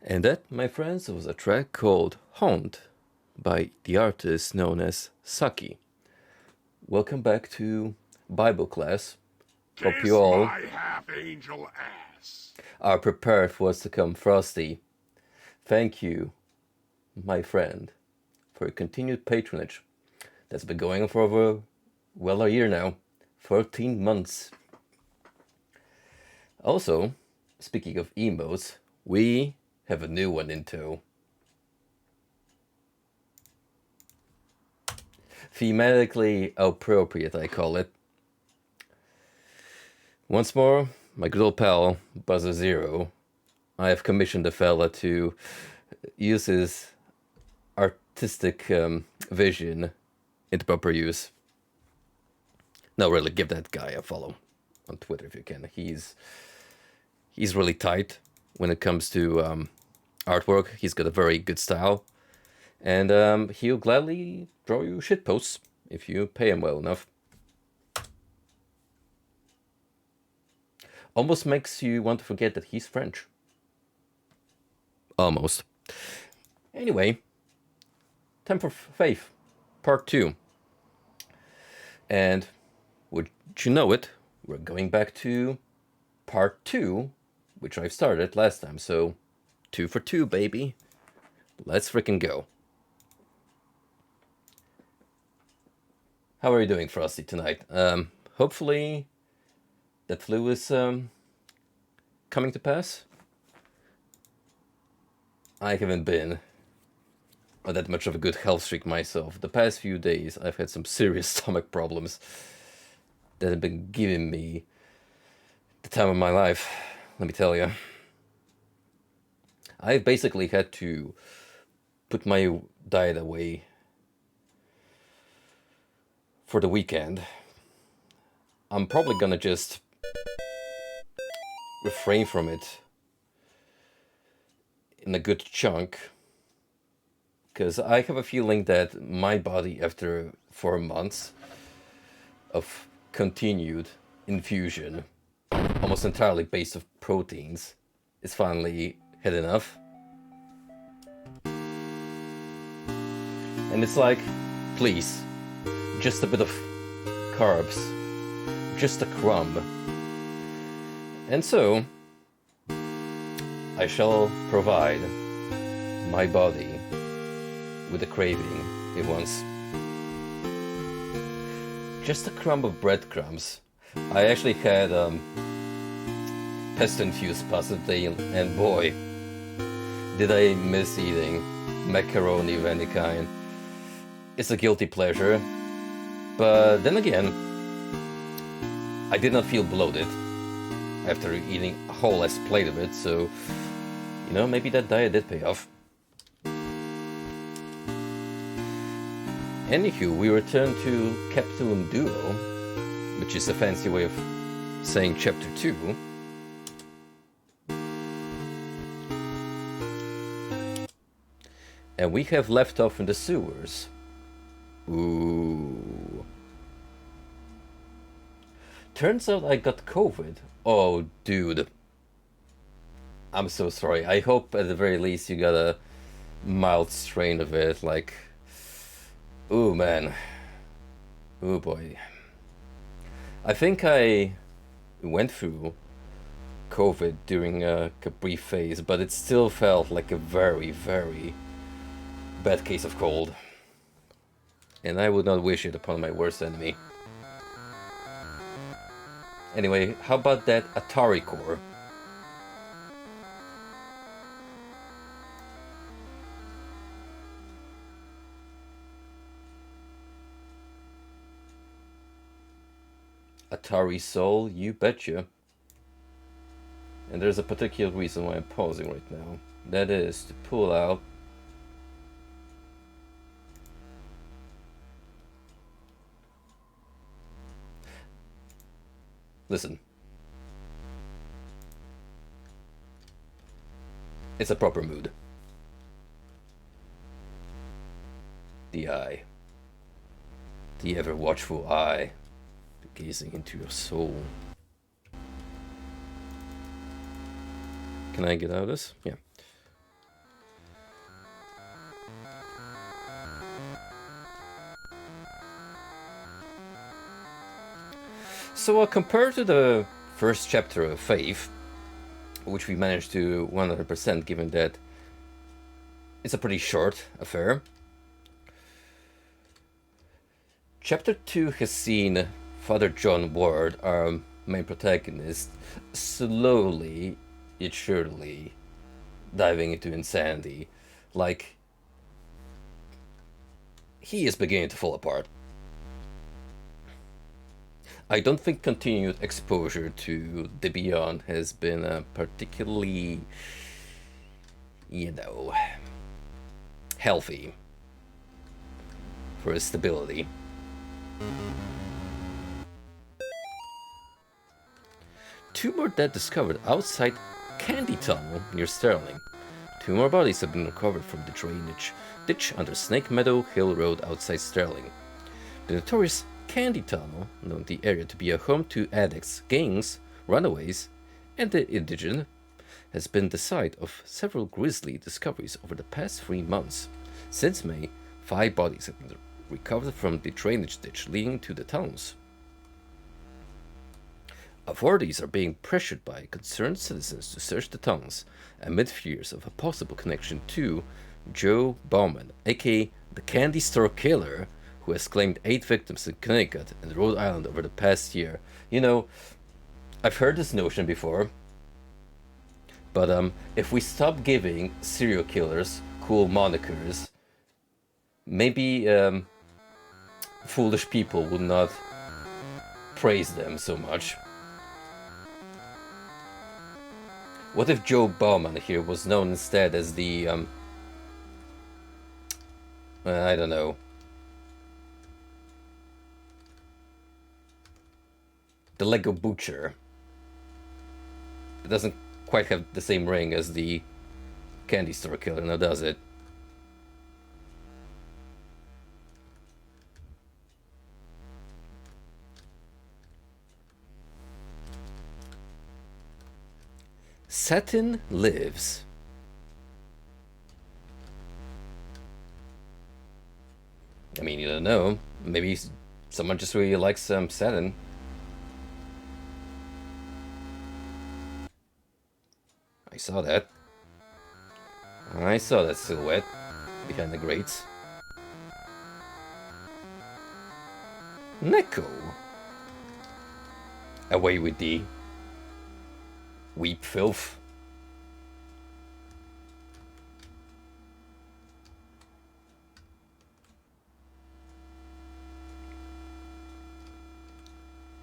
And that, my friends, was a track called Haunt by the artist known as Saki. Welcome back to Bible class. Hope you Kiss all my half-angel ass. are prepared for what's to come. Frosty, thank you, my friend, for your continued patronage. That's been going on for over, well, a year now. 13 months. Also, speaking of emotes, we have a new one in tow. Thematically appropriate, I call it. Once more, my good old pal, Buzzer Zero, I have commissioned the fella to use his artistic vision into proper use. No, really, give that guy a follow on Twitter if you can. He's really tight when it comes to artwork. He's got a very good style, and he'll gladly draw you shit posts if you pay him well enough. Almost makes you want to forget that he's French. Almost. Anyway, Time for Faith, Part 2. And would you know it, we're going back to Part 2, which I've started last time. So, 2 for 2, baby. Let's freaking go. How are you doing, Frosty, tonight? Hopefully that flu is coming to pass. I haven't been on that much of a good health streak myself. The past few days, I've had some serious stomach problems that have been giving me the time of my life, let me tell you. I've basically had to put my diet away for the weekend. I'm probably gonna just refrain from it in a good chunk, because I have a feeling that my body, after 4 months of continued infusion, almost entirely based of proteins, is finally had enough. And it's like, please, just a bit of carbs, just a crumb. And so, I shall provide my body with the craving it wants. Just a crumb of breadcrumbs. I actually had pesto-infused pasta today, and boy, did I miss eating macaroni of any kind. It's a guilty pleasure, but then again, I did not feel bloated after eating a whole ass plate of it, so, you know, maybe that diet did pay off. Anywho, we return to Capitulum Duo, which is a fancy way of saying Chapter 2. And we have left off in the sewers. Ooh. Turns out I got COVID. Oh, dude. I'm so sorry. I hope at the very least you got a mild strain of it, like... Ooh, man. Ooh, boy. I think I went through COVID during a brief phase, but it still felt like a very, very bad case of cold. And I would not wish it upon my worst enemy. Anyway, how about that Atari core? Atari Soul, you betcha. And there's a particular reason why I'm pausing right now. That is to pull out listen. It's a proper mood. The eye. The ever watchful eye. Gazing into your soul. Can I get out of this? Yeah. So compared to the first chapter of Faith, which we managed to 100% given that it's a pretty short affair, Chapter 2 has seen Father John Ward, our main protagonist, slowly yet surely diving into insanity. Like, he is beginning to fall apart. I don't think continued exposure to the Beyond has been particularly, healthy for his stability. Two more dead discovered outside Candy Tunnel near Sterling. Two more bodies have been recovered from the drainage ditch under Snake Meadow Hill Road outside Sterling. The notorious Candy Tunnel, known the area to be a home to addicts, gangs, runaways, and the indigent, has been the site of several grisly discoveries over the past 3 months. Since May, 5 bodies have been recovered from the drainage ditch leading to the tunnels. Authorities are being pressured by concerned citizens to search the tunnels amid fears of a possible connection to Joe Bauman, aka the Candy Store Killer, who has claimed 8 victims in Connecticut and Rhode Island over the past year. You know, I've heard this notion before, but if we stop giving serial killers cool monikers, maybe foolish people would not praise them so much. What if Joe Bauman here was known instead as the, I don't know, the Lego Butcher? It doesn't quite have the same ring as the Candy Store Killer, now does it? Satin lives. I mean, you don't know. Maybe someone just really likes satin. I saw that. I saw that silhouette behind the grates. Neko. Away with thee. Weep filth.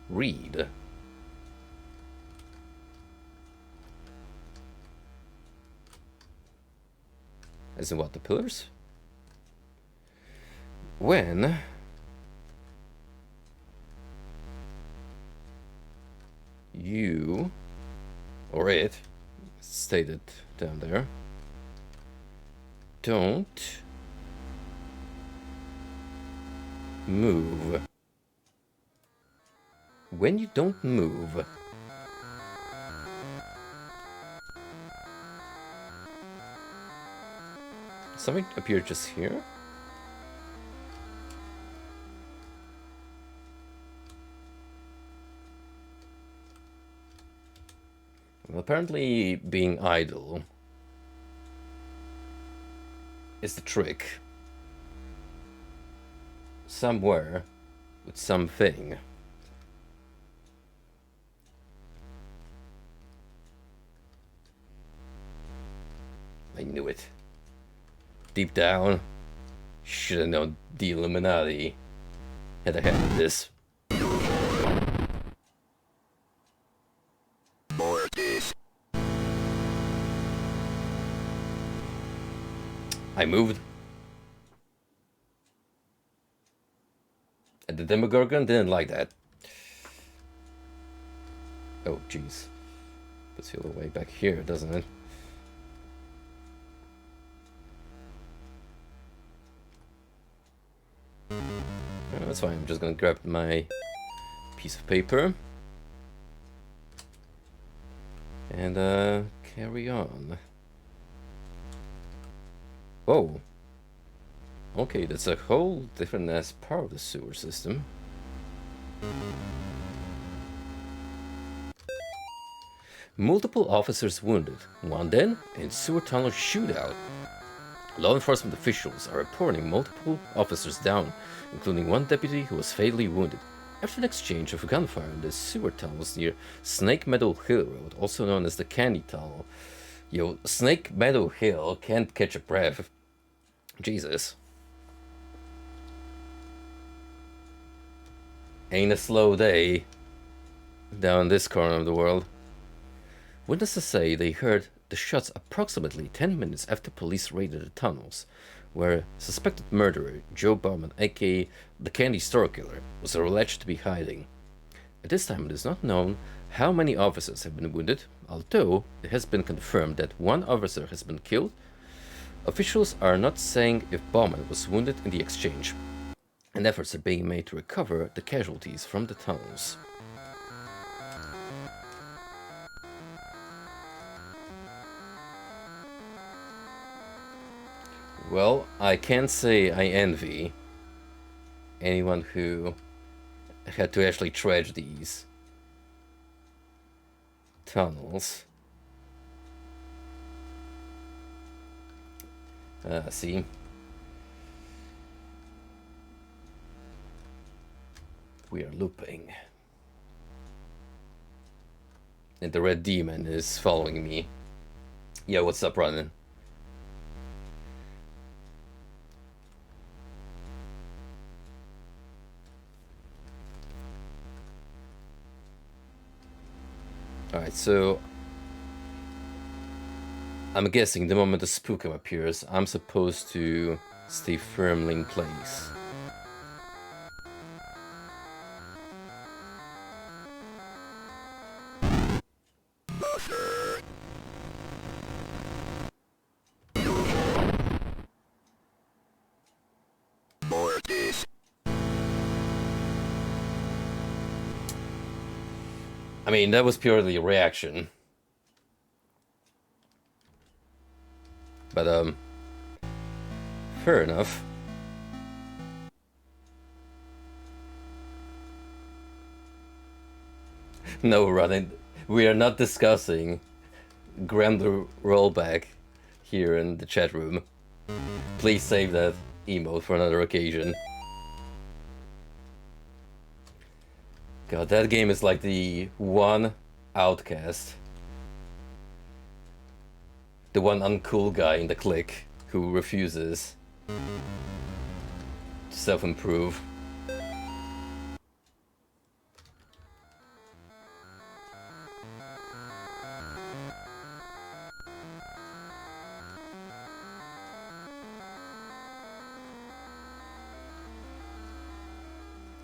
Read. As in what, the pillars? When you or it stated down there don't move. When you don't move, something appeared just here. Well, apparently being idle is the trick. Somewhere with something. I knew it. Deep down, should have known the Illuminati had a hand in this. I moved. And the Demogorgon didn't like that. Oh, jeez. Puts you all the way back here, doesn't it? Oh, that's fine. I'm just gonna grab my piece of paper and carry on. Whoa. Okay, that's a whole different ass part of the sewer system. Multiple officers wounded, one dead, in sewer tunnel shootout. Law enforcement officials are reporting multiple officers down, including one deputy who was fatally wounded, after an exchange of gunfire in the sewer tunnels near Snake Meadow Hill Road, also known as the Candy Tunnel. Yo, Snake Meadow Hill can't catch a breath. Jesus. Ain't a slow day down this corner of the world. Witnesses say they heard the shots approximately 10 minutes after police raided the tunnels, where suspected murderer Joe Bowman, aka the Candy Store Killer, was alleged to be hiding. At this time, it is not known how many officers have been wounded, although it has been confirmed that one officer has been killed. Officials are not saying if Bowman was wounded in the exchange, and efforts are being made to recover the casualties from the tunnels. Well, I can't say I envy anyone who had to actually dredge these tunnels. See? We are looping. And the red demon is following me. Yeah, what's up, Ronan? Alright, so I'm guessing the moment the Spooptober appears, I'm supposed to stay firmly in place. I mean, that was purely a reaction. But, fair enough. No, Running. We are not discussing Grandler rollback here in the chat room. Please save that emote for another occasion. God, that game is like the one outcast. The one uncool guy in the clique who refuses to self-improve.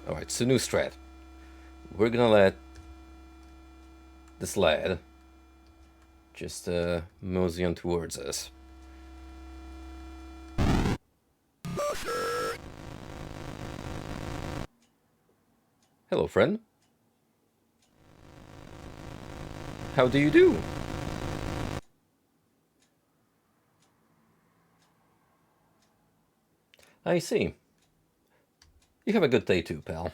Alright, so new strat. We're gonna let this lad just mosey on towards us. Hello, friend. How do you do? I see. You have a good day too, pal.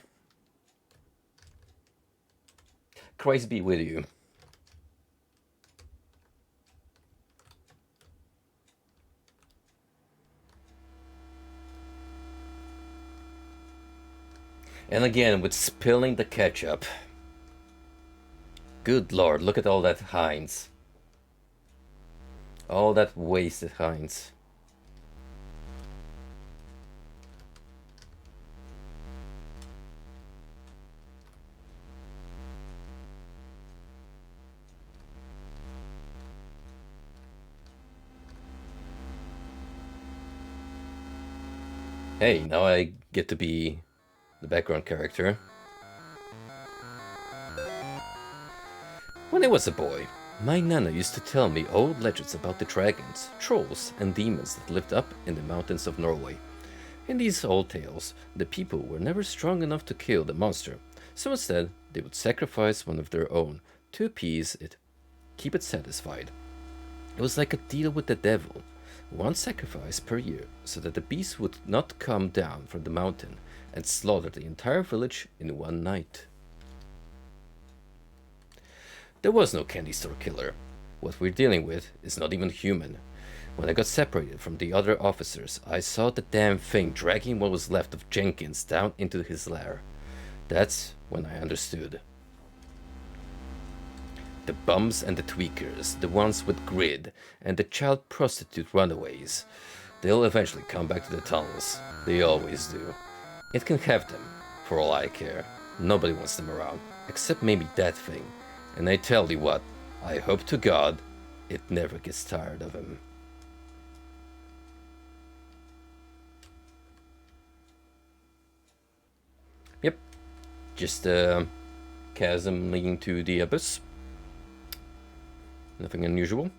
Christ be with you. And again, with spilling the ketchup. Good lord, look at all that Heinz. All that wasted Heinz. Hey, now I get to be the background character. When I was a boy, my nana used to tell me old legends about the dragons, trolls, and demons that lived up in the mountains of Norway. In these old tales, the people were never strong enough to kill the monster, so instead they would sacrifice one of their own to appease it, keep it satisfied. It was like a deal with the devil. One sacrifice per year, so that the beast would not come down from the mountain and slaughter the entire village in one night. There was no candy store killer. What we're dealing with is not even human. When I got separated from the other officers, I saw the damn thing dragging what was left of Jenkins down into his lair. That's when I understood. The bums and the tweakers, the ones with grid, and the child prostitute runaways. They'll eventually come back to the tunnels. They always do. It can have them, for all I care. Nobody wants them around, except maybe that thing. And I tell you what, I hope to God it never gets tired of him. Yep, just a chasm leading to the abyss. Nothing unusual.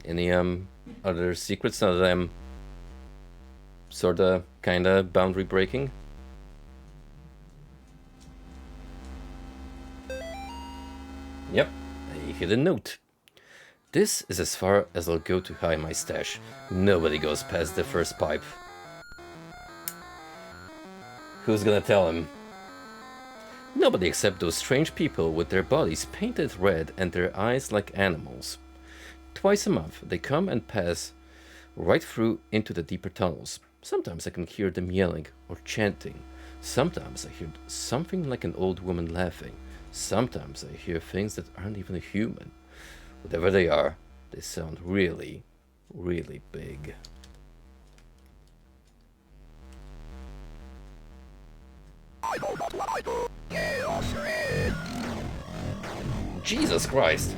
Any other secrets that I'm sorta kinda boundary breaking? Yep, a hidden note. This is as far as I'll go to hide my stash. Nobody goes past the first pipe. Who's gonna tell him? Nobody except those strange people with their bodies painted red and their eyes like animals. Twice a month, they come and pass right through into the deeper tunnels. Sometimes I can hear them yelling or chanting. Sometimes I hear something like an old woman laughing. Sometimes I hear things that aren't even human. Whatever they are, they sound really, really big. Jesus Christ!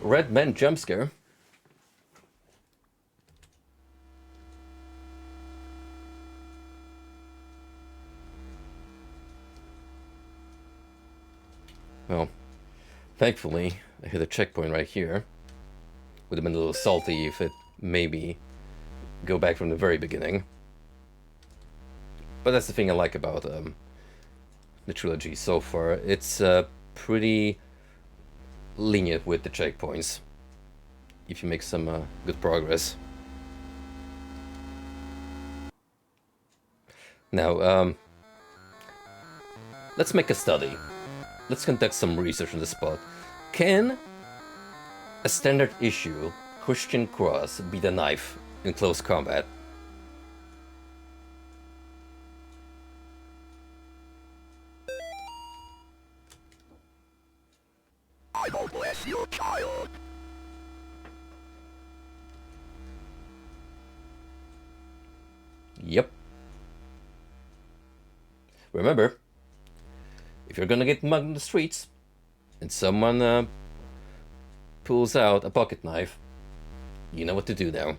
Red man jump scare. Well, thankfully, I hit a checkpoint right here. Would have been a little salty if it maybe go back from the very beginning. But that's the thing I like about the trilogy so far. It's pretty lenient with the checkpoints if you make some good progress. Now, let's make a study. Let's conduct some research on the spot. Can a standard issue Christian cross beat a knife in close combat? I will bless you, child. Yep. Remember, if you're gonna get mugged in the streets and someone pulls out a pocket knife, you know what to do now.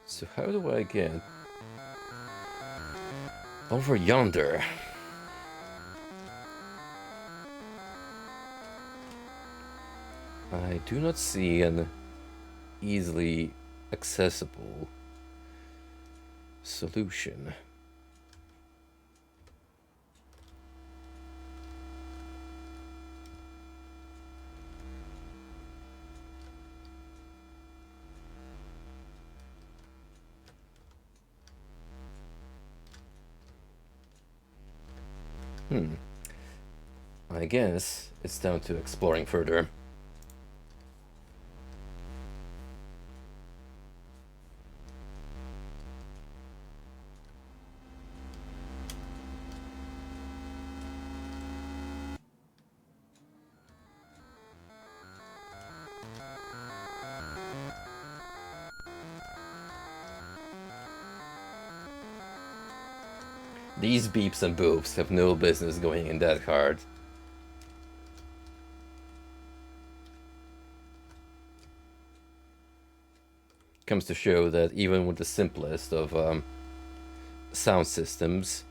So how do I get over yonder? I do not see an easily accessible solution. I guess it's down to exploring further. These beeps and boops have no business going in that hard. Comes to show that even with the simplest of sound systems,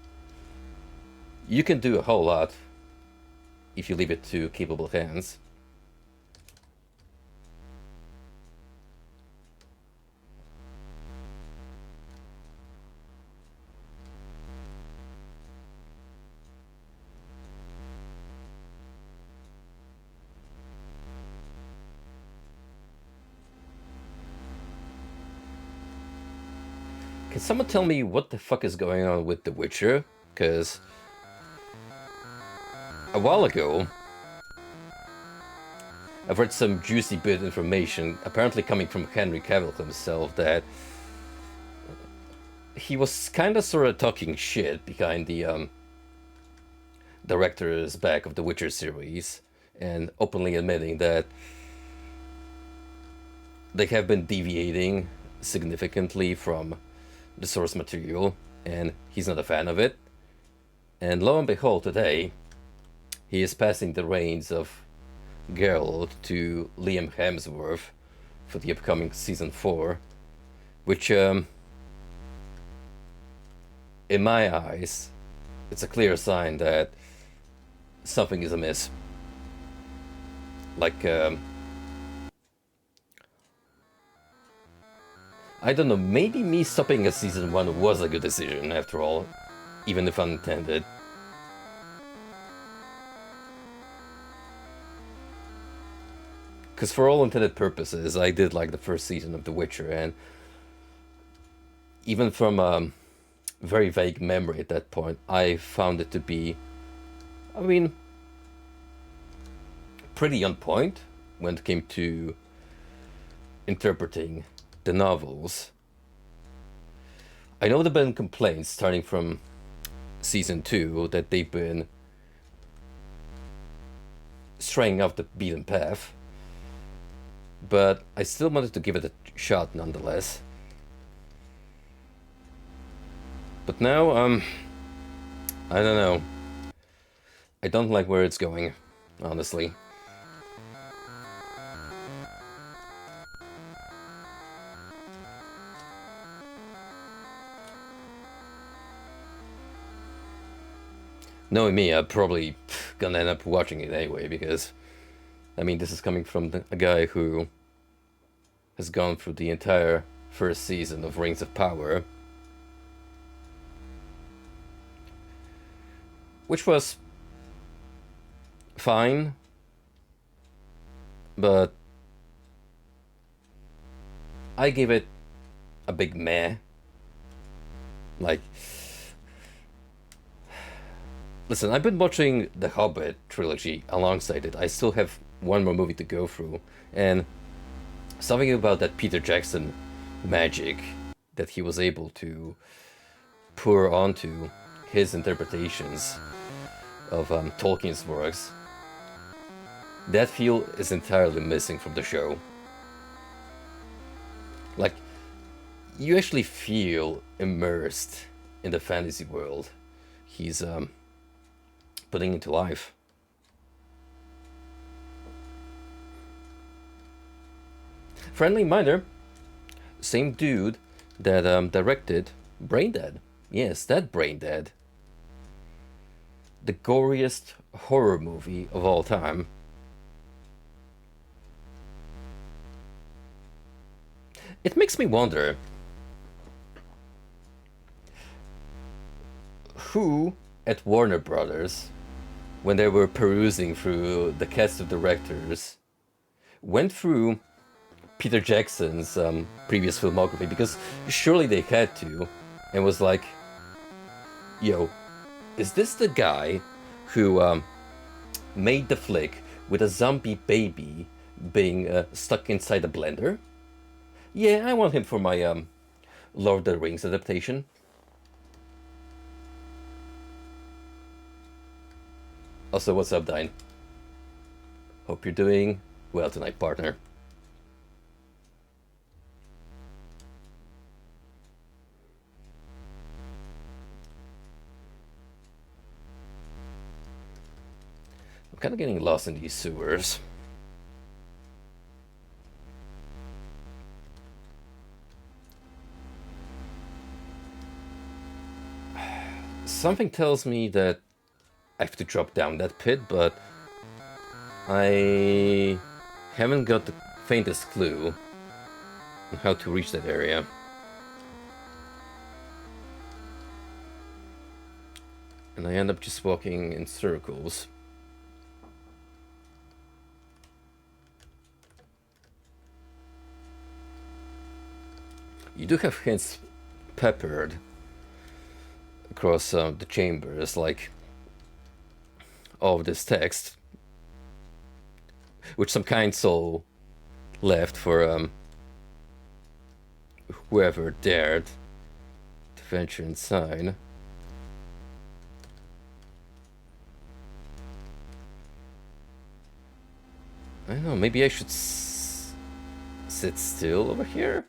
You can do a whole lot if you leave it to capable hands. Can someone tell me what the fuck is going on with The Witcher? Because a while ago, I've read some juicy bit of information, apparently coming from Henry Cavill himself, that he was kind of sort of talking shit behind the director's back of the Witcher series, and openly admitting that they have been deviating significantly from the source material, and he's not a fan of it. And lo and behold, today, he is passing the reins of Geralt to Liam Hemsworth for the upcoming season 4, which, in my eyes, it's a clear sign that something is amiss. Like, I don't know, maybe me stopping at season 1 was a good decision after all, even if unintended. Because for all intended purposes, I did like the first season of The Witcher, and even from a very vague memory at that point, I found it to be, I mean, pretty on point when it came to interpreting the novels. I know there have been complaints starting from season 2 that they've been straying off the beaten path, but I still wanted to give it a shot nonetheless. But now, I don't know. I don't like where it's going, honestly. Knowing me, I'm probably gonna end up watching it anyway, because, I mean, this is coming from a guy who has gone through the entire first season of Rings of Power, which was fine, but I give it a big meh. Like, listen, I've been watching the Hobbit trilogy alongside it. I still have one more movie to go through, and something about that Peter Jackson magic that he was able to pour onto his interpretations of Tolkien's works, that feel is entirely missing from the show. Like, you actually feel immersed in the fantasy world he's putting into life. Friendly reminder, same dude that directed Braindead. Yes, that Braindead. The goriest horror movie of all time. It makes me wonder who at Warner Brothers, when they were perusing through the cast of directors, went through Peter Jackson's previous filmography, because surely they had to, and was like, yo, is this the guy who made the flick with a zombie baby being stuck inside a blender? Yeah, I want him for my Lord of the Rings adaptation. Also, what's up, Dine? Hope you're doing well tonight, partner. I'm kind of getting lost in these sewers. Something tells me that I have to drop down that pit, but I haven't got the faintest clue on how to reach that area. And I end up just walking in circles. You do have hints peppered across the chambers, like all of this text, which some kind soul left for whoever dared to venture inside. I don't know, maybe I should sit still over here?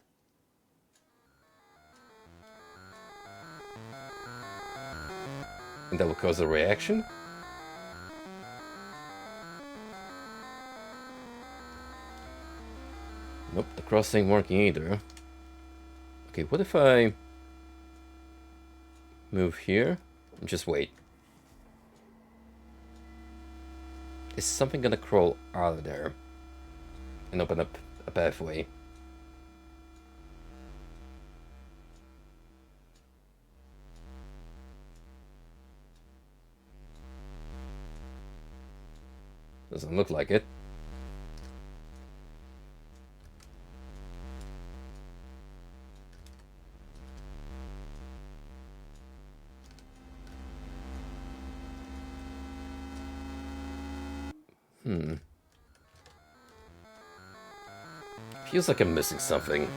And that will cause a reaction? Nope, the cross ain't working either. Okay, what if I move here and just wait? Is something gonna crawl out of there and open up a pathway? Doesn't look like it. Feels like I'm missing something.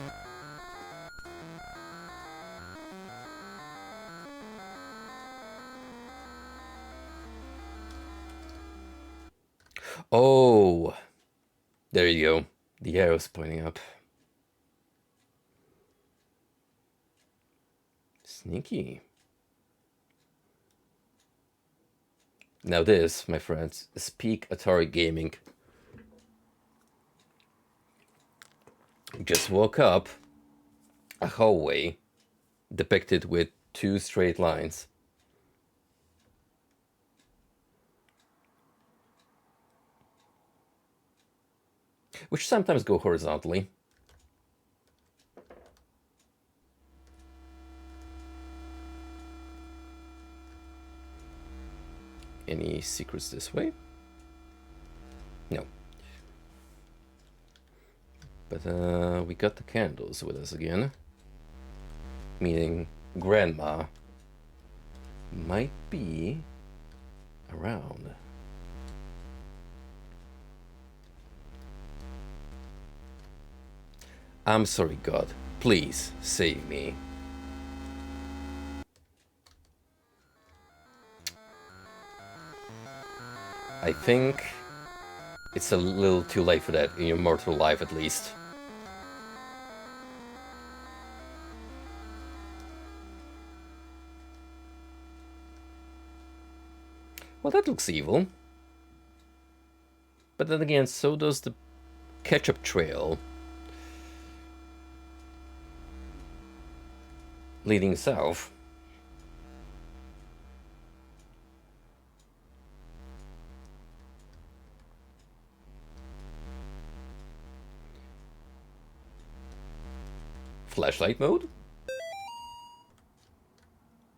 Oh, there you go. The arrow's pointing up. Sneaky. Now this, my friends, is peak Atari gaming. Just woke up a hallway depicted with 2 straight lines. Which sometimes go horizontally. Any secrets this way? No. But we got the candles with us again. Meaning Grandma might be around. I'm sorry, God. Please save me. I think it's a little too late for that in your mortal life, at least. Well, that looks evil. But then again, so does the ketchup trail leading south. Flashlight mode?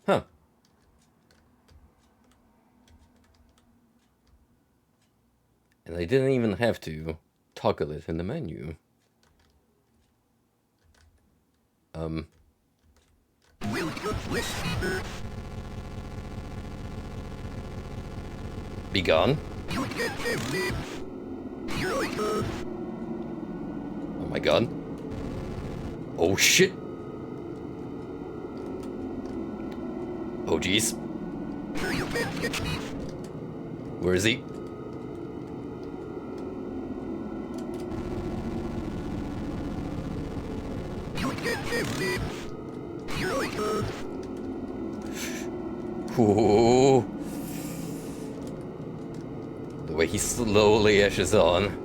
Huh. And I didn't even have to toggle it in the menu. Be gone. Oh my god. Oh shit. Oh jeez. Where is he? Ooh. The way he slowly ashes on.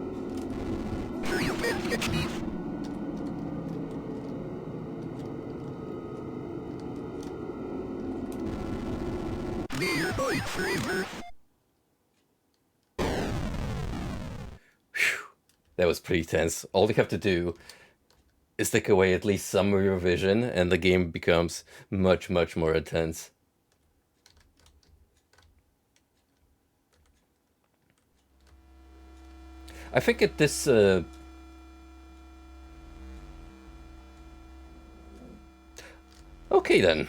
That was pretty tense. All you have to do is take away at least some of your vision, and the game becomes much, much more intense. I think at this okay then.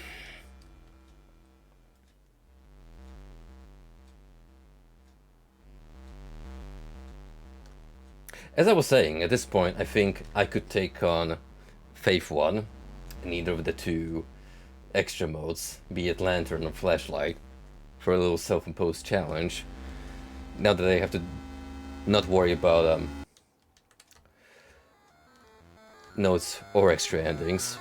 As I was saying, at this point, I think I could take on Faith 1 in either of the two extra modes, be it Lantern or Flashlight, for a little self-imposed challenge. Now that I have to not worry about notes or extra endings.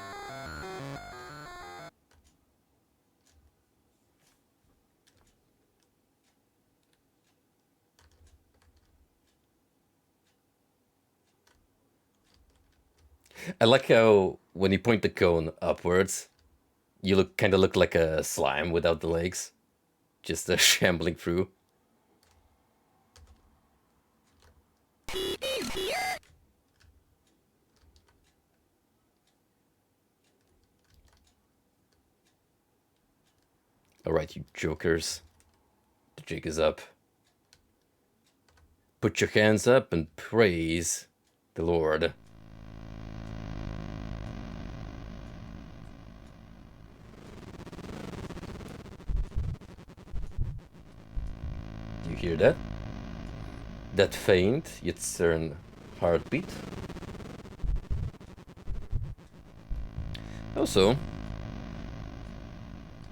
I like how when you point the cone upwards, you kind of look like a slime without the legs, just shambling through. Alright, you jokers. The jig is up. Put your hands up and praise the Lord. Do you hear that? That faint yet stern heartbeat? Also,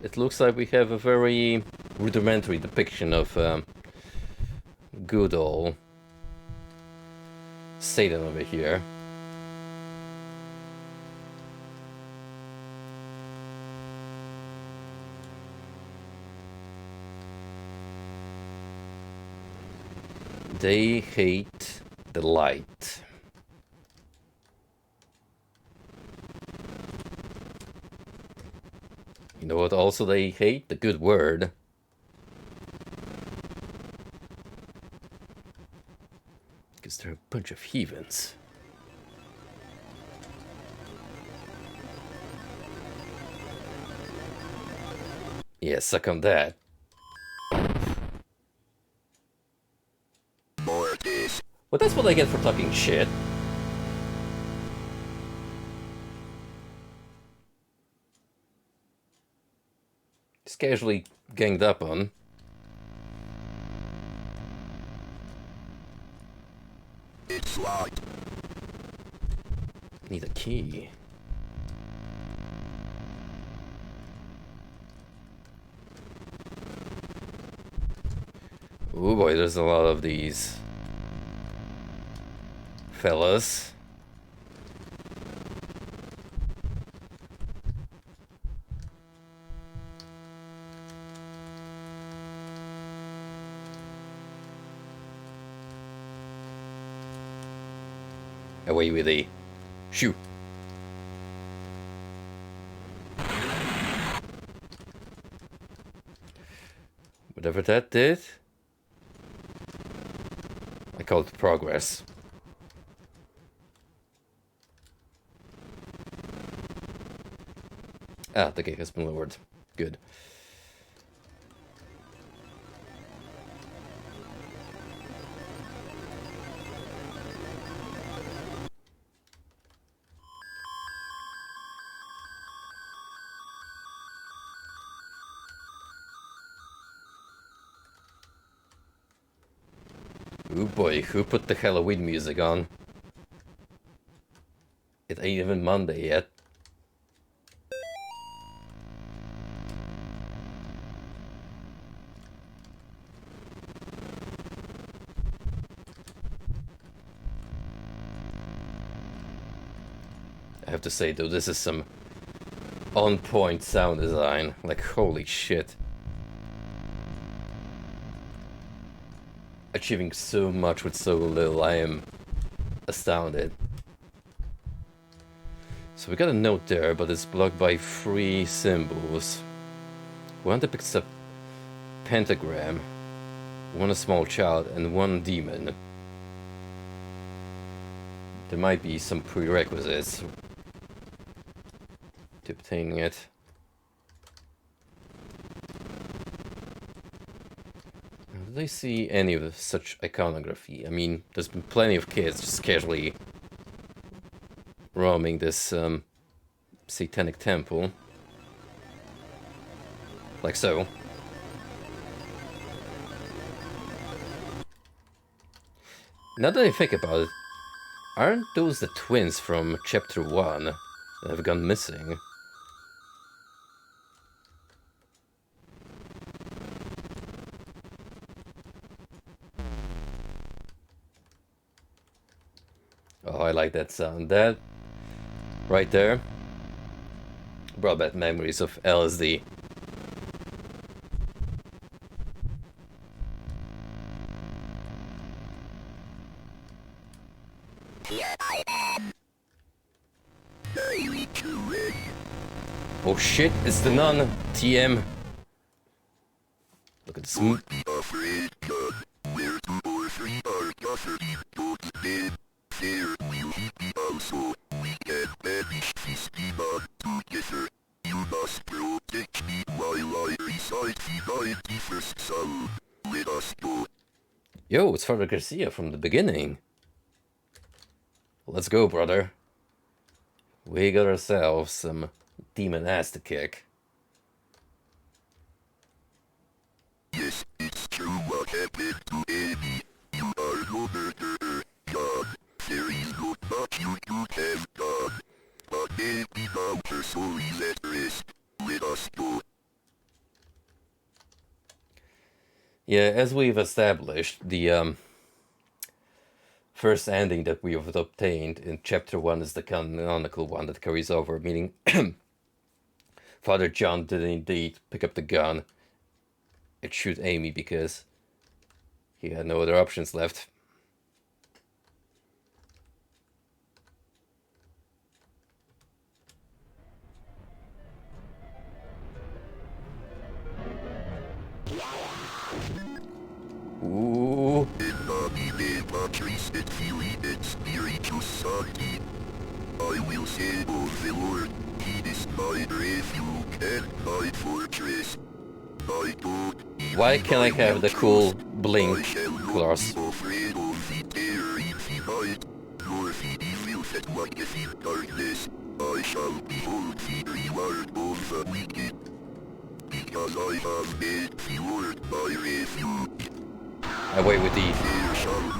it looks like we have a very rudimentary depiction of good old Satan over here. They hate the light. You know what also they hate? The good word. Because they're a bunch of heathens. Yeah, suck on that. Well, that's what I get for talking shit. Just casually ganged up on. It's locked. Need a key. Oh boy, there's a lot of these fellas. Away with thee. Shoo. Whatever that did, I call it progress. Ah, the gate has been lowered. Good. Oh boy, who put the Halloween music on? It ain't even Monday yet. I have to say though, this is some on-point sound design. Like, holy shit. Achieving so much with so little, I am astounded. So we got a note there, but it's blocked by 3 symbols. One depicts a pentagram, one a small child, and one demon. there might be some prerequisites to obtaining it. Do they see any of such iconography? I mean, there's been plenty of kids just casually roaming this satanic temple. Like so. Now that I think about it, aren't those the twins from Chapter 1 that have gone missing? Oh, I like that sound. That right there brought back memories of LSD. Oh shit, it's the nun, TM. Look at this. Yo, it's Father Garcia from the beginning. Let's go, brother. We got ourselves some demon ass to kick. Yes, it's true what happened to Amy. You are no murderer, God. There is not much you could have done. But maybe now her soul is at rest. Let us go. Yeah, as we've established, the first ending that we have obtained in Chapter 1 is the canonical one that carries over, meaning Father John did indeed pick up the gun and shoot Amy because he had no other options left. Ooh. I will say of the Lord, He is my refuge and my fortress. My God, why can't I have the cool blink class? afraid of the terror in the night, nor the evil that walketh in darkness. I shall behold the reward of the wicked, because I have made the Lord my refuge. Away with the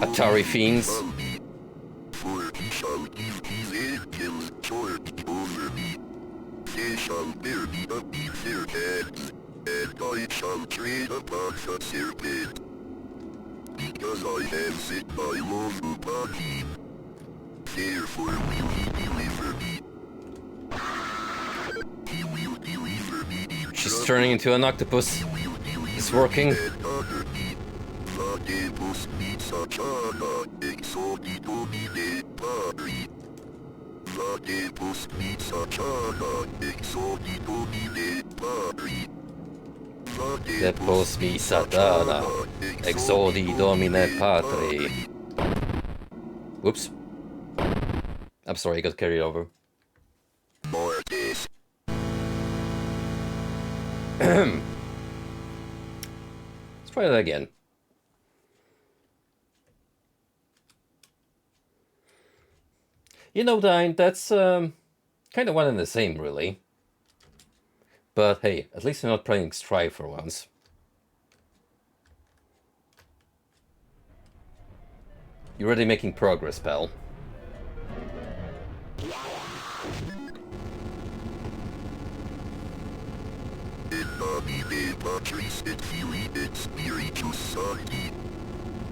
Atari fiends. For he shall give his angels charge over me. They shall bear me up in their hands, and I shall tread upon the serpent. Because I have set my love upon him, therefore will he deliver me. He will deliver me in She's trouble. turning into an octopus. He will deliver It's working. me and honor me. Latebus mitsachana exodi domine Patri. Latebus mitsachana exodi domine Patri. Latebus mi satana, exodi domine patri. Whoops. I'm sorry, I got carried over. Mortis. Let's try that again. You know, Dine, that's kind of one and the same, really. But hey, at least you're not playing Strive for once. You're already making progress, pal.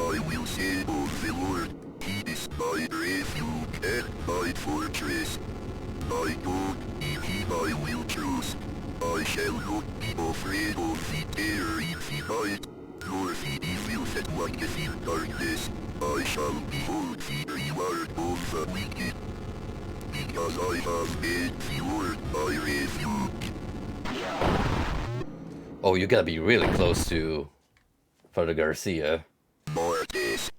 I will say of the Lord, He is my refuge and my fortress. My God, in Him I will trust. I shall not be afraid of the terror in the night, nor the evil that walketh in darkness. I shall behold the reward of the wicked, because I have made the Lord my refuge. Oh, you gotta be really close to Father Garcia. Mortis.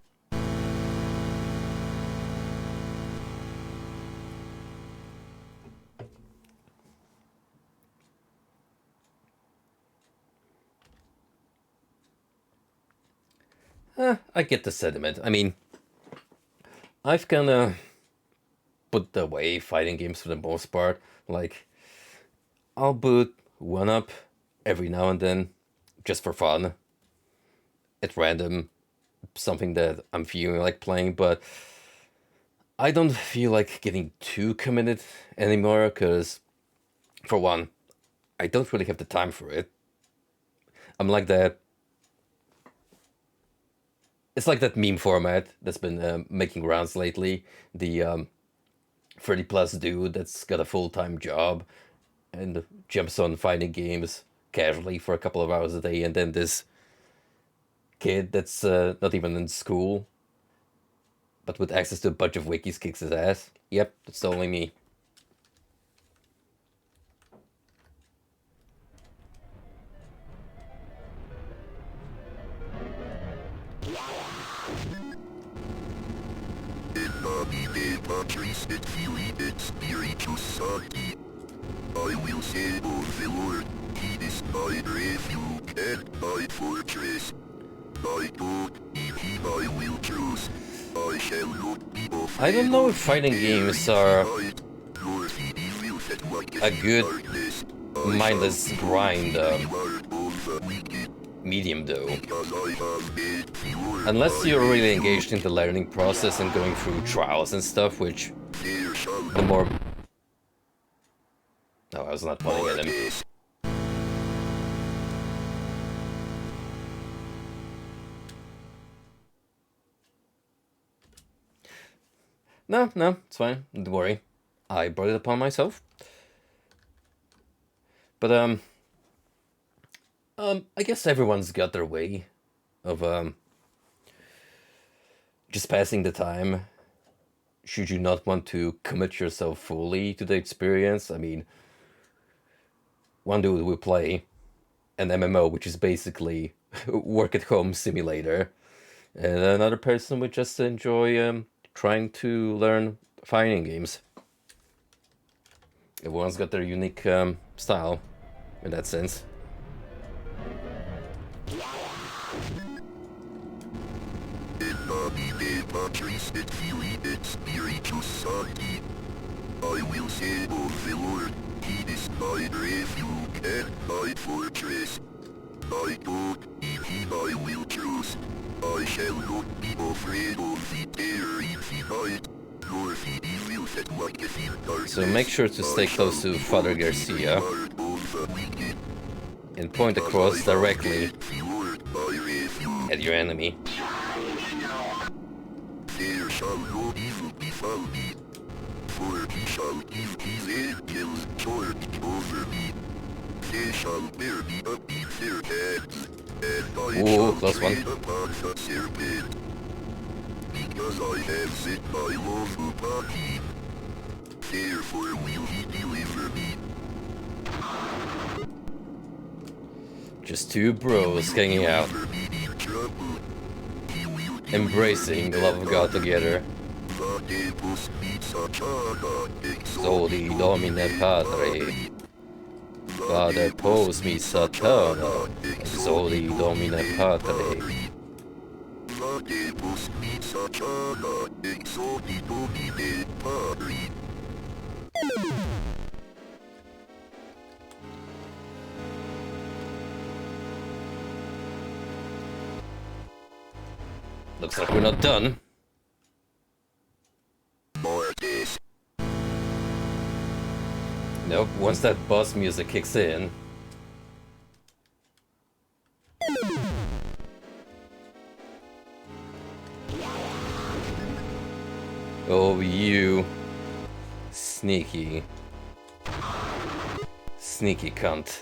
I get the sentiment. I mean, I've kinda put away fighting games for the most part. Like, I'll boot one up every now and then, just for fun, at random, something that I'm feeling like playing, but I don't feel like getting too committed anymore, because, for one, I don't really have the time for it. I'm like that. It's like that meme format that's been making rounds lately. The 30 plus dude that's got a full time job and jumps on fighting games casually for a couple of hours a day, and then this kid that's not even in school but with access to a bunch of wikis kicks his ass. Yep, that's totally me. I will say of the Lord, he is my refuge and my fortress. My God, in him I will trust. I shall not be afraid. I don't know if fighting games are a good mindless grind medium though. Unless you're really engaged in the learning process and going through trials and stuff, which the more... No, I was not pointing at him. No, it's fine. Don't worry. I brought it upon myself. But, I guess everyone's got their way of, just passing the time. Should you not want to commit yourself fully to the experience? I mean, one dude will play an MMO, which is basically work-at-home simulator, and another person would just enjoy trying to learn fighting games. Everyone's got their unique style, in that sense. I will say of the Lord, he is my refuge and my fortress. My God, in him I will trust. I shall not be afraid of the terror in the night, nor the evil that walketh in darkness. So make sure to stay close to Father Garcia and point across directly at your enemy. There shall no evil befall me, for he shall give his angels charge over me. They shall bear me up in their hands, and I shall tread upon the serpent. Because I have set my love upon him, therefore will he deliver me. Just two bros hanging out, embracing the love of God together. Soli Domine Patre, Vade pos mi Satana, Soli Domine Patre. Vade pos mi Satana, Soli Domine Patre. Looks like we're not done. Nope, once that boss music kicks in. Oh, you sneaky cunt.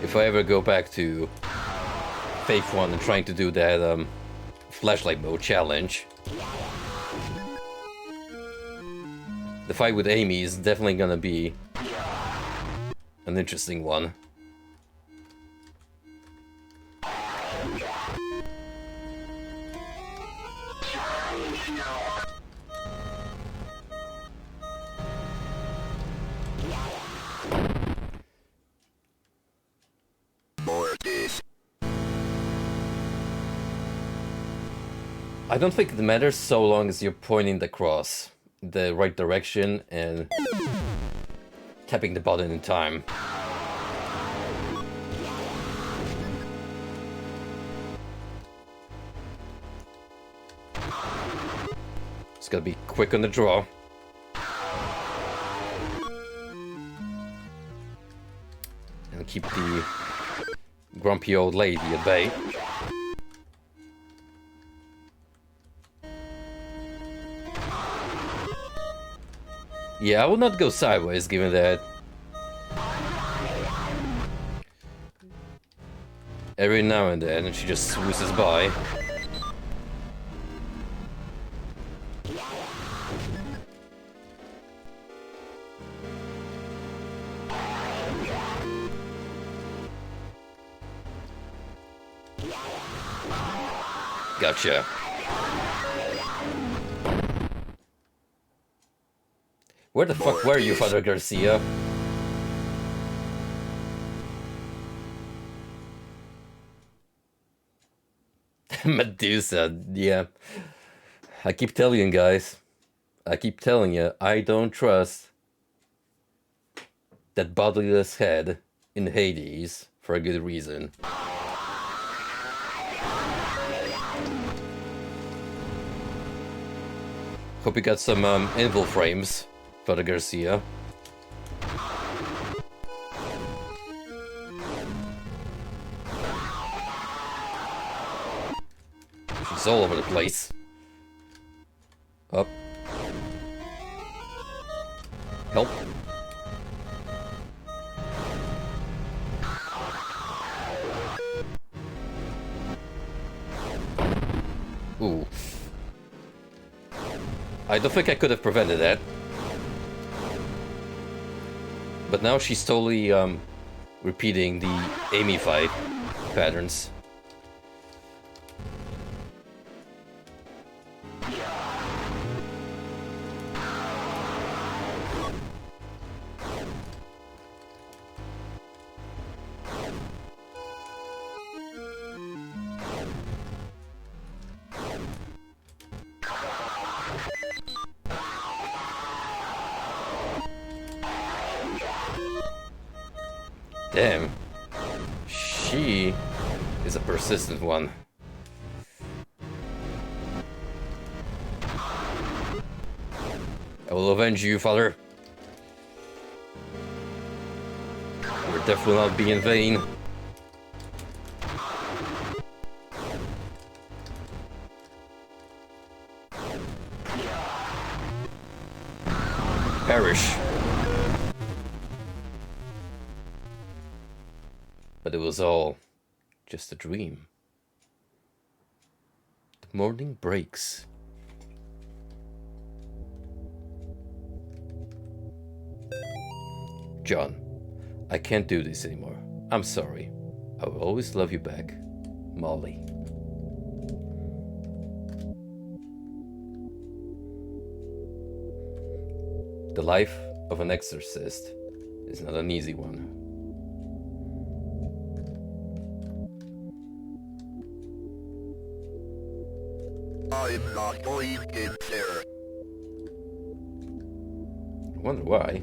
If I ever go back to Faith 1 and trying to do that flashlight mode challenge, the fight with Amy is definitely gonna be an interesting one. Mortis. I don't think it matters so long as you're pointing the cross in the right direction and tapping the button in time. Just gotta be quick on the draw. And keep the grumpy old lady at bay. Yeah, I will not go sideways given that every now and then she just swooses by. Gotcha. Where the fuck were you, Father Garcia? Medusa, yeah. I keep telling you guys. I keep telling you, I don't trust that bodiless head in Hades for a good reason. Hope you got some invul frames, Father Garcia. She's all over the place. Up. Help. Ooh. I don't think I could have prevented that. But now she's totally repeating the Amy fight patterns. Damn. She is a persistent one. I will avenge you, father. Your death will not be in vain. Perish. But it was all just a dream. The morning breaks. John, I can't do this anymore. I'm sorry. I will always love you back. Molly. The life of an exorcist is not an easy one. I'm not going in there. I wonder why.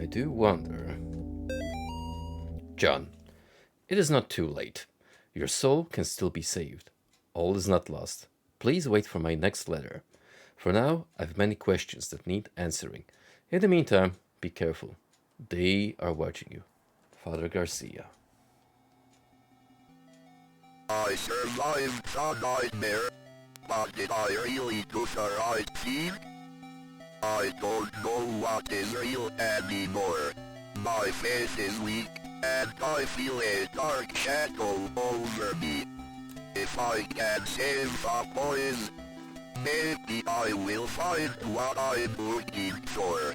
I do wonder. John, it is not too late. Your soul can still be saved. All is not lost. Please wait for my next letter. For now, I have many questions that need answering. In the meantime, be careful. They are watching you. Father Garcia. I survived the nightmare, but did I really do the right thing? I don't know what is real anymore. My faith is weak, and I feel a dark shadow over me. If I can save the boys, maybe I will find what I'm looking for.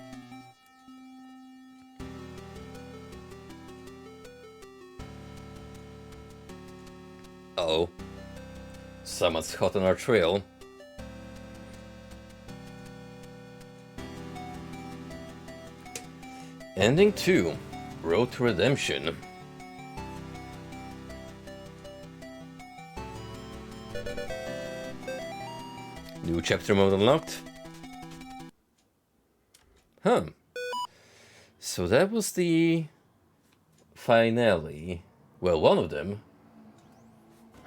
Oh. Someone's hot on our trail. Ending 2. Road to Redemption. New chapter mode unlocked. Huh. So that was the finale. Well, one of them.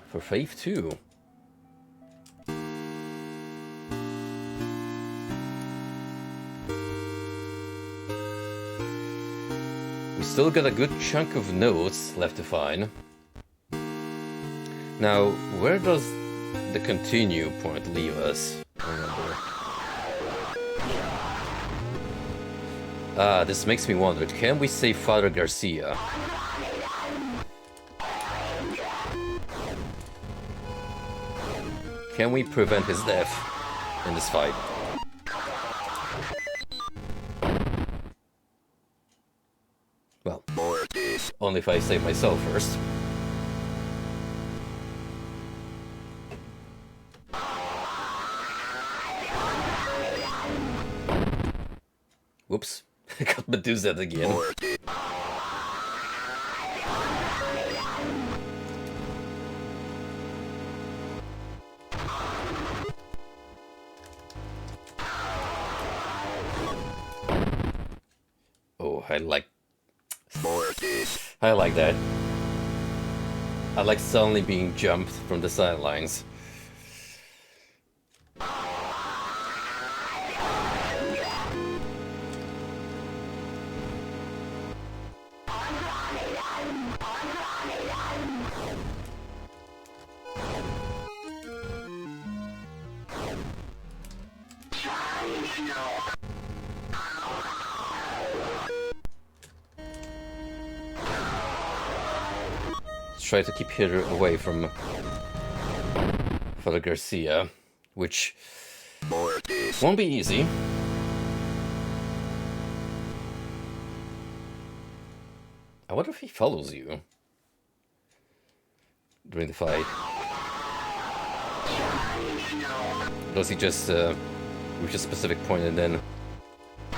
For Faith 2. We still got a good chunk of notes left to find. Now, where does the continue point leave us? I wonder. Ah, this makes me wonder, can we save Father Garcia? Can we prevent his death in this fight? Well, only if I save myself first. Whoops, I got Medusa again. Oh, I like that. I like suddenly being jumped from the sidelines. Try to keep her away from Father Garcia, which won't be easy. I wonder if he follows you during the fight. Does he just reach a specific point and then...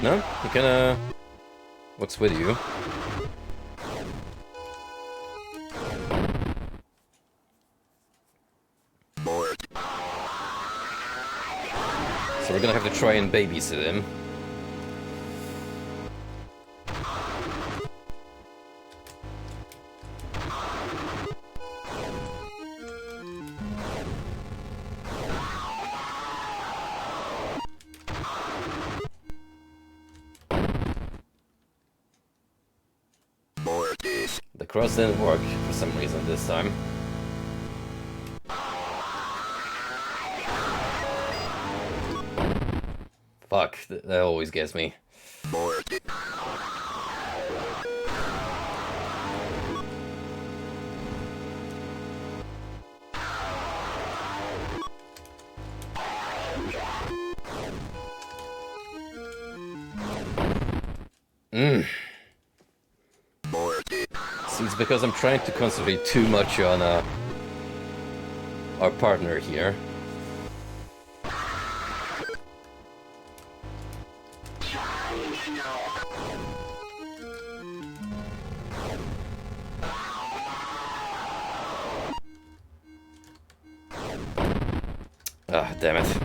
No? He kinda... What's with you? So we're gonna have to try and babysit him. The cross didn't work for some reason this time. Fuck, that always gets me. Seems because I'm trying to concentrate too much on our partner here. Ah, damn it.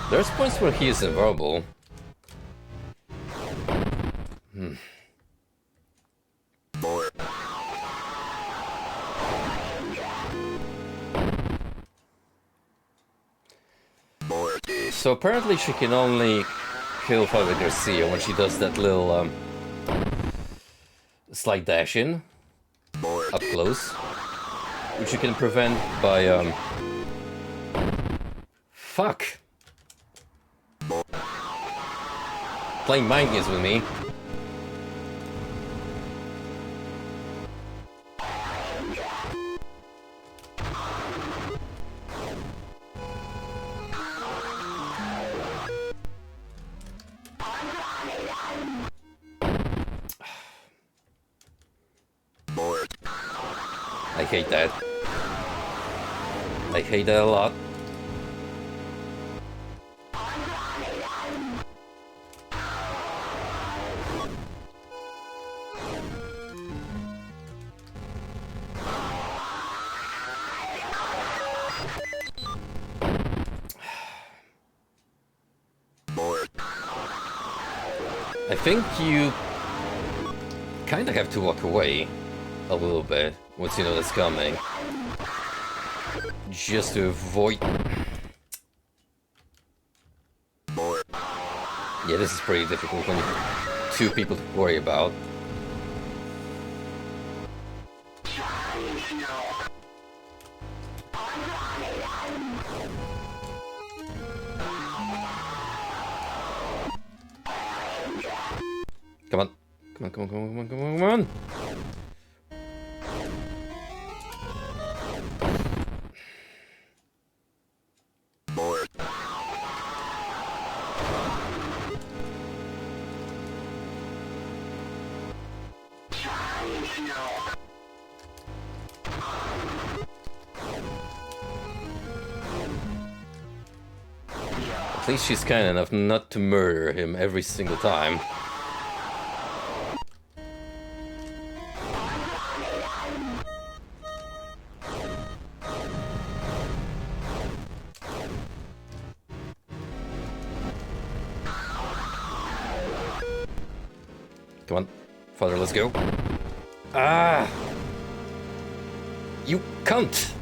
There's points where he is invulnerable. So apparently she can only kill Father Garcia when she does that little slight dash in up close, which you can prevent by Fuck. Playing mind games with me. I hate that. I hate that a lot. I think you kind of have to walk away a little bit once you know that's coming. Just to avoid... Yeah, this is pretty difficult when you have two people to worry about. Come on. Come on, come on, come on, come on, come on, come on! At least she's kind enough not to murder him every single time. Come on, father, let's go. Ah! You cunt!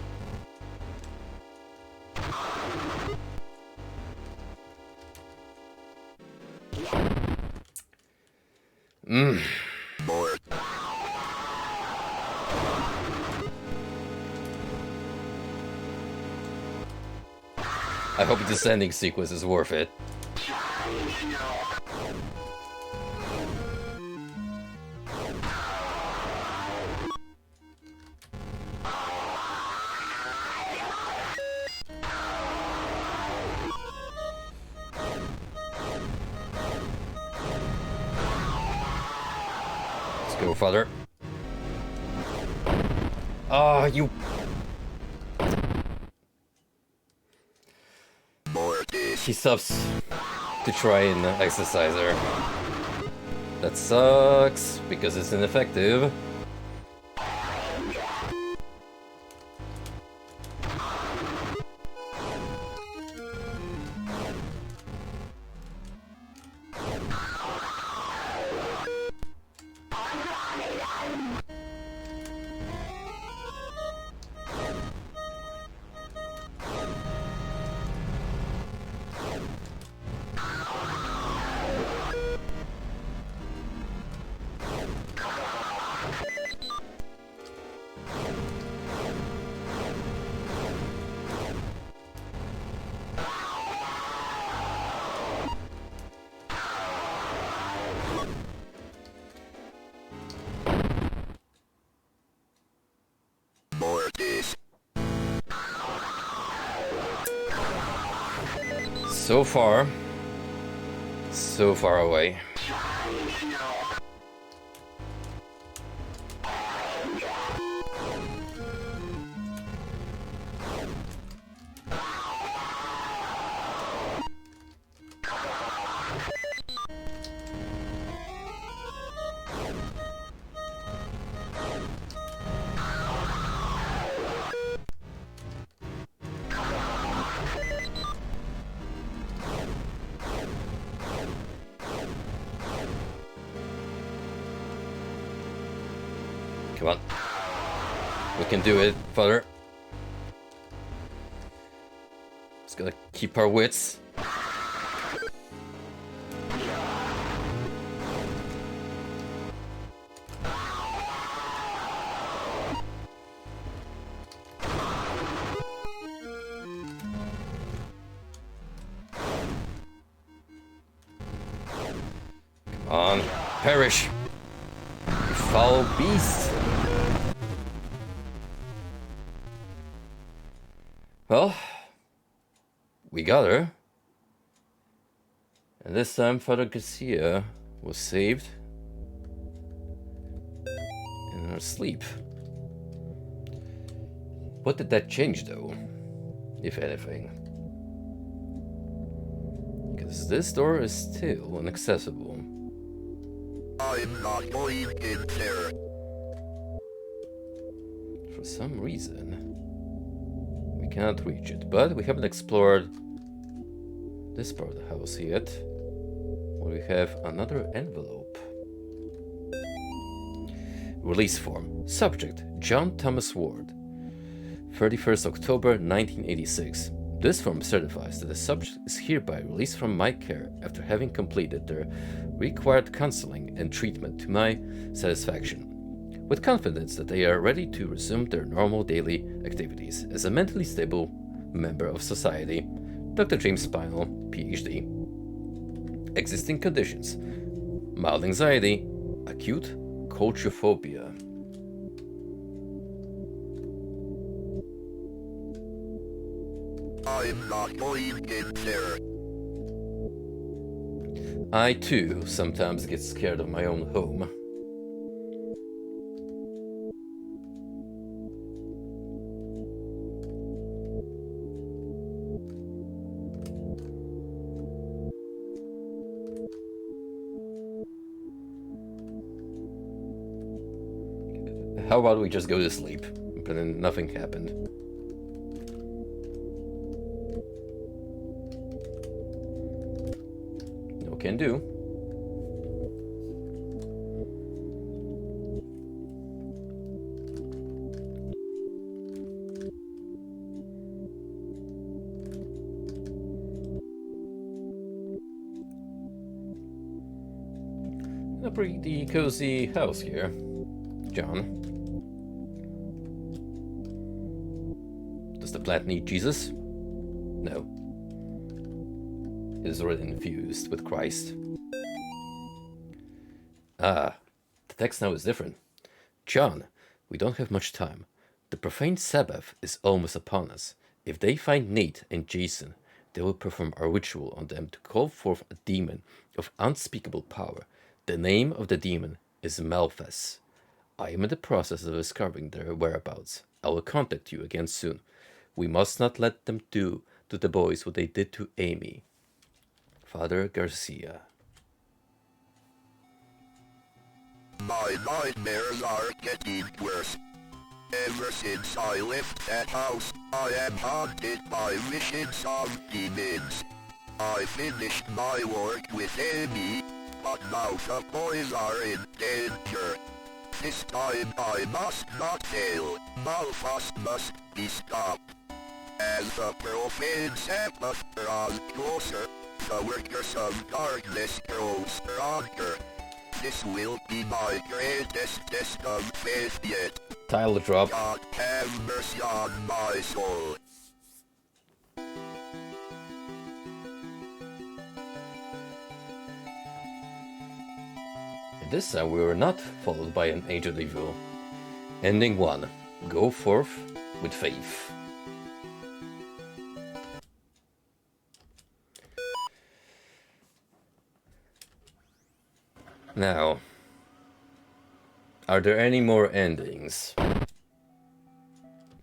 I hope this ending sequence is worth it. Let's go, father. Ah, you... He stops to try and exercise her. That sucks, because it's ineffective. So far away. Come on. We can do it, father. Just gotta keep our wits. on, perish! You foul beast! Well, we got her. And this time Father Garcia was saved in her sleep. What did that change though, if anything? Because this door is still inaccessible. I'm not going in there. For some reason, we cannot reach it, but we haven't explored this part of the house yet. We have another envelope. Release form. Subject: John Thomas Ward. 31st October 1986. This form certifies that the subject is hereby released from my care after having completed their required counseling and treatment to my satisfaction, with confidence that they are ready to resume their normal daily activities as a mentally stable member of society. Dr. James Spinell, PhD. Existing conditions: mild anxiety, acute coulrophobia. I'm not going in there. I too sometimes get scared of my own home. How about we just go to sleep, but then nothing happened. No can do. A pretty cozy house here, John. Does the plant need Jesus? No. It is already infused with Christ. Ah, the text now is different. John, we don't have much time. The profane Sabbath is almost upon us. If they find Nate and Jason, they will perform a ritual on them to call forth a demon of unspeakable power. The name of the demon is Malphas. I am in the process of discovering their whereabouts. I will contact you again soon. We must not let them do to the boys what they did to Amy. Father Garcia. My nightmares are getting worse. Ever since I left that house, I am haunted by visions of demons. I finished my work with Amy, but now the boys are in danger. This time I must not fail. Malphas must be stopped. As the profane Sabbath draws closer, the workers of darkness grow stronger. This will be my greatest test of faith yet. Tile drop. God have mercy on my soul. And this time we were not followed by an angel evil. Ending 1. Go forth with faith. Now, are there any more endings?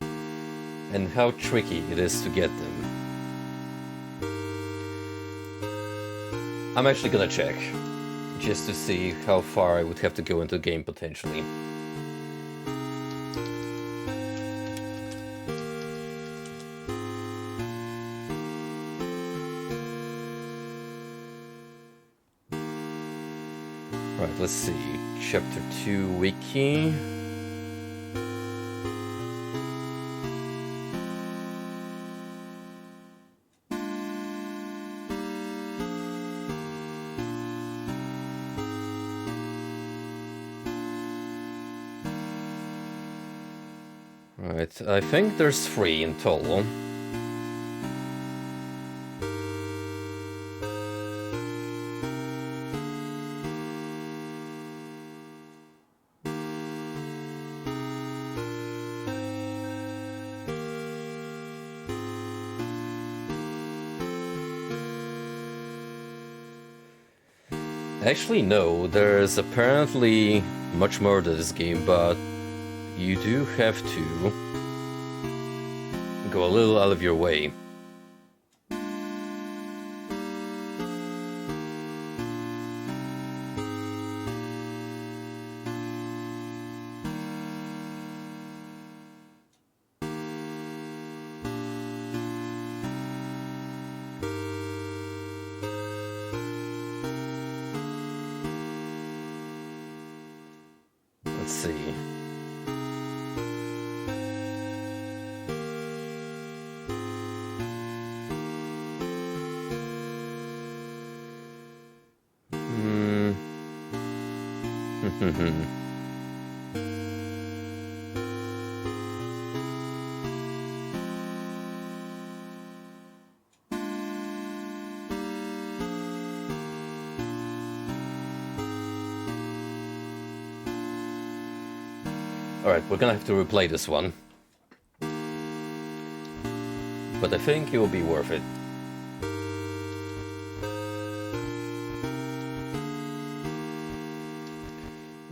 And how tricky it is to get them? I'm actually gonna check, just to see how far I would have to go into the game potentially. Right, let's see. Chapter 2 Wiki. Right, I think there's 3 in total. Actually, no. There's apparently much more to this game, but you do have to go a little out of your way. Let's see. Alright, we're gonna have to replay this one. But I think it will be worth it.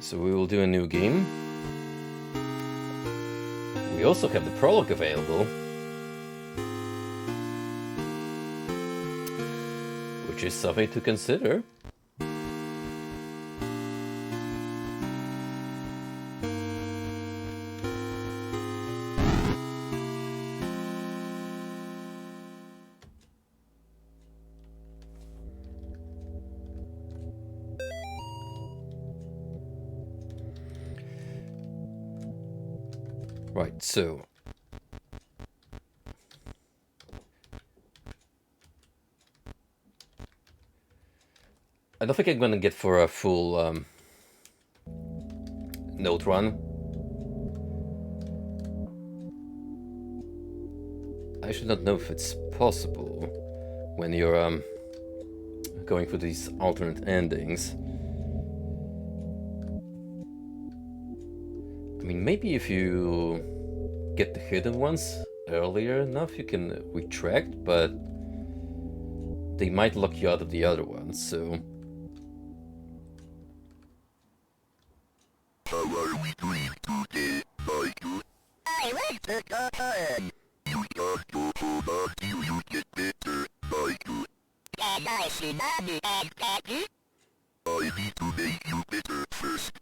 So we will do a new game. We also have the prologue available, which is something to consider. Right, so I don't think I'm gonna get for a full note run. I should not know if it's possible when you're going for these alternate endings. I mean, maybe if you get the hidden ones earlier enough, you can retract, but they might lock you out of the other ones, so... How are we doing today, Michael? I like to go home. You can't go home until you get better, Michael. Can I see Mommy and Daddy? I need to make you better first.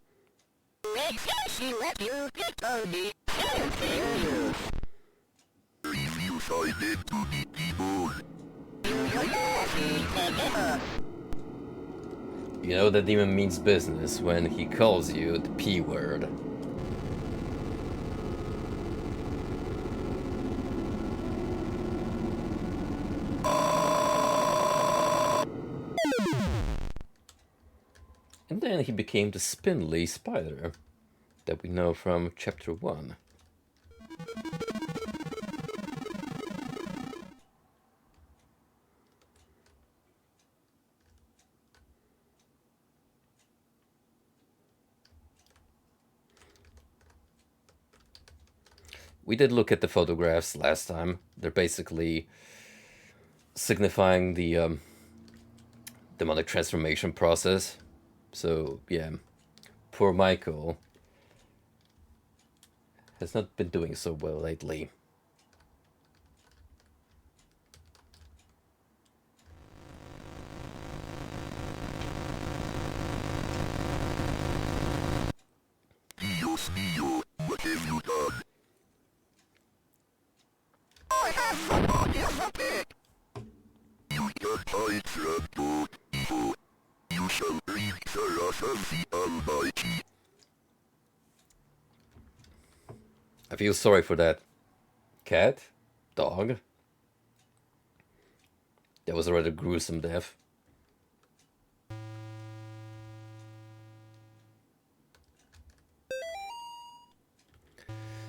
Make sure she let you get Tony. She'll kill you. If you find them to be people, You know that demon means business when he calls you the P word. And then he became the spindly spider that we know from chapter 1. We did look at the photographs last time. They're basically signifying the demonic transformation process. So, yeah, poor Michael has not been doing so well lately. Dios mío, what have you done? I have somebody as a pig. You can't hide from God, evil. You shall bring the wrath of the Almighty. I feel sorry for that cat, dog. That was a rather gruesome death.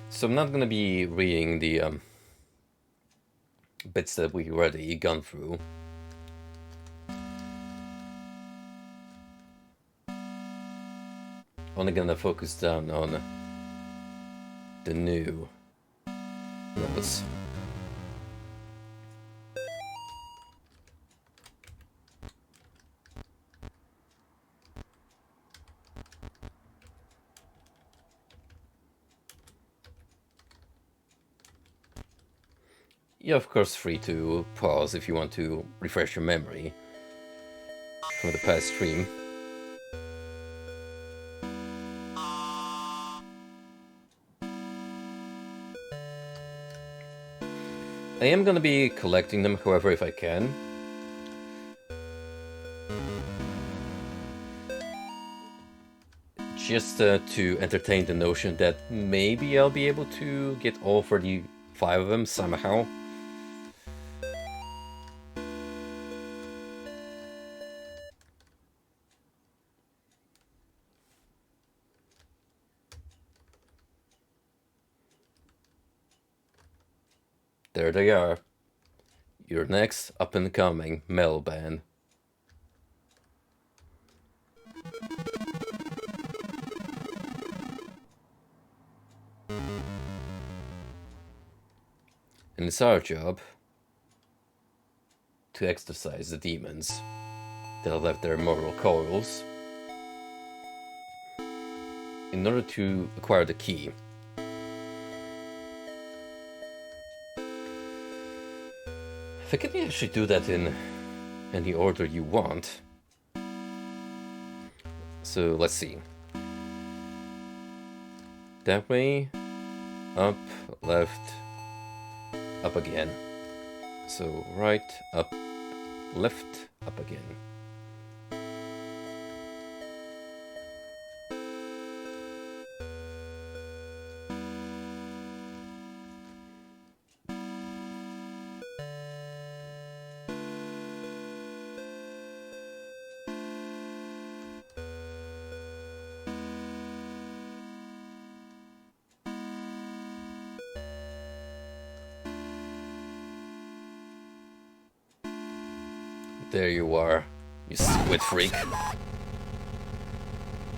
So I'm not gonna be reading the bits that we already gone through. Only gonna focus down on the new notes. you're of course free to pause if you want to refresh your memory from the past stream. I am gonna be collecting them, however, if I can. Just to entertain the notion that maybe I'll be able to get all 35 of them somehow. There they are. Your next up-and-coming metal band. And it's our job to exorcise the demons that have left their mortal coils in order to acquire the key. I think you actually do that in any order you want. So let's see. That way, up, left, up again. So right, up, left, up again. There you are, you squid freak.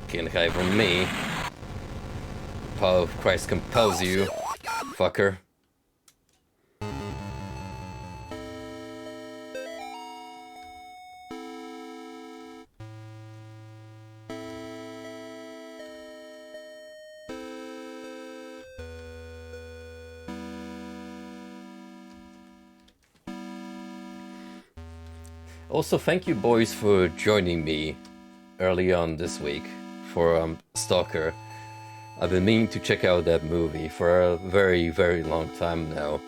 Can't hide from me. Power of Christ compels you, fucker. Also, thank you boys for joining me early on this week for Stalker. I've been meaning to check out that movie for a very, very long time now.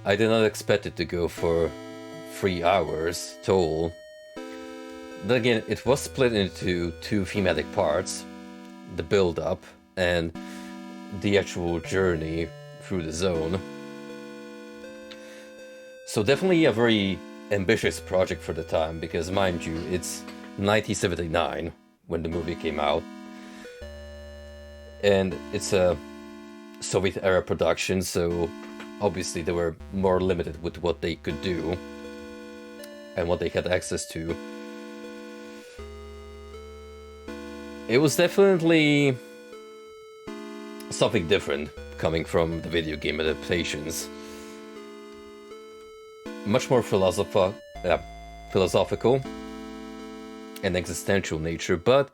I did not expect it to go for 3 hours total. Then again, it was split into 2 thematic parts, the build-up and the actual journey through the zone. So definitely a very ambitious project for the time, because mind you, it's 1979 when the movie came out, and it's a Soviet era production, so obviously they were more limited with what they could do and what they had access to. It was definitely something different coming from the video game adaptations. Much more philosophical and existential nature, but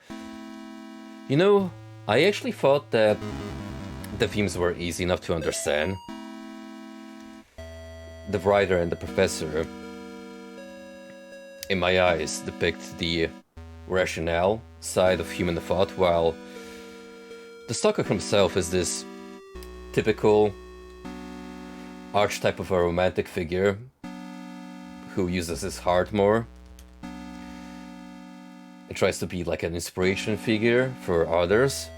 you know, I actually thought that the themes were easy enough to understand. The writer and the professor, in my eyes, depict the rationale side of human thought, while the Stalker himself is this typical archetype of a romantic figure who uses his heart more and tries to be like an inspiration figure for others.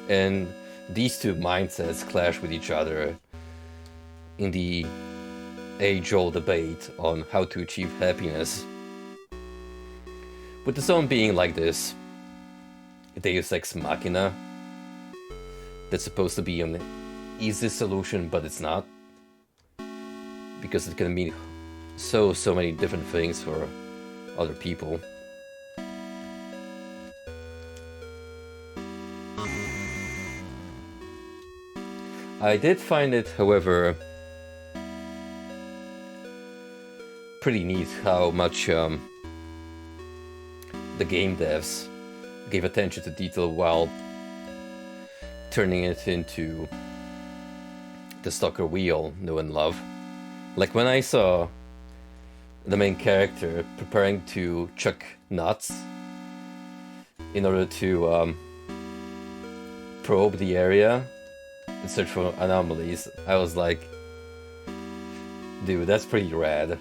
And these two mindsets clash with each other in the age-old debate on how to achieve happiness. With the zone being like this deus ex machina that's supposed to be an easy solution, but it's not, because it can mean so many different things for other people. I did find it, however, pretty neat how much the game devs gave attention to detail while turning it into the stalker we all know and love. Like when I saw the main character preparing to chuck nuts in order to probe the area and search for anomalies, I was like, dude, that's pretty rad.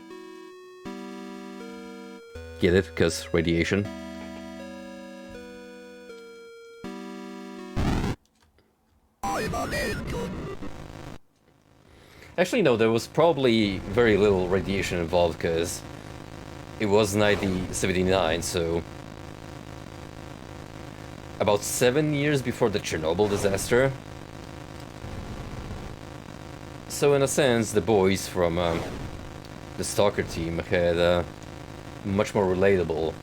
Get it? Because radiation. Actually, no, there was probably very little radiation involved because it was 1979, so about 7 years before the Chernobyl disaster. So in a sense, the boys from the Stalker team had a much more relatable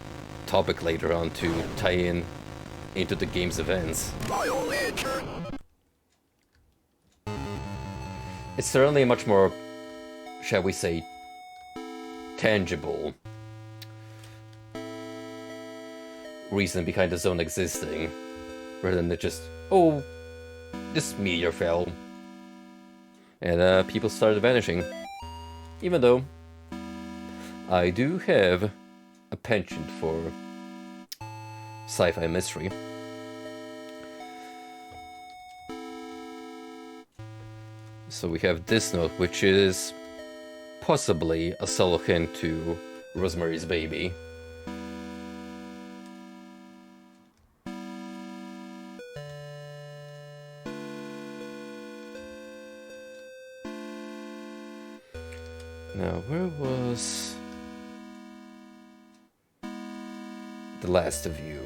topic later on to tie in into the game's events. It's certainly a much more, shall we say, tangible reason behind the zone existing, rather than just, oh, this meteor fell, and people started vanishing. Even though I do have a penchant for sci-fi mystery. So we have this note, which is possibly a subtle hint to Rosemary's Baby. Now, where was the last of you?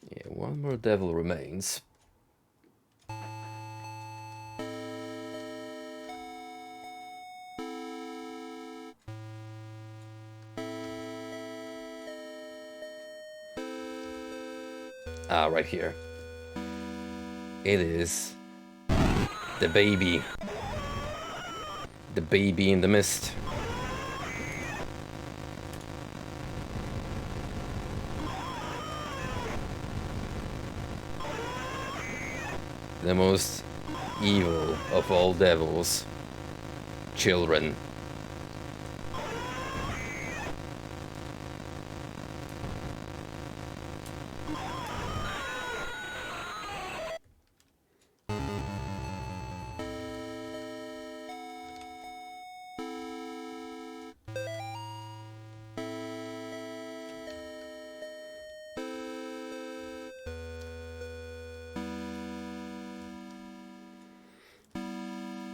Yeah, one more devil remains. Ah, right here. It is the baby. The baby in the mist. The most evil of all devils. Children.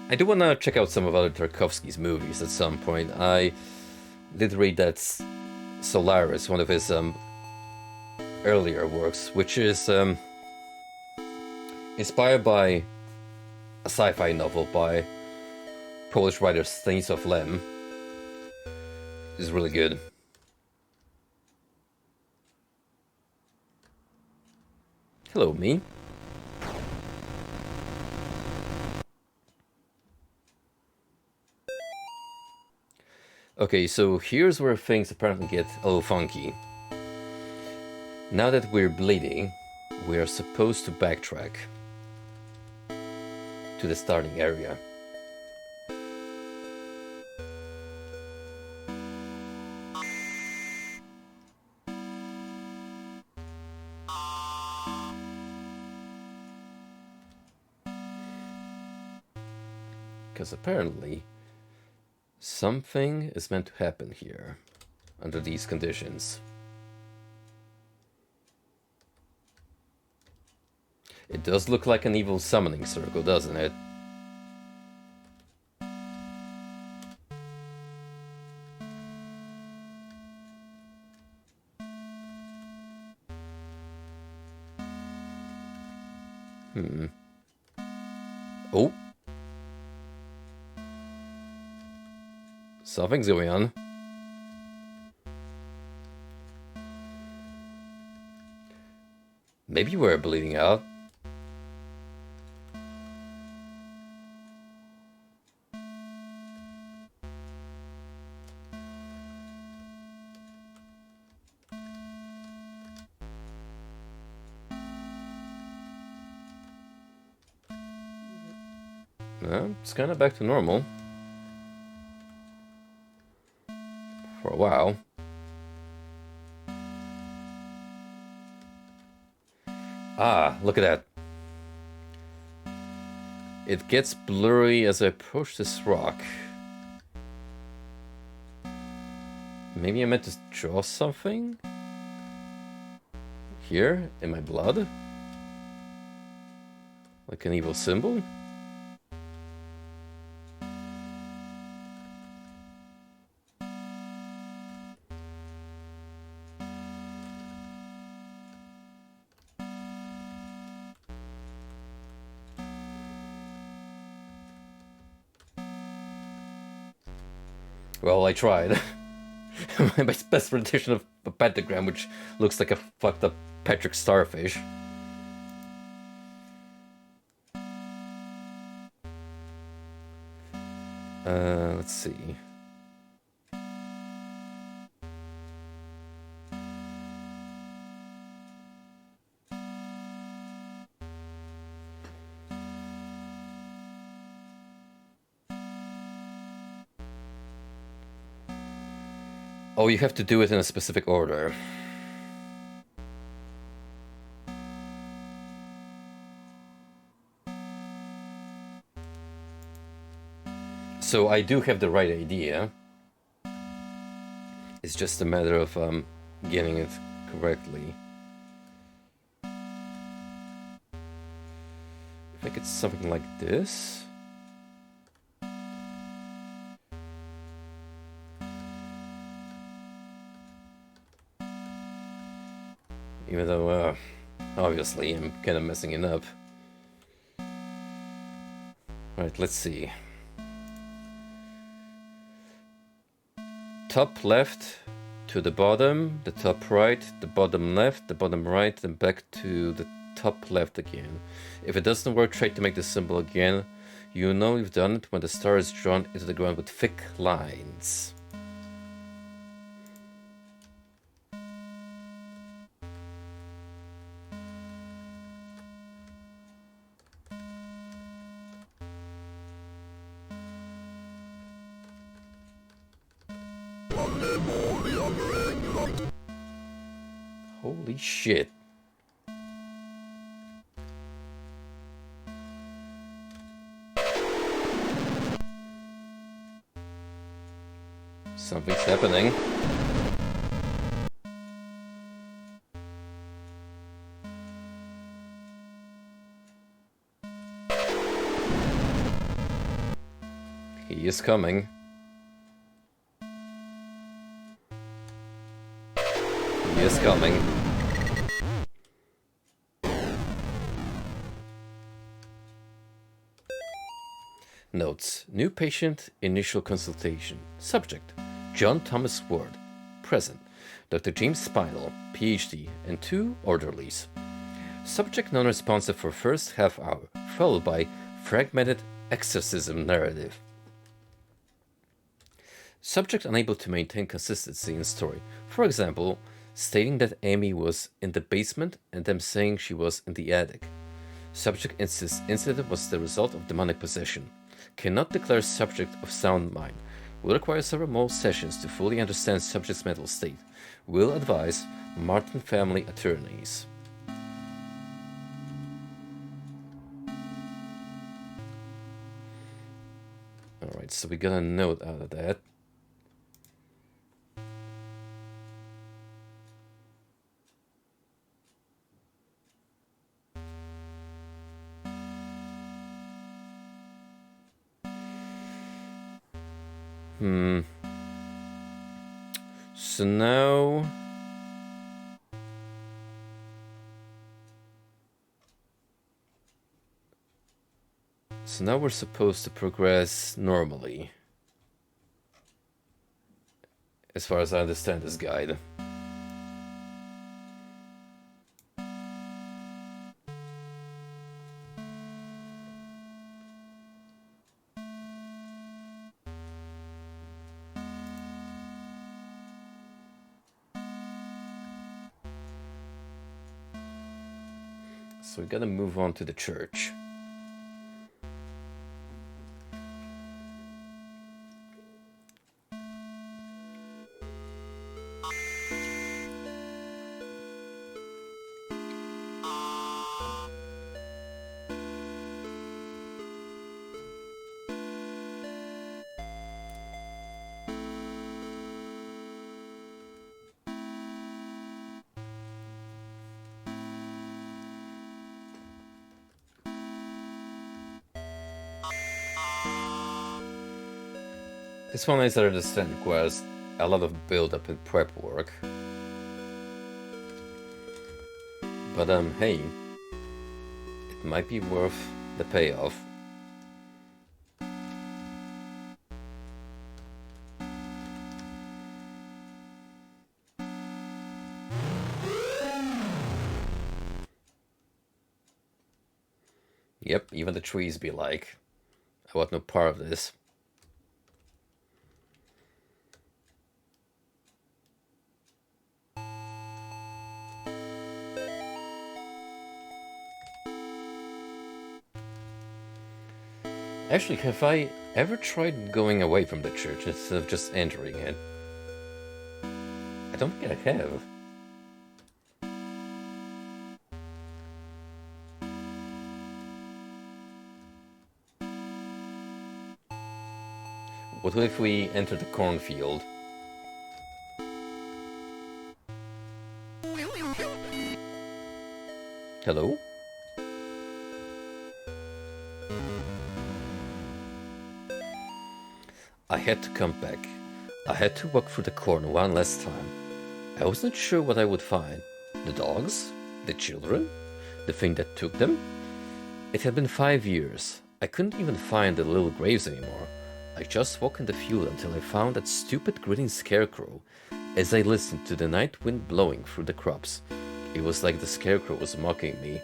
I do want to check out some of other Tarkovsky's movies at some point. I did read that Solaris, one of his earlier works, which is inspired by a sci-fi novel by Polish writer Stanisław Lem, is really good. Hello, me. Okay, so here's where things apparently get a little funky. Now that we're bleeding, we are supposed to backtrack to the starting area. Because apparently something is meant to happen here under these conditions. It does look like an evil summoning circle, doesn't it? Oh. Something's going on. Maybe we're bleeding out. It's kind of back to normal. For a while. Ah, look at that. It gets blurry as I approach this rock. Maybe I meant to draw something? Here, in my blood? Like an evil symbol? Well, I tried. My best rendition of a pentagram, which looks like a fucked up Patrick Starfish. Let's see. Oh, you have to do it in a specific order. So I do have the right idea. It's just a matter of getting it correctly. If I get something like this. Even though, obviously, I'm kind of messing it up. Alright, let's see. Top left to the bottom, the top right, the bottom left, the bottom right, then back to the top left again. If it doesn't work, try to make the symbol again. You know you've done it when the star is drawn into the ground with thick lines. Holy shit. Something's happening. He is coming. He is coming. Notes. New patient, initial consultation. Subject. John Thomas Ward. Present. Dr. James Spinal, PhD, and 2 orderlies. Subject non-responsive for first half hour, followed by fragmented exorcism narrative. Subject unable to maintain consistency in story. For example, stating that Amy was in the basement and them saying she was in the attic. Subject insists incident was the result of demonic possession. Cannot declare subject of sound mind. Will require several more sessions to fully understand subject's mental state. Will advise Martin family attorneys. Alright, so we got a note out of that. So now... So now we're supposed to progress normally. As far as I understand this guide. So we gotta move on to the church. This one, as I understand, requires a lot of build-up and prep work. But hey, it might be worth the payoff. Yep, even the trees be like, I want no part of this. Actually, have I ever tried going away from the church instead of just entering it? I don't think I have. What if we enter the cornfield? Hello? I had to come back. I had to walk through the corn one last time. I wasn't sure what I would find. The dogs? The children? The thing that took them? It had been 5 years. I couldn't even find the little graves anymore. I just walked in the field until I found that stupid grinning scarecrow. As I listened to the night wind blowing through the crops, it was like the scarecrow was mocking me.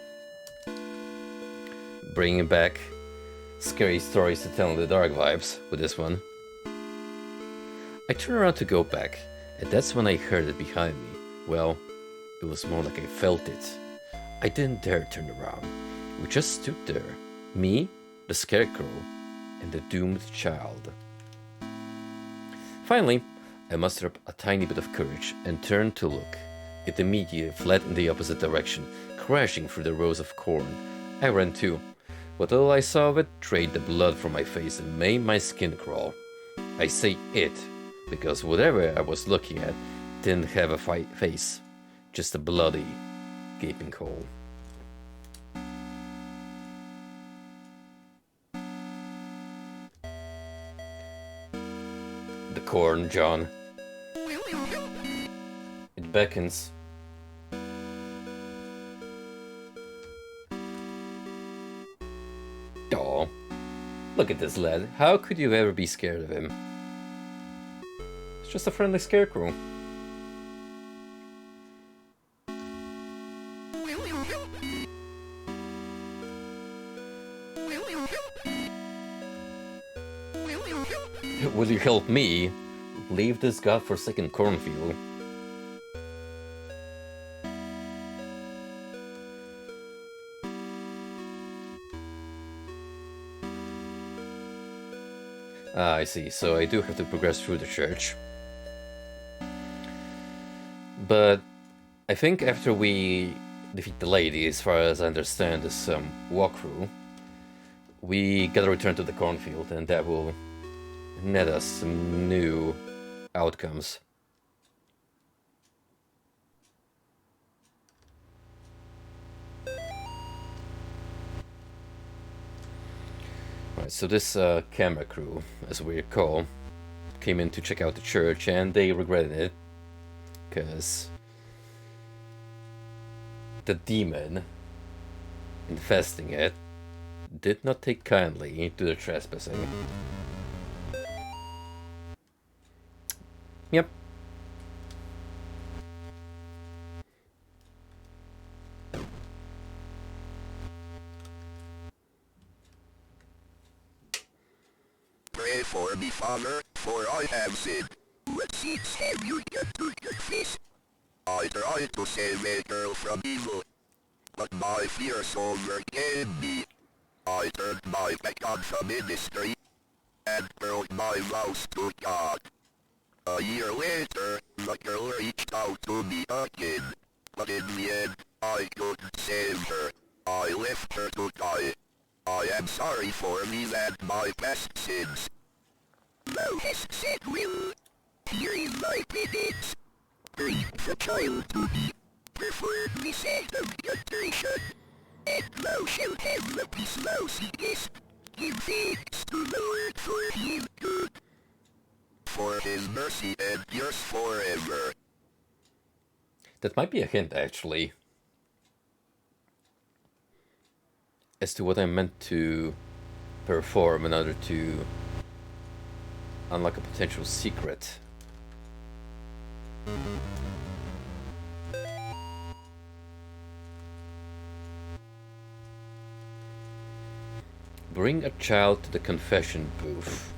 Bringing back scary stories to tell in the dark vibes with this one. I turned around to go back, and that's when I heard it behind me. Well, it was more like I felt it. I didn't dare turn around. We just stood there. Me, the scarecrow, and the doomed child. Finally, I mustered up a tiny bit of courage and turned to look. It immediately fled in the opposite direction, crashing through the rows of corn. I ran too. What little I saw of it drained the blood from my face and made my skin crawl. I say it, because whatever I was looking at didn't have a face, just a bloody, gaping hole. The corn, John. It beckons. Aw, look at this lad. How could you ever be scared of him? It's just a friendly scarecrow. Will you help me leave this godforsaken cornfield? Ah, I see. So I do have to progress through the church. But I think after we defeat the lady, as far as I understand this walkthrough, we gotta return to the cornfield, and that will net us some new outcomes. Right, so this camera crew, as we recall, came in to check out the church, and they regretted it, because the demon infesting it did not take kindly to the trespassing. Yep. Pray for me, Father, for I have sinned. What sins have you done to your face? I tried to save a girl from evil, but my fears overcame me. I turned my back on the ministry and broke my vows to God. A year later, the girl reached out to me again, but in the end, I couldn't save her. I left her to die. I am sorry for me and my past sins. Thou hast said will. Here is my penance. Bring the child to me. Perform the sanctification, and thou shalt have the peace thou seekest. Give thanks to the Lord for his good. for his mercy and yours forever. That might be a hint, actually, as to what I meant to perform in order to unlock a potential secret. Bring a child to the confession booth.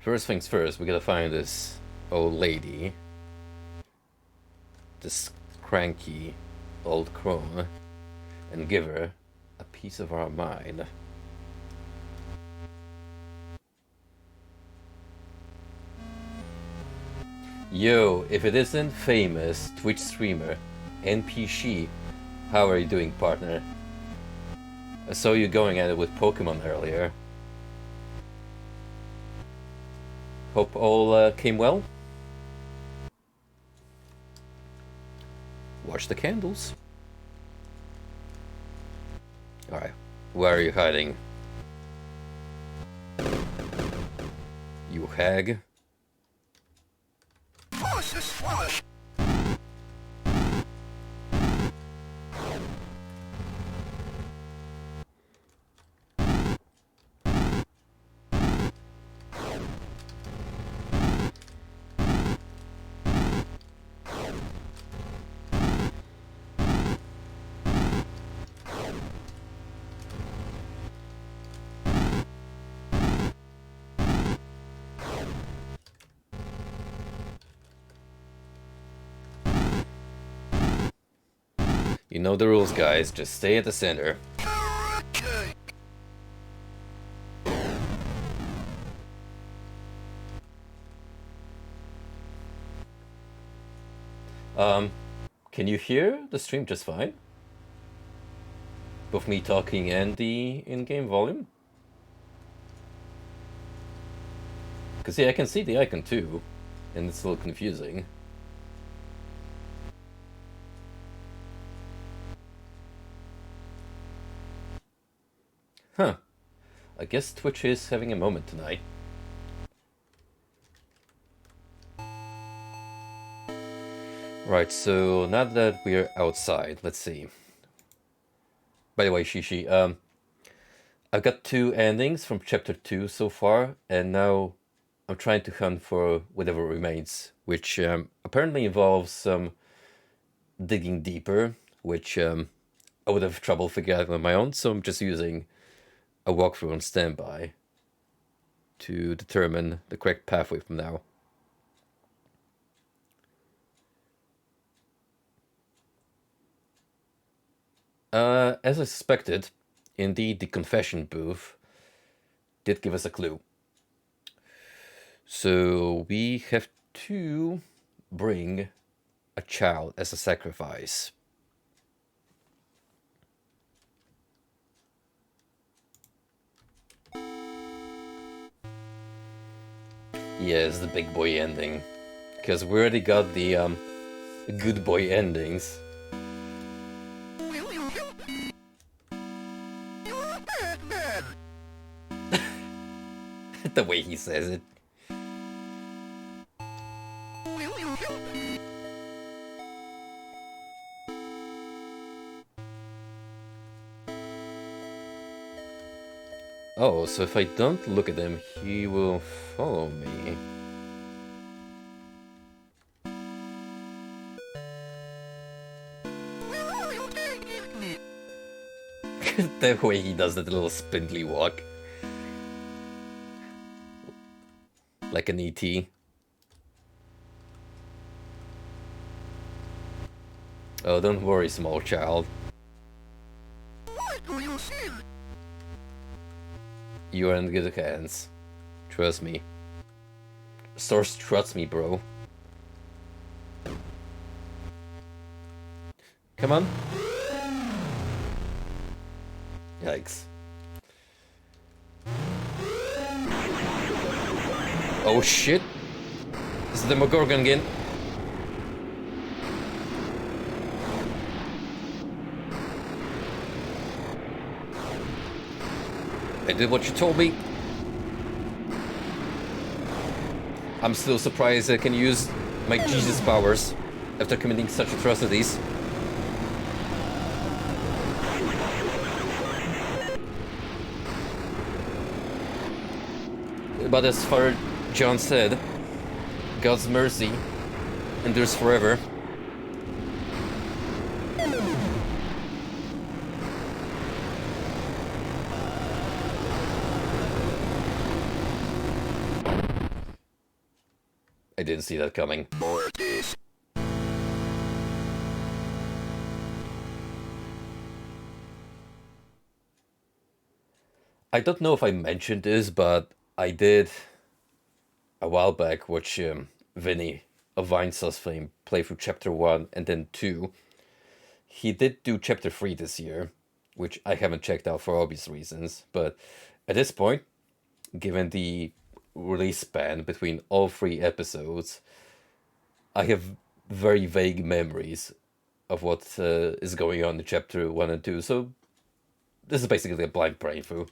First things first, we gotta find this old lady. This cranky old crone. And give her a piece of our mind. Yo, if it isn't famous Twitch streamer NPC, how are you doing, partner? I saw you going at it with Pokemon earlier. Hope all came well. Watch the candles. Alright, where are you hiding? You hag. Flush is flush! You know the rules, guys. Just stay at the center. Can you hear the stream just fine? Both me talking and the in-game volume? Because yeah, I can see the icon too, and it's a little confusing. Huh. I guess Twitch is having a moment tonight. Right, so now that we're outside, let's see. By the way, Shishi, I've got 2 endings from chapter 2 so far, and now I'm trying to hunt for whatever remains, which apparently involves some digging deeper, which I would have trouble figuring out on my own, so I'm just using a walkthrough on standby to determine the correct pathway from now. As I suspected, indeed the confession booth did give us a clue. So we have to bring a child as a sacrifice. Yes, the big boy ending. Because we already got the good boy endings. Will you help me? You're a bad man! The way he says it. Will you help me? Oh, so if I don't look at him, he will follow me. Where are you taking me? The way he does that little spindly walk. Like an ET. Oh, don't worry, small child. Why do you sin? You are in good hands. Trust me. Source trusts me, bro. Come on. Yikes. Oh shit! Is the Demogorgon again? I did what you told me. I'm still surprised I can use my Jesus powers after committing such atrocities. But as Father John said, God's mercy endures forever. I didn't see that coming. Mortis. I don't know if I mentioned this, but I did a while back watch Vinny of Vinesauce fame play through Chapter 1 and then 2. He did do Chapter 3 this year, which I haven't checked out for obvious reasons, but at this point, given the release span between all 3 episodes, I have very vague memories of what is going on in Chapter 1 and 2, so this is basically a blind playthrough.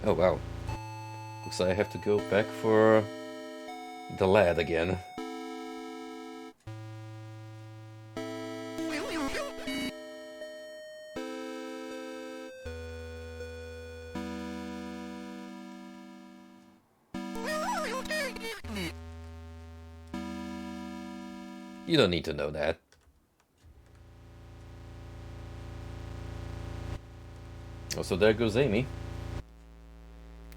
Oh wow. Looks like I have to go back for the lad again. You don't need to know that. Oh, so there goes Amy.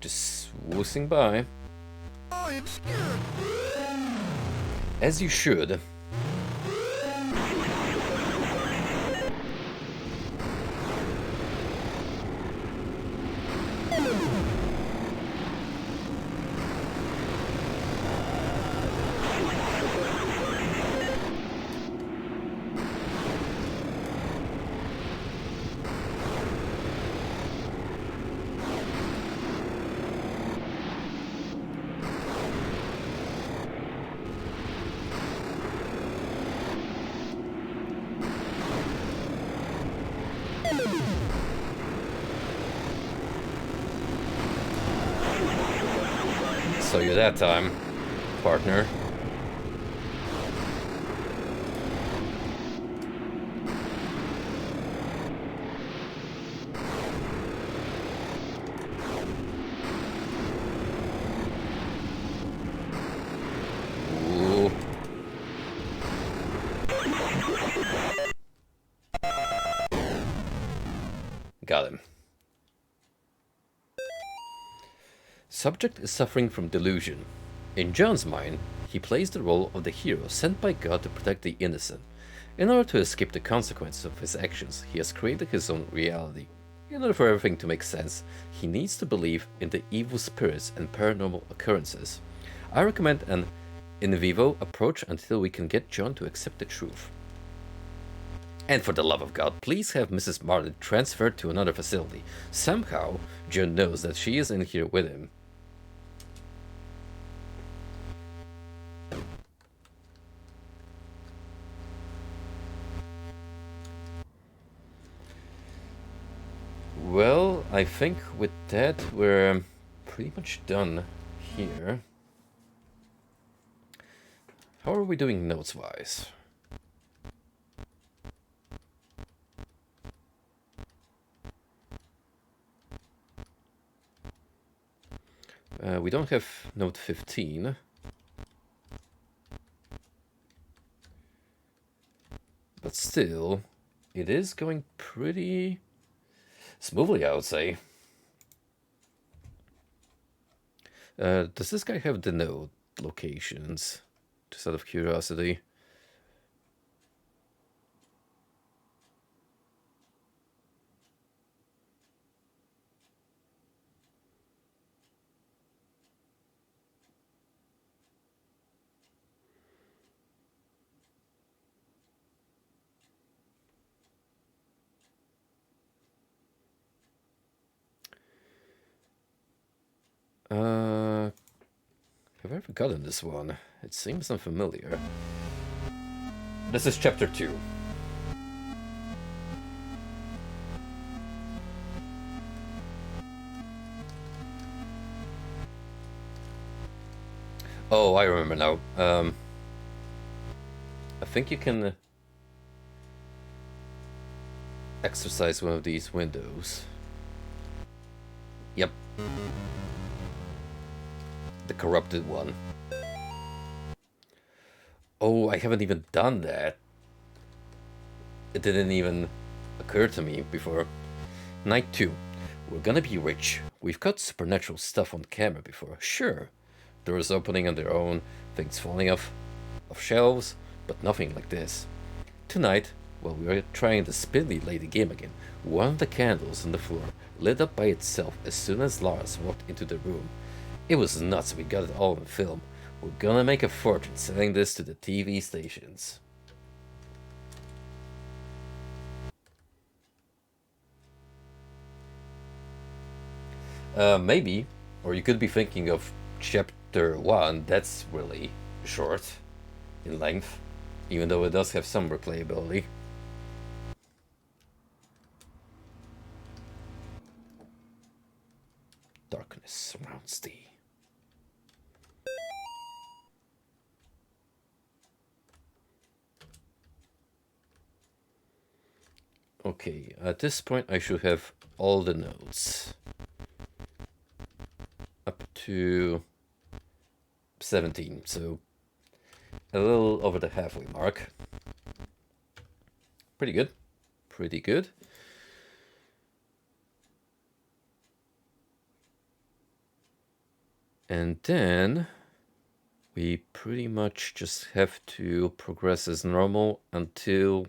Just swoosing by. I'm scared. As you should. Saw you that time, partner. Ooh. Got him. Subject is suffering from delusion. In John's mind, he plays the role of the hero sent by God to protect the innocent. In order to escape the consequences of his actions, he has created his own reality. In order for everything to make sense, he needs to believe in the evil spirits and paranormal occurrences. I recommend an in vivo approach until we can get John to accept the truth. And for the love of God, please have Mrs. Martin transferred to another facility. Somehow, John knows that she is in here with him. Well, I think with that we're pretty much done here. How are we doing notes-wise? We don't have note 15. But still, it is going pretty smoothly, I would say. Does this guy have the node locations? Just out of curiosity. Have I ever gotten this one? It seems unfamiliar. This is chapter 2. Oh, I remember now. I think you can exercise one of these windows. Yep. The corrupted one. Oh, I haven't even done that. It didn't even occur to me before. Night 2. We're gonna be rich. We've got supernatural stuff on camera before. Sure. Doors opening on their own, things falling off shelves, but nothing like this. Tonight, while we were trying the spindly lady game again, one of the candles on the floor lit up by itself as soon as Lars walked into the room. It was nuts. We got it all on film. We're gonna make a fortune selling this to the TV stations. Maybe. Or you could be thinking of chapter 1. That's really short in length, even though it does have some replayability. Darkness surrounds thee. Okay, at this point I should have all the nodes. Up to 17, so a little over the halfway mark. Pretty good. Pretty good. And then we pretty much just have to progress as normal until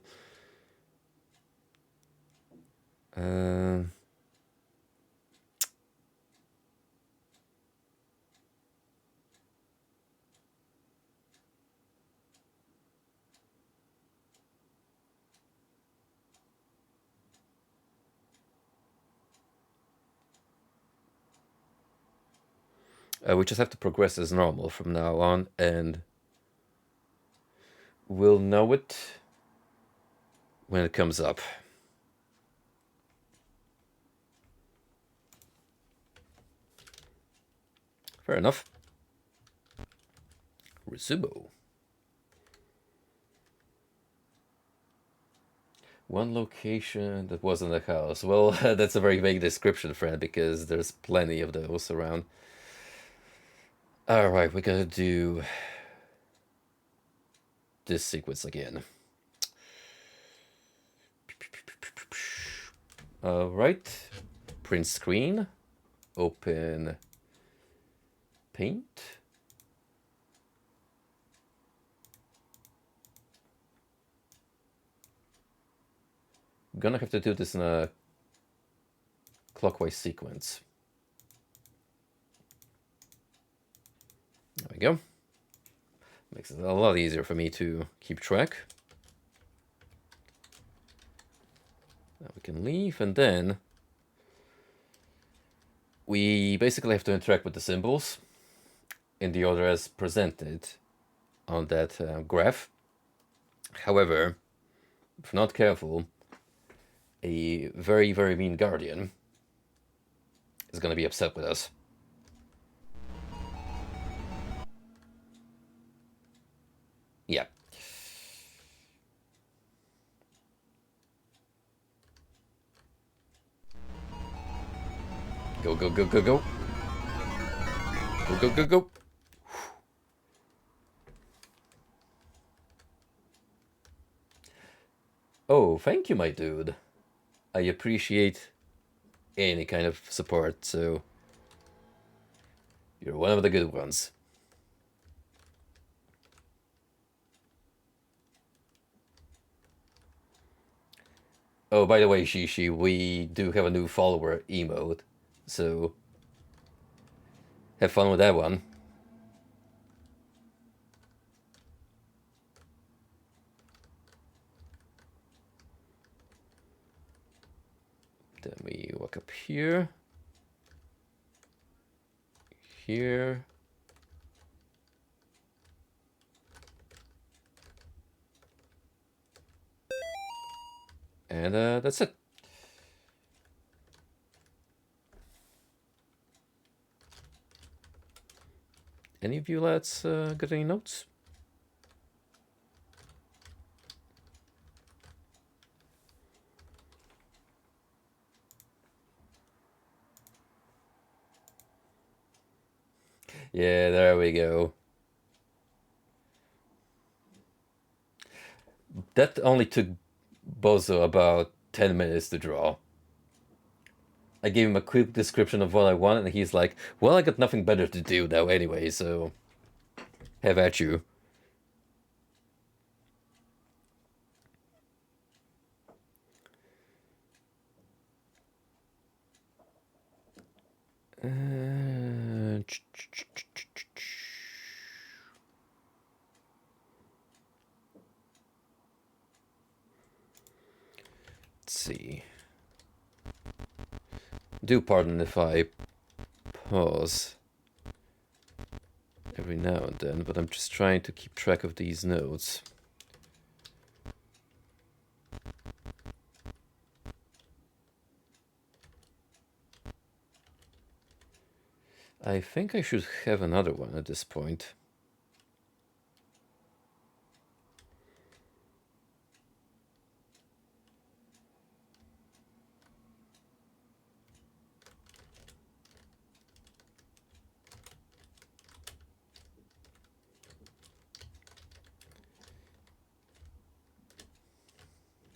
we just have to progress as normal from now on, and we'll know it when it comes up. Fair enough. Resumo. One location that wasn't a house. Well, that's a very vague description, friend, because there's plenty of those around. Alright, we're gonna do this sequence again. Alright. Print screen. Open Paint. I'm gonna have to do this in a clockwise sequence. There we go. Makes it a lot easier for me to keep track. Now we can leave, and then we basically have to interact with the symbols in the order as presented on that graph. However, if not careful, a very, very mean guardian is going to be upset with us. Yeah. Go, go, go, go, go. Go, go, go, go. Oh, thank you, my dude. I appreciate any kind of support, so you're one of the good ones. Oh, by the way, Shishi, we do have a new follower emote, so have fun with that one. Then we walk up here. Here. And that's it. Any of you lads got any notes? Yeah, there we go. That only took Bozo about 10 minutes to draw. I gave him a quick description of what I want, and he's like, well, I got nothing better to do now anyway, so have at you. Let's see. Do pardon if I pause every now and then, but I'm just trying to keep track of these notes. I think I should have another one at this point.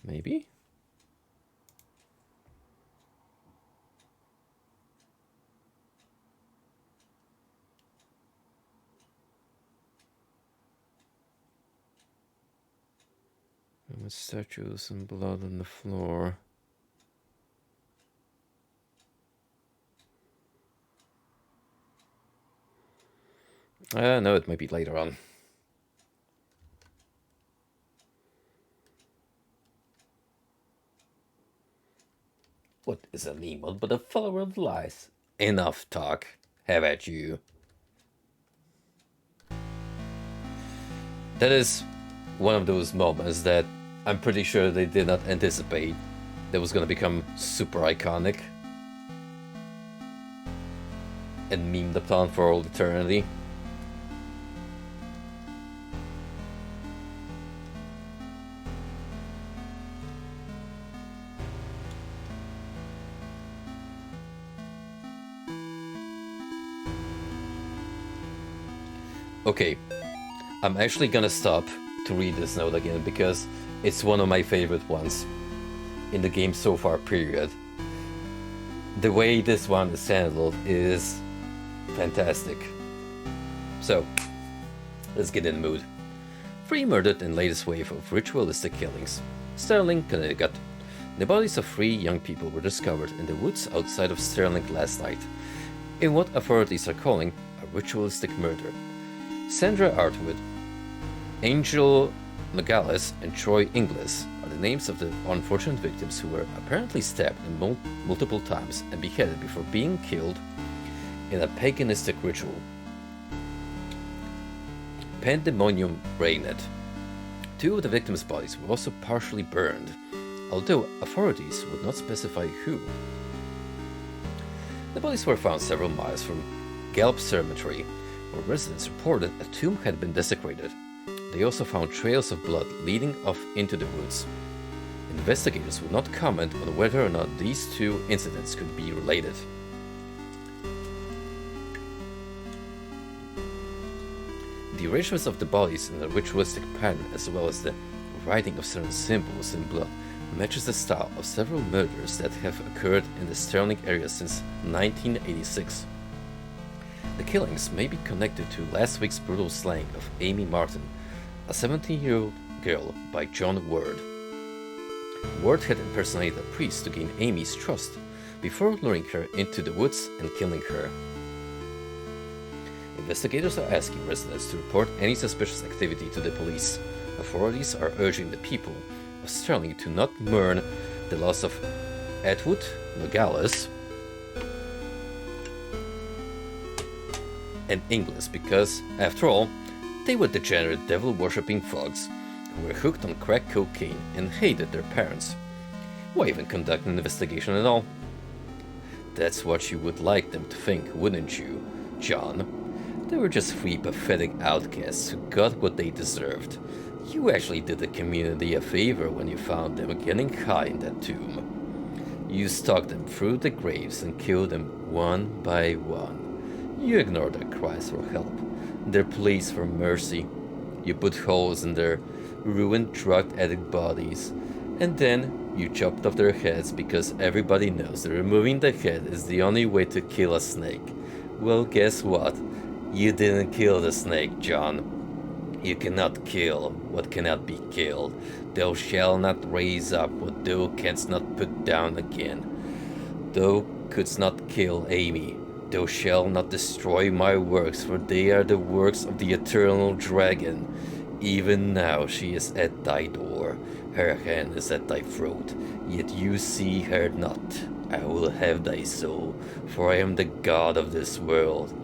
Maybe? With statues and blood on the floor. No, it might be later on. What is a lemon but a follower of lies? Enough talk. Have at you. That is one of those moments that I'm pretty sure they did not anticipate that was going to become super iconic and memed upon for all eternity. Okay, I'm actually gonna stop to read this note again because it's one of my favorite ones in the game so far, period. The way this one is handled is fantastic. So, let's get in the mood. 3 murdered in latest wave of ritualistic killings. Sterling, Connecticut. The bodies of 3 young people were discovered in the woods outside of Sterling last night, in what authorities are calling a ritualistic murder. Sandra Artwood, Angel Nogales, and Troy Inglis are the names of the unfortunate victims who were apparently stabbed multiple times and beheaded before being killed in a paganistic ritual. Pandemonium reigned. 2 of the victims' bodies were also partially burned, although authorities would not specify who. The bodies were found several miles from Gallup Cemetery, where residents reported a tomb had been desecrated. They also found trails of blood leading off into the woods. Investigators would not comment on whether or not these 2 incidents could be related. The arrangements of the bodies in a ritualistic pattern, as well as the writing of certain symbols in blood, matches the style of several murders that have occurred in the Sterling area since 1986. The killings may be connected to last week's brutal slaying of Amy Martin, a 17-year-old girl, by John Ward. Ward had impersonated a priest to gain Amy's trust before luring her into the woods and killing her. Investigators are asking residents to report any suspicious activity to the police. Authorities are urging the people of Sterling to not mourn the loss of Atwood, Nogales, and Inglis because, after all, they were degenerate devil-worshipping thugs who were hooked on crack cocaine and hated their parents. Why even conduct an investigation at all? That's what you would like them to think, wouldn't you, John? They were just three pathetic outcasts who got what they deserved. You actually did the community a favor when you found them getting high in that tomb. You stalked them through the graves and killed them one by one. You ignored their cries for help, their pleas for mercy. You put holes in their ruined drug addict bodies, and then you chopped off their heads because everybody knows that removing the head is the only way to kill a snake. Well, guess what? You didn't kill the snake, John. You cannot kill what cannot be killed. Thou shalt not raise up what thou canst not put down again. Thou couldst not kill Amy. Thou shalt not destroy my works, for they are the works of the eternal dragon. Even now she is at thy door. Her hand is at thy throat, yet you see her not. I will have thy soul, for I am the god of this world.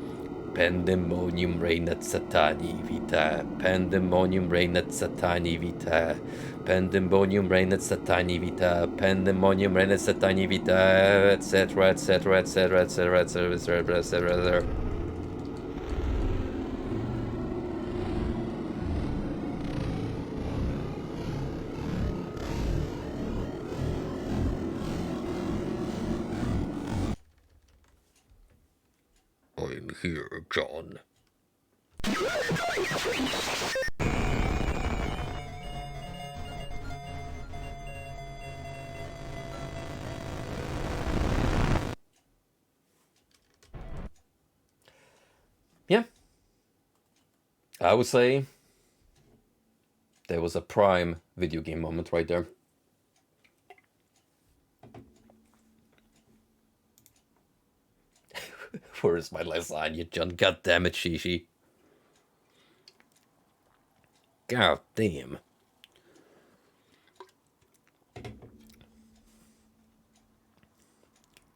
Pandemonium regnat satani vita, pandemonium regnat satani vita, pandemonium regnat satani vita, pandemonium regnat satani vita, etc., etc., etc., etc., etc., etc., etc. I'm here, John. Yeah. I would say there was a prime video game moment right there. Where is my lasagna, John? God damn it, Shishi. God damn.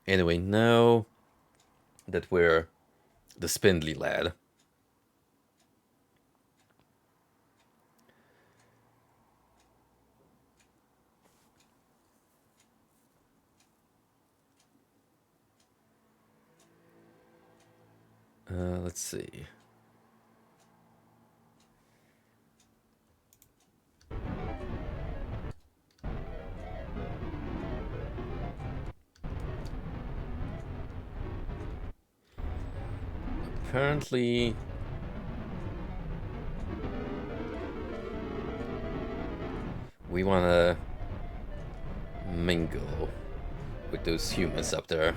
Anyway, now that we're the spindly lad, let's see. Apparently, we wanna mingle with those humans up there.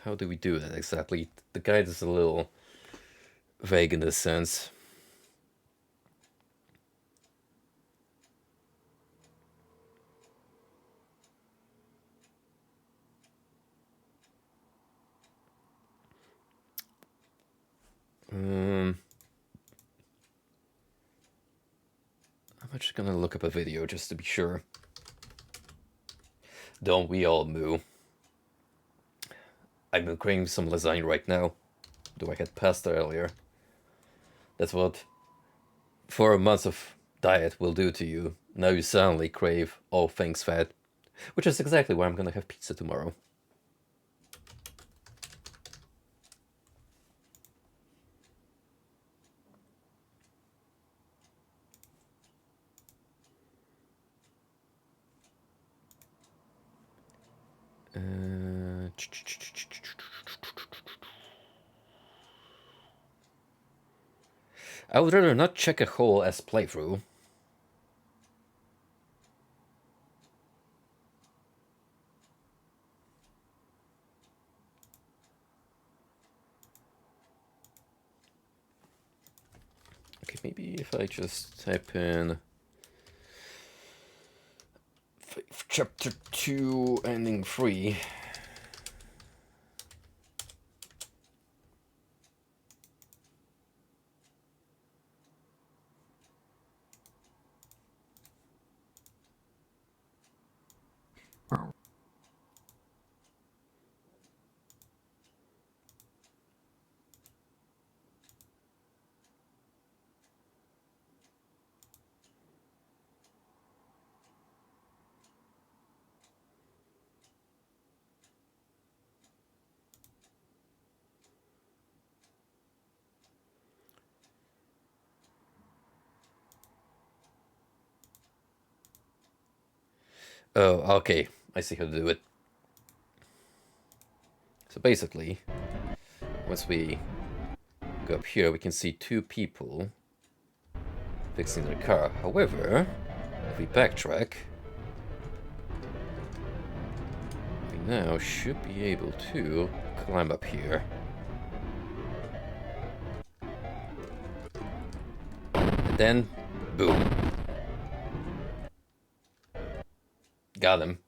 How do we do that exactly? The guide is a little vague in this sense. I'm just gonna look up a video just to be sure. Don't we all moo? I'm craving some lasagna right now. Though I had pasta earlier. That's what 4 months of diet will do to you. Now you suddenly crave all things fat. Which is exactly why I'm gonna have pizza tomorrow. I would rather not check a whole as playthrough. Okay, maybe if I just type in chapter 2 ending 3. Oh, okay. I see how to do it. So basically, once we go up here, we can see two people fixing their car. However, if we backtrack, we now should be able to climb up here. And then, boom. Got him.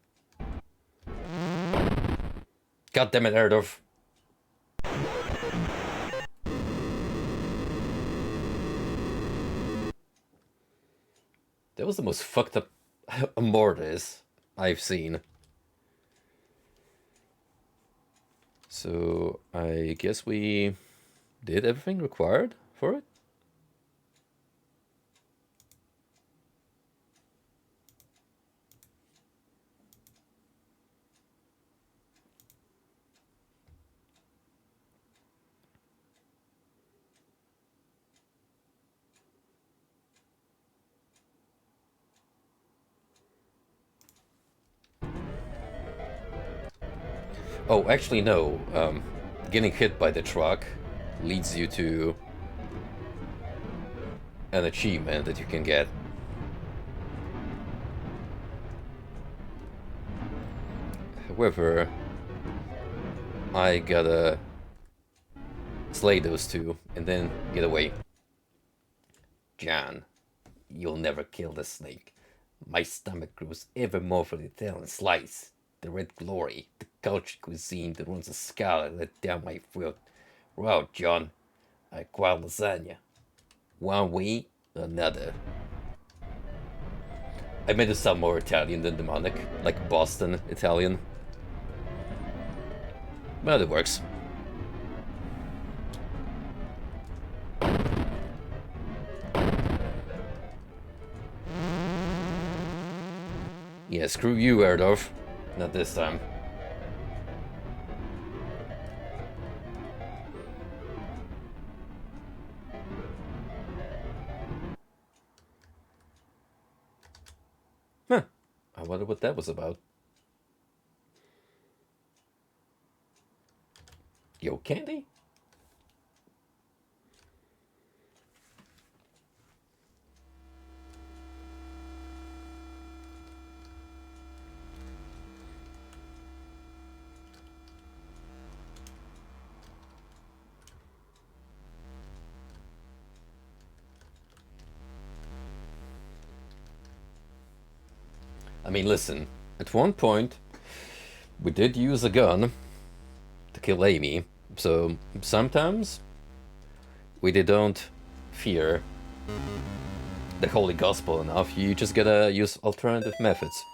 God damn it, Erdorf. That was the most fucked up mortis I've seen. So I guess we did everything required for it? Oh, actually no. Getting hit by the truck leads you to an achievement that you can get. However, I gotta slay those two and then get away. John, you'll never kill the snake. My stomach grows ever more for the Italian slice. The red glory, the culture cuisine that runs a scarlet down my throat. Wow, John, I acquire lasagna. One way or another. I made it sound more Italian than demonic, like Boston Italian. But it works. Yeah, screw you, Erdorf. Not this time. Huh. I wonder what that was about. Yo, Candy? I mean, listen. At one point, we did use a gun to kill Amy. So sometimes we don't fear the holy gospel enough. You just gotta use alternative methods.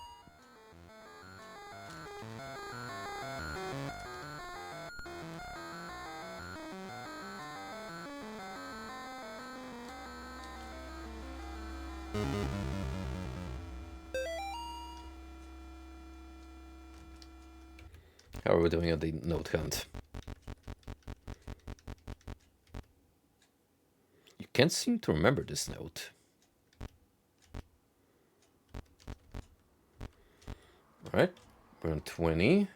How are we doing on the note hunt? You can't seem to remember this note. Alright, we're on 20.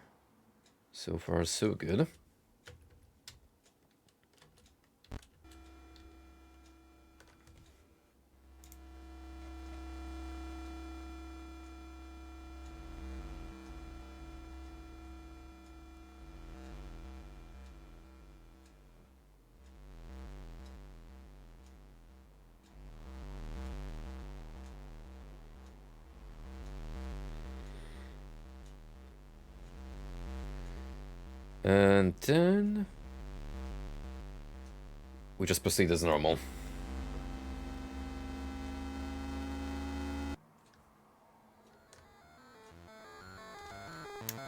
So far, so good. And then we just proceed as normal.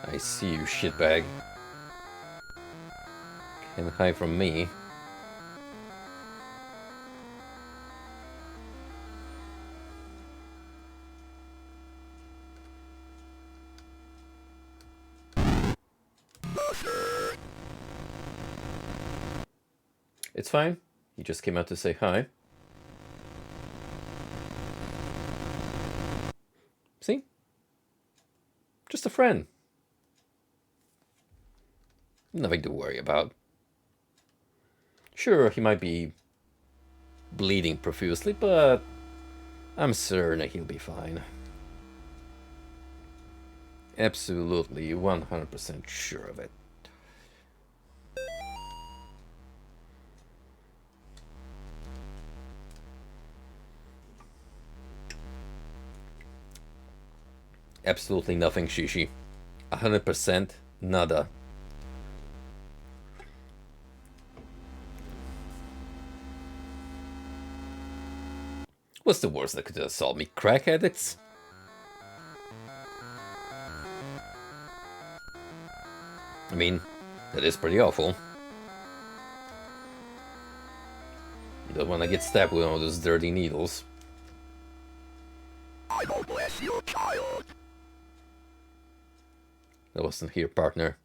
I see you, shitbag. Can't hide from me. It's fine. He just came out to say hi. See? Just a friend. Nothing to worry about. Sure, he might be bleeding profusely, but I'm certain he'll be fine. Absolutely 100% sure of it. Absolutely nothing, Shishi. 100% nada. What's the worst that could assault me? Crack addicts? I mean, that is pretty awful. You don't want to get stabbed with one of those dirty needles. I will bless your child. That wasn't here, partner.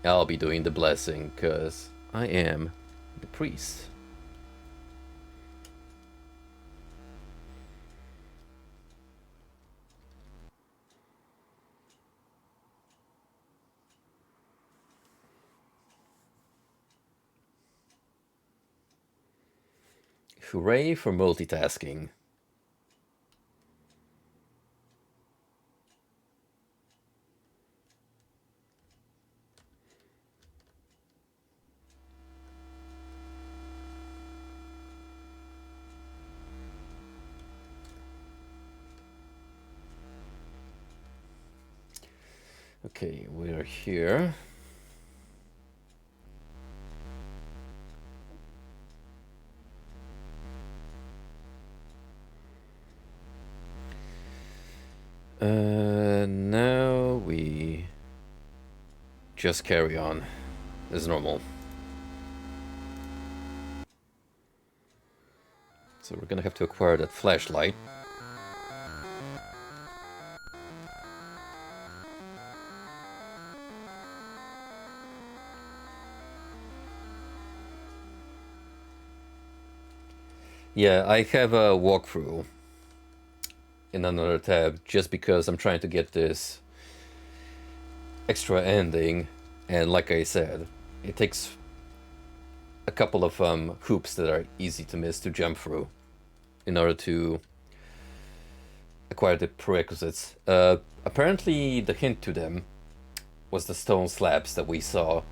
I'll be doing the blessing, cause I am the priest. Hooray for multitasking. Okay, we're here. Now we just carry on as normal. So we're gonna have to acquire that flashlight. Yeah, I have a walkthrough in another tab just because I'm trying to get this extra ending, and like I said, it takes a couple of hoops that are easy to miss to jump through in order to acquire the prerequisites. Apparently the hint to them was the stone slabs that we saw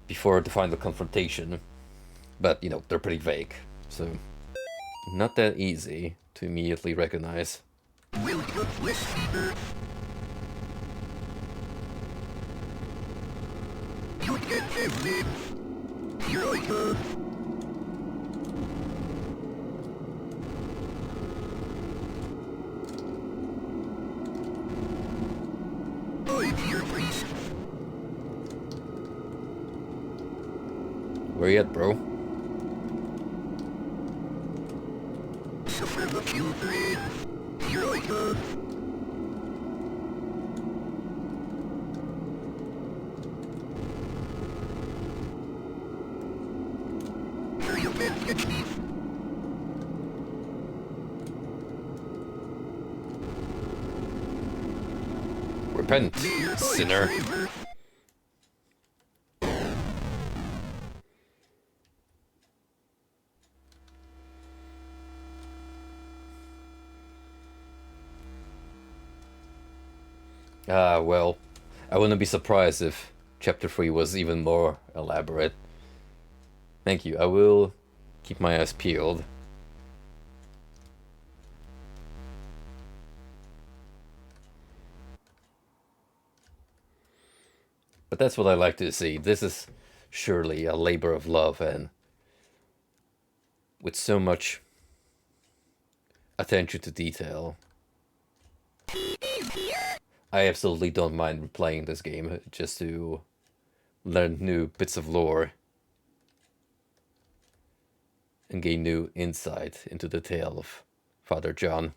before the final confrontation, but you know, they're pretty vague, so not that easy to immediately recognize. Will you listen? You get everything. Here I come. I'm here, priest. Where you at, bro? Suffer the children. Here I come. Here you can catch me. Repent, sinner. Ah, well, I wouldn't be surprised if Chapter 3 was even more elaborate. Thank you, I will keep my eyes peeled. But that's what I like to see. This is surely a labor of love, and with so much attention to detail. I absolutely don't mind replaying this game just to learn new bits of lore and gain new insight into the tale of Father John.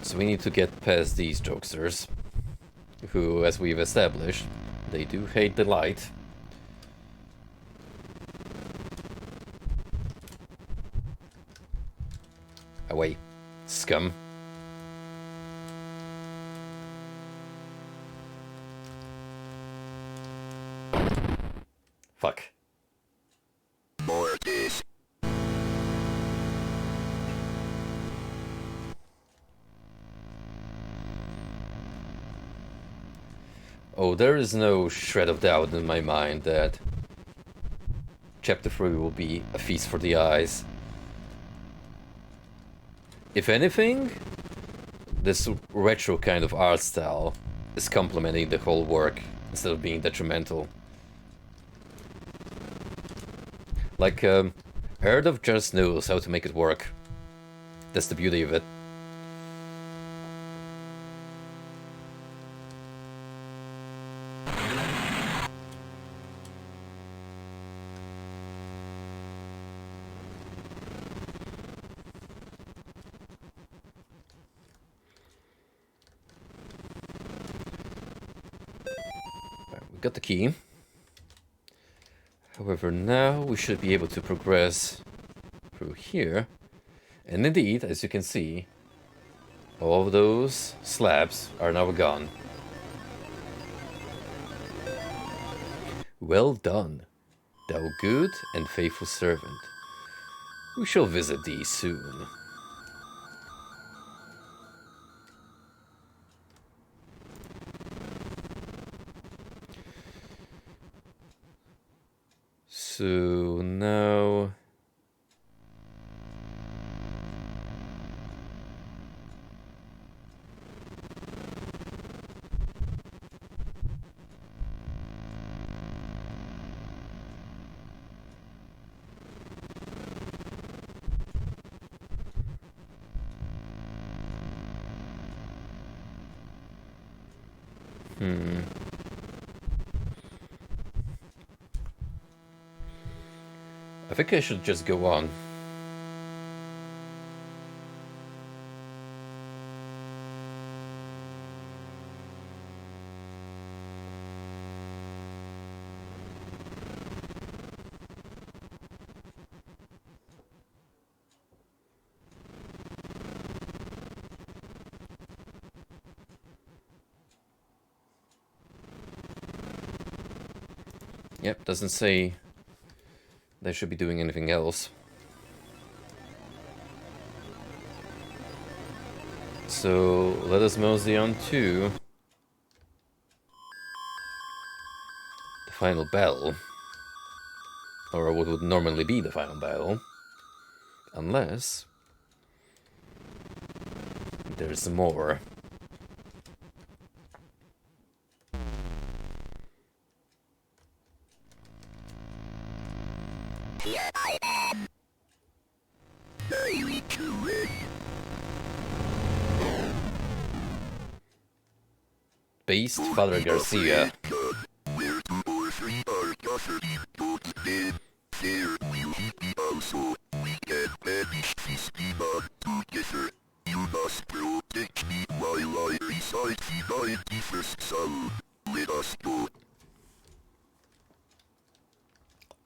So we need to get past these jokesters, who, as we've established, they do hate the light. Away, scum. Fuck. Mortis. Oh, there is no shred of doubt in my mind that Chapter 3 will be a feast for the eyes. If anything, this retro kind of art style is complementing the whole work instead of being detrimental. Like, Erdov just knows how to make it work. That's the beauty of it. Got the key. However, now we should be able to progress through here. And indeed, as you can see, all of those slabs are now gone. Well done, thou good and faithful servant. We shall visit thee soon. So now... I think I should just go on. Yep, doesn't say they should be doing anything else. So let us mosey on to the final battle. Or what would normally be the final battle. Unless there's more. Here I am. Daily to Beast Father Garcia. where two or three are gathered in God's name, there will he be also. We can banish this demon together. You must protect me while I recite the 91st Psalm. Let us go.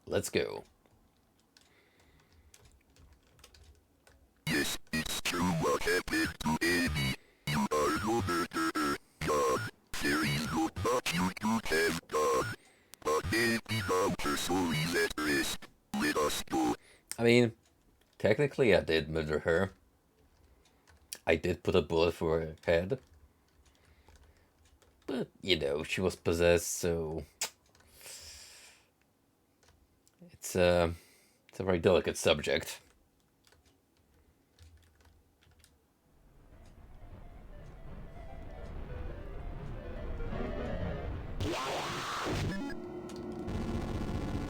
Let's go. Yes, it's true what happened to Amy. You are no murderer, God. There is not much you could have done. But maybe now her soul is at rest. Let us go. I mean, technically I did murder her. I did put a bullet through her head. But, you know, she was possessed, so... It's a very delicate subject.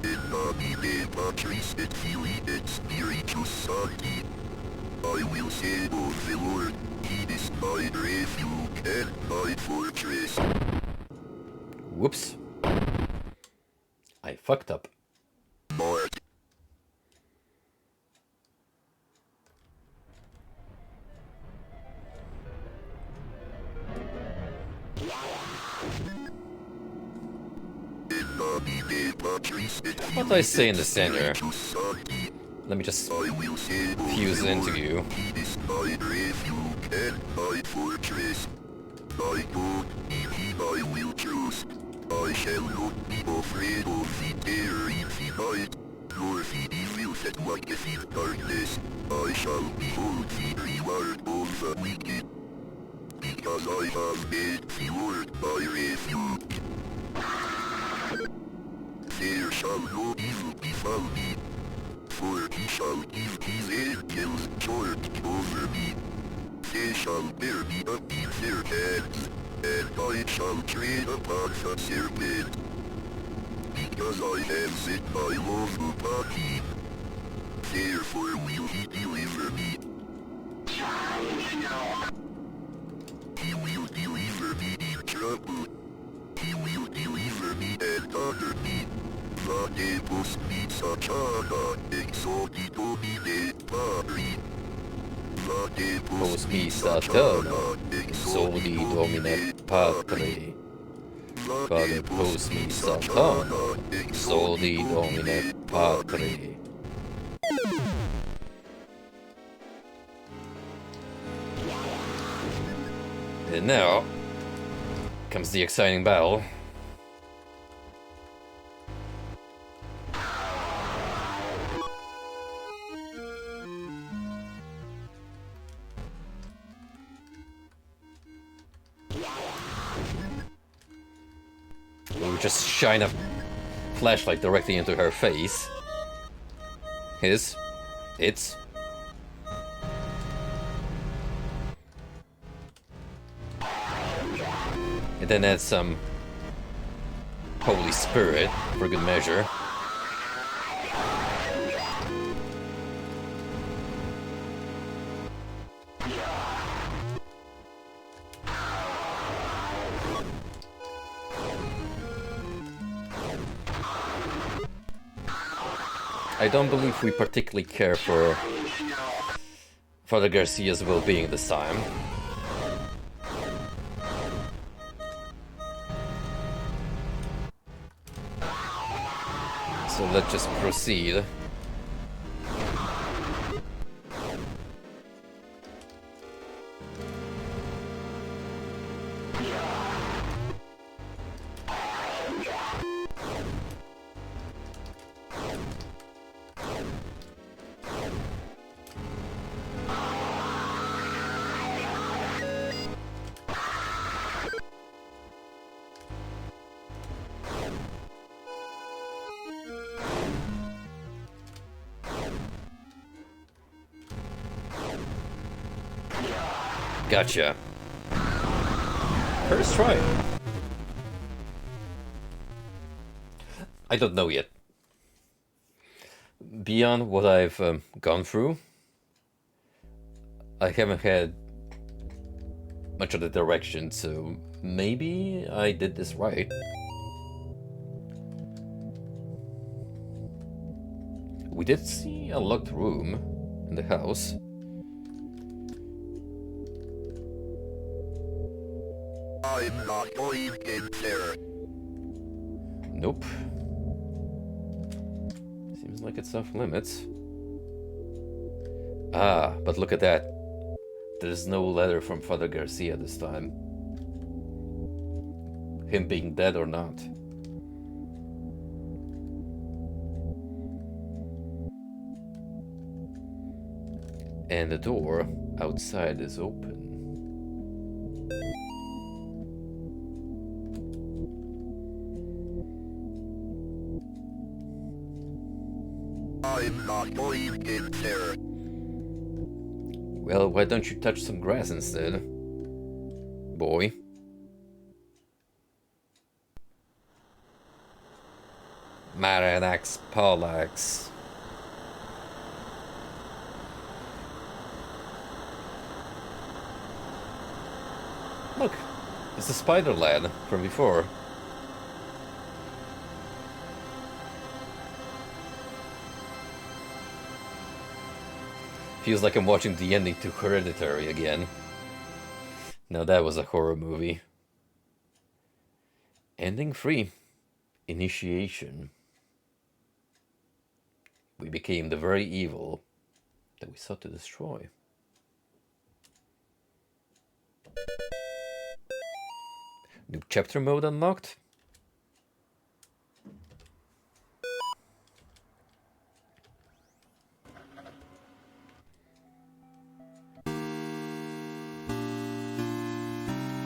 In nomine Patris et Filii et Spiritus Sancti. I will say of the Lord, He is my refuge and my fortress. Whoops. I fucked up. Lord, What do I say in the center? Let me just fuse into you. I will choose. I shall not be afraid of the terror in the night, nor the evil that walketh in darkness. I shall behold the reward of the wicked, because I have made the Lord my refuge. There shall no evil befall me, for he shall give his angels charge over me. They shall bear me up in their hands, and I shall tread upon the serpent, because I have set my love upon him. Therefore will he deliver me. He will deliver me in trouble. He will deliver me and honor me. Vadebus mi satana exalti domine Patri. Pos mi satana, exodi domine Patri. Vadebus mi satana, exodi domine Patri. And now comes the exciting battle. We would just shine a flashlight directly into her face. Its. And then add some Holy Spirit for good measure. I don't believe we particularly care for Father Garcia's well-being this time. So let's just proceed. Gotcha. First try. I don't know yet. Beyond what I've gone through, I haven't had much of the direction, so maybe I did this right. We did see a locked room in the house. I'm not going in there. Nope. Seems like it's off limits. Ah, but look at that. There's no letter from Father Garcia this time. Him being dead or not. And the door outside is open. I'm not going in there. Well, why don't you touch some grass instead, boy? Maranax Pollax. Look, it's the spider lad from before. Feels like I'm watching the ending to Hereditary again. Now that was a horror movie. Ending 3. Initiation. We became the very evil that we sought to destroy. New chapter mode unlocked.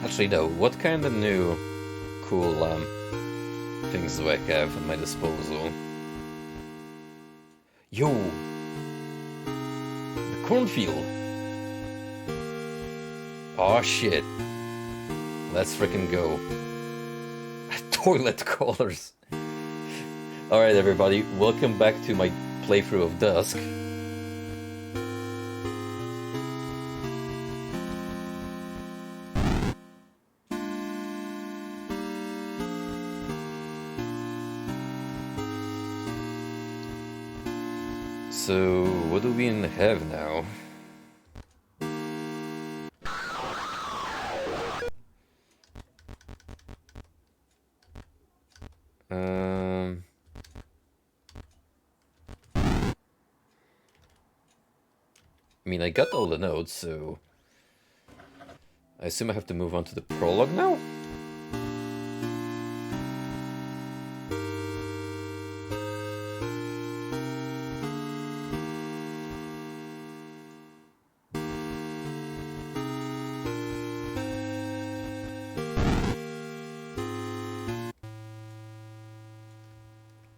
Actually, though, what kind of new cool things do I have at my disposal? Yo! The cornfield! Aw, shit. Let's frickin' go. Toilet colors! Alright, everybody, welcome back to my playthrough of Dusk. So, what do we have now? I mean, I got all the notes, so I assume I have to move on to the prologue now?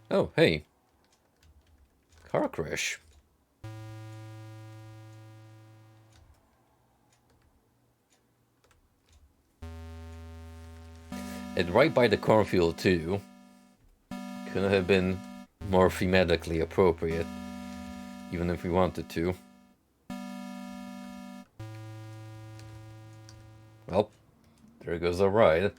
Oh, hey. Car crash. And right by the cornfield, too. Couldn't have been more thematically appropriate, even if we wanted to. Well, there goes our ride.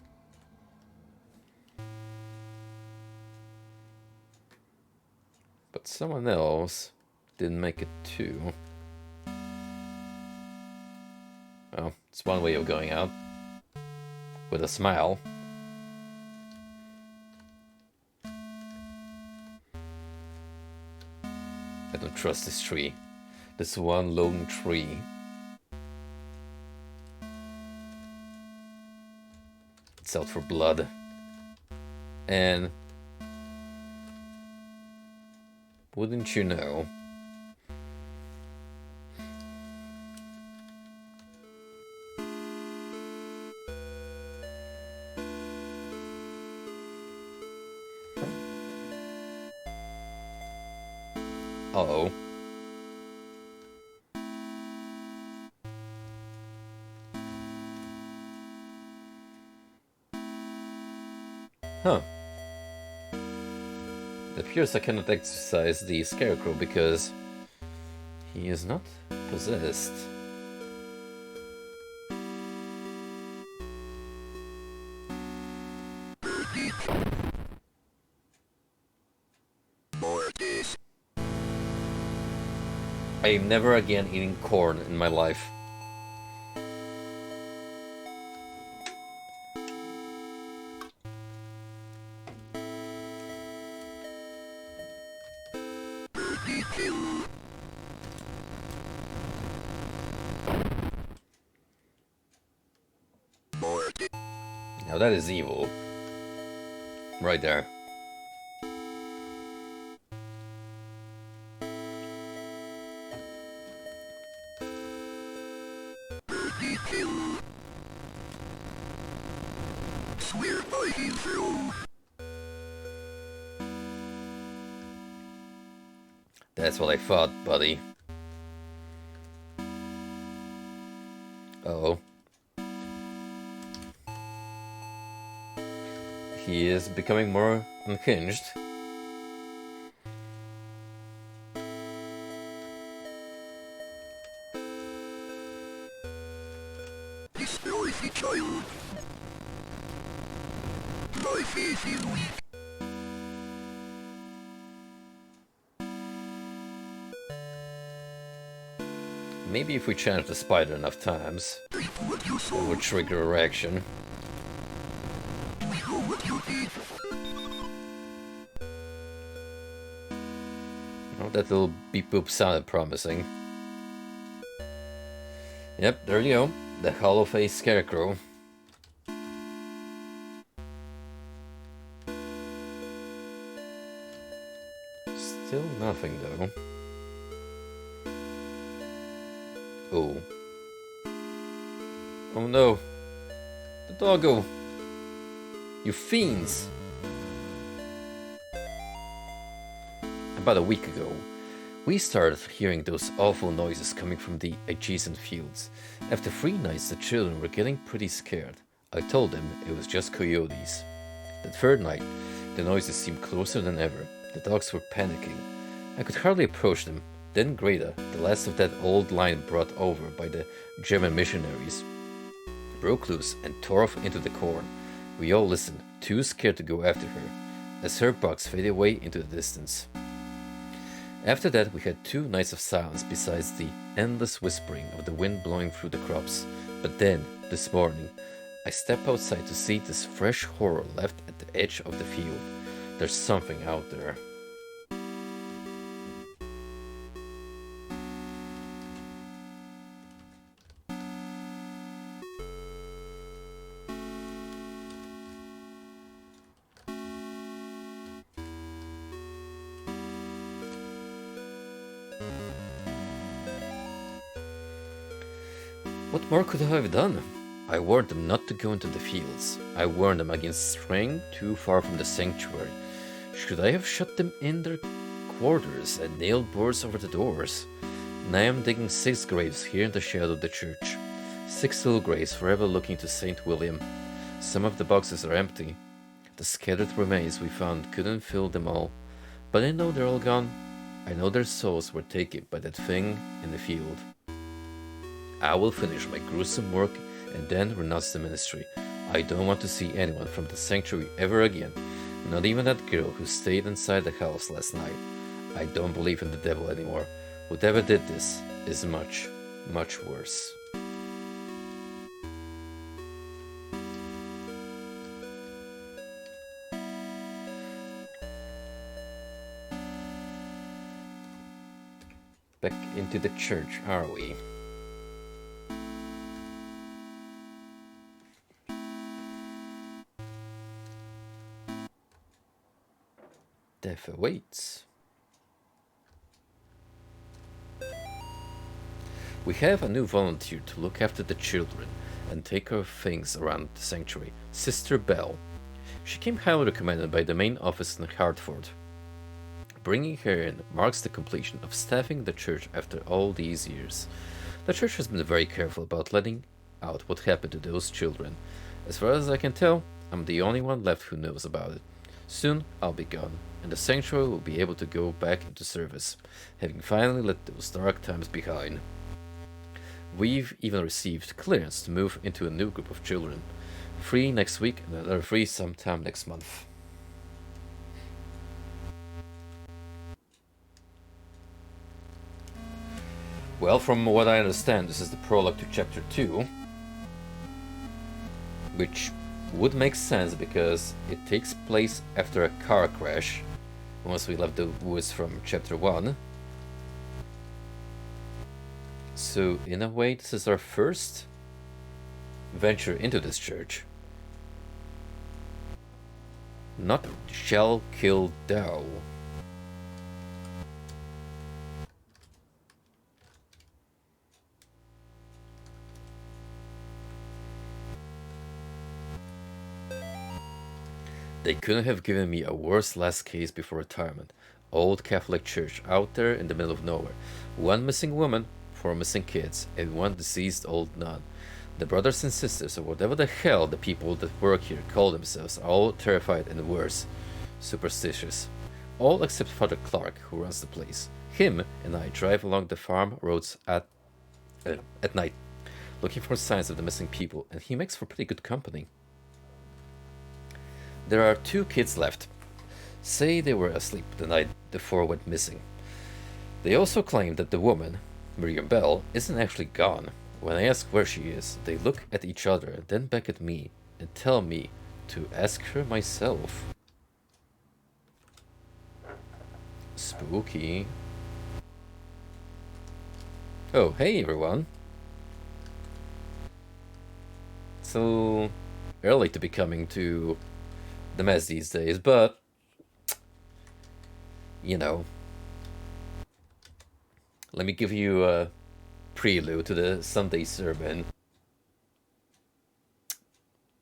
But someone else didn't make it too. Well, it's one way of going out. With a smile. I don't trust this tree. This one lone tree. It's out for blood. And wouldn't you know? Uh-oh. Huh. It appears I cannot exercise the scarecrow because he is not possessed. I am never again eating corn in my life. Now that is evil. Right there. Swear by him. That's what I thought, buddy. Uh-oh. He is becoming more unhinged. This noisy child. My faith is weak. Maybe if we challenge the spider enough times, it would trigger a reaction. We go what you did. Oh, that little beep boop sounded promising. Yep, there you go. The hollow face scarecrow. Still nothing though. Oh. Oh no. The doggo. You fiends. About a week ago, we started hearing those awful noises coming from the adjacent fields. After 3 nights, the children were getting pretty scared. I told them it was just coyotes. The 3rd night, the noises seemed closer than ever. The dogs were panicking. I could hardly approach them. Then Greta, the last of that old line brought over by the German missionaries, broke loose and tore off into the corn. We all listened, too scared to go after her, as her barks faded away into the distance. After that, we had 2 nights of silence besides the endless whispering of the wind blowing through the crops. But then, this morning, I stepped outside to see this fresh horror left at the edge of the field. There's something out there. What more could I have done? I warned them not to go into the fields. I warned them against straying too far from the sanctuary. Should I have shut them in their quarters and nailed boards over the doors? Now I am digging 6 graves here in the shadow of the church. 6 little graves forever looking to St. William. Some of the boxes are empty. The scattered remains we found couldn't fill them all. But I know they're all gone. I know their souls were taken by that thing in the field. I will finish my gruesome work and then renounce the ministry. I don't want to see anyone from the sanctuary ever again, not even that girl who stayed inside the house last night. I don't believe in the devil anymore. Whoever did this is much, much worse. Back into the church, are we? Death awaits. We have a new volunteer to look after the children and take care of things around the sanctuary, Sister Bell. She came highly recommended by the main office in Hartford. Bringing her in marks the completion of staffing the church after all these years. The church has been very careful about letting out what happened to those children. As far as I can tell, I'm the only one left who knows about it. Soon I'll be gone, and the sanctuary will be able to go back into service, having finally let those dark times behind. We've even received clearance to move into a new group of children. 3 next week and another 3 sometime next month. Well, from what I understand, this is the prologue to chapter 2, which would make sense because it takes place after a car crash once we left the woods from chapter 1. So in a way this is our first venture into this church. Not shall kill thou. They couldn't have given me a worse last case before retirement. Old Catholic church out there in the middle of nowhere. 1 missing woman, 4 missing kids, and 1 deceased old nun. The brothers and sisters, or whatever the hell the people that work here call themselves, are all terrified and worse. Superstitious. All except Father Clark, who runs the place. Him and I drive along the farm roads at night, looking for signs of the missing people, and he makes for pretty good company. There are 2 kids left. Say they were asleep the night the 4 went missing. They also claim that the woman, Miriam Bell, isn't actually gone. When I ask where she is, they look at each other, then back at me, and tell me to ask her myself. Spooky. Oh, hey everyone. So early to be coming to the mess these days, but you know, let me give you a prelude to the Sunday sermon.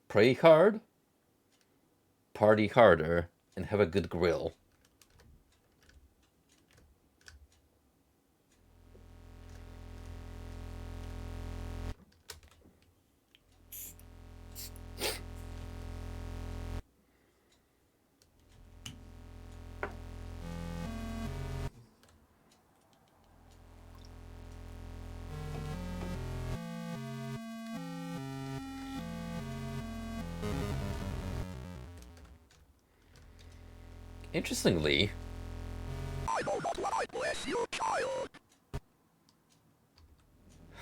Pray hard, party harder, and have a good grill. Interestingly, I know not what I bless you, child.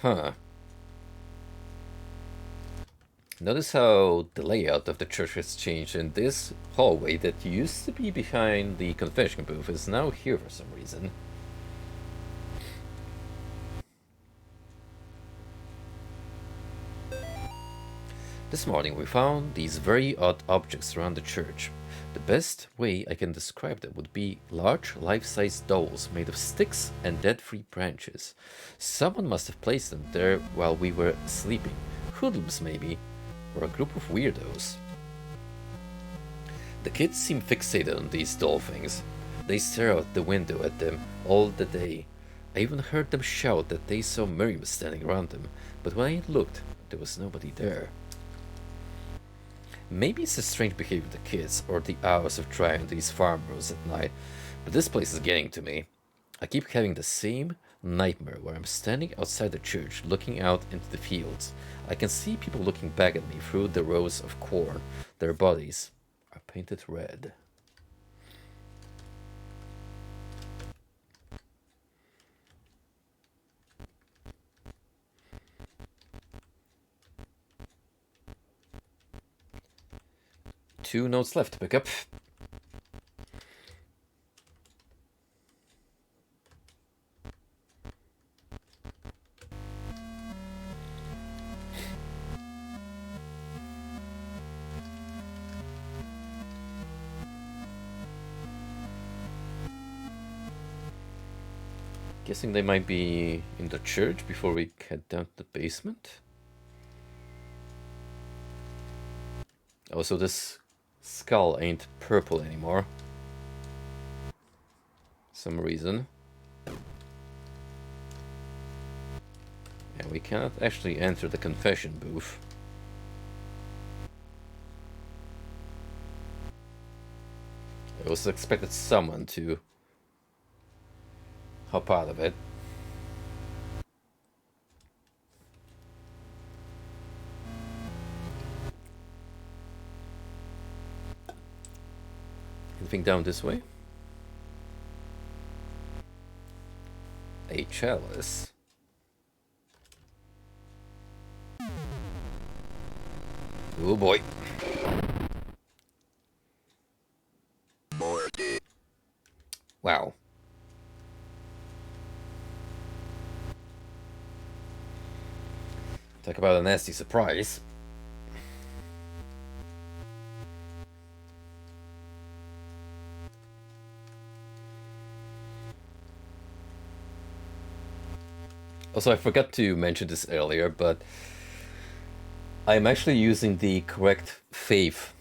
huh. Notice how the layout of the church has changed, and this hallway that used to be behind the confession booth is now here for some reason. This morning we found these very odd objects around the church. The best way I can describe them would be large life-size dolls made of sticks and dead-free branches. Someone must have placed them there while we were sleeping. Hoodlums maybe, or a group of weirdos. The kids seem fixated on these doll things. They stare out the window at them all the day. I even heard them shout that they saw Miriam standing around them, but when I looked, there was nobody there. Maybe it's the strange behavior of the kids, or the hours of driving these farm roads at night, but this place is getting to me. I keep having the same nightmare where I'm standing outside the church looking out into the fields. I can see people looking back at me through the rows of corn. Their bodies are painted red. Two notes left to pick up. Guessing they might be in the church before we head down to the basement. Oh, so this skull ain't purple anymore. Some reason. And we cannot actually enter the confession booth. I also expected someone to hop out of it. Anything down this way? A chalice. Oh boy. Wow. Talk about a nasty surprise. Also, I forgot to mention this earlier, but I'm actually using the correct faith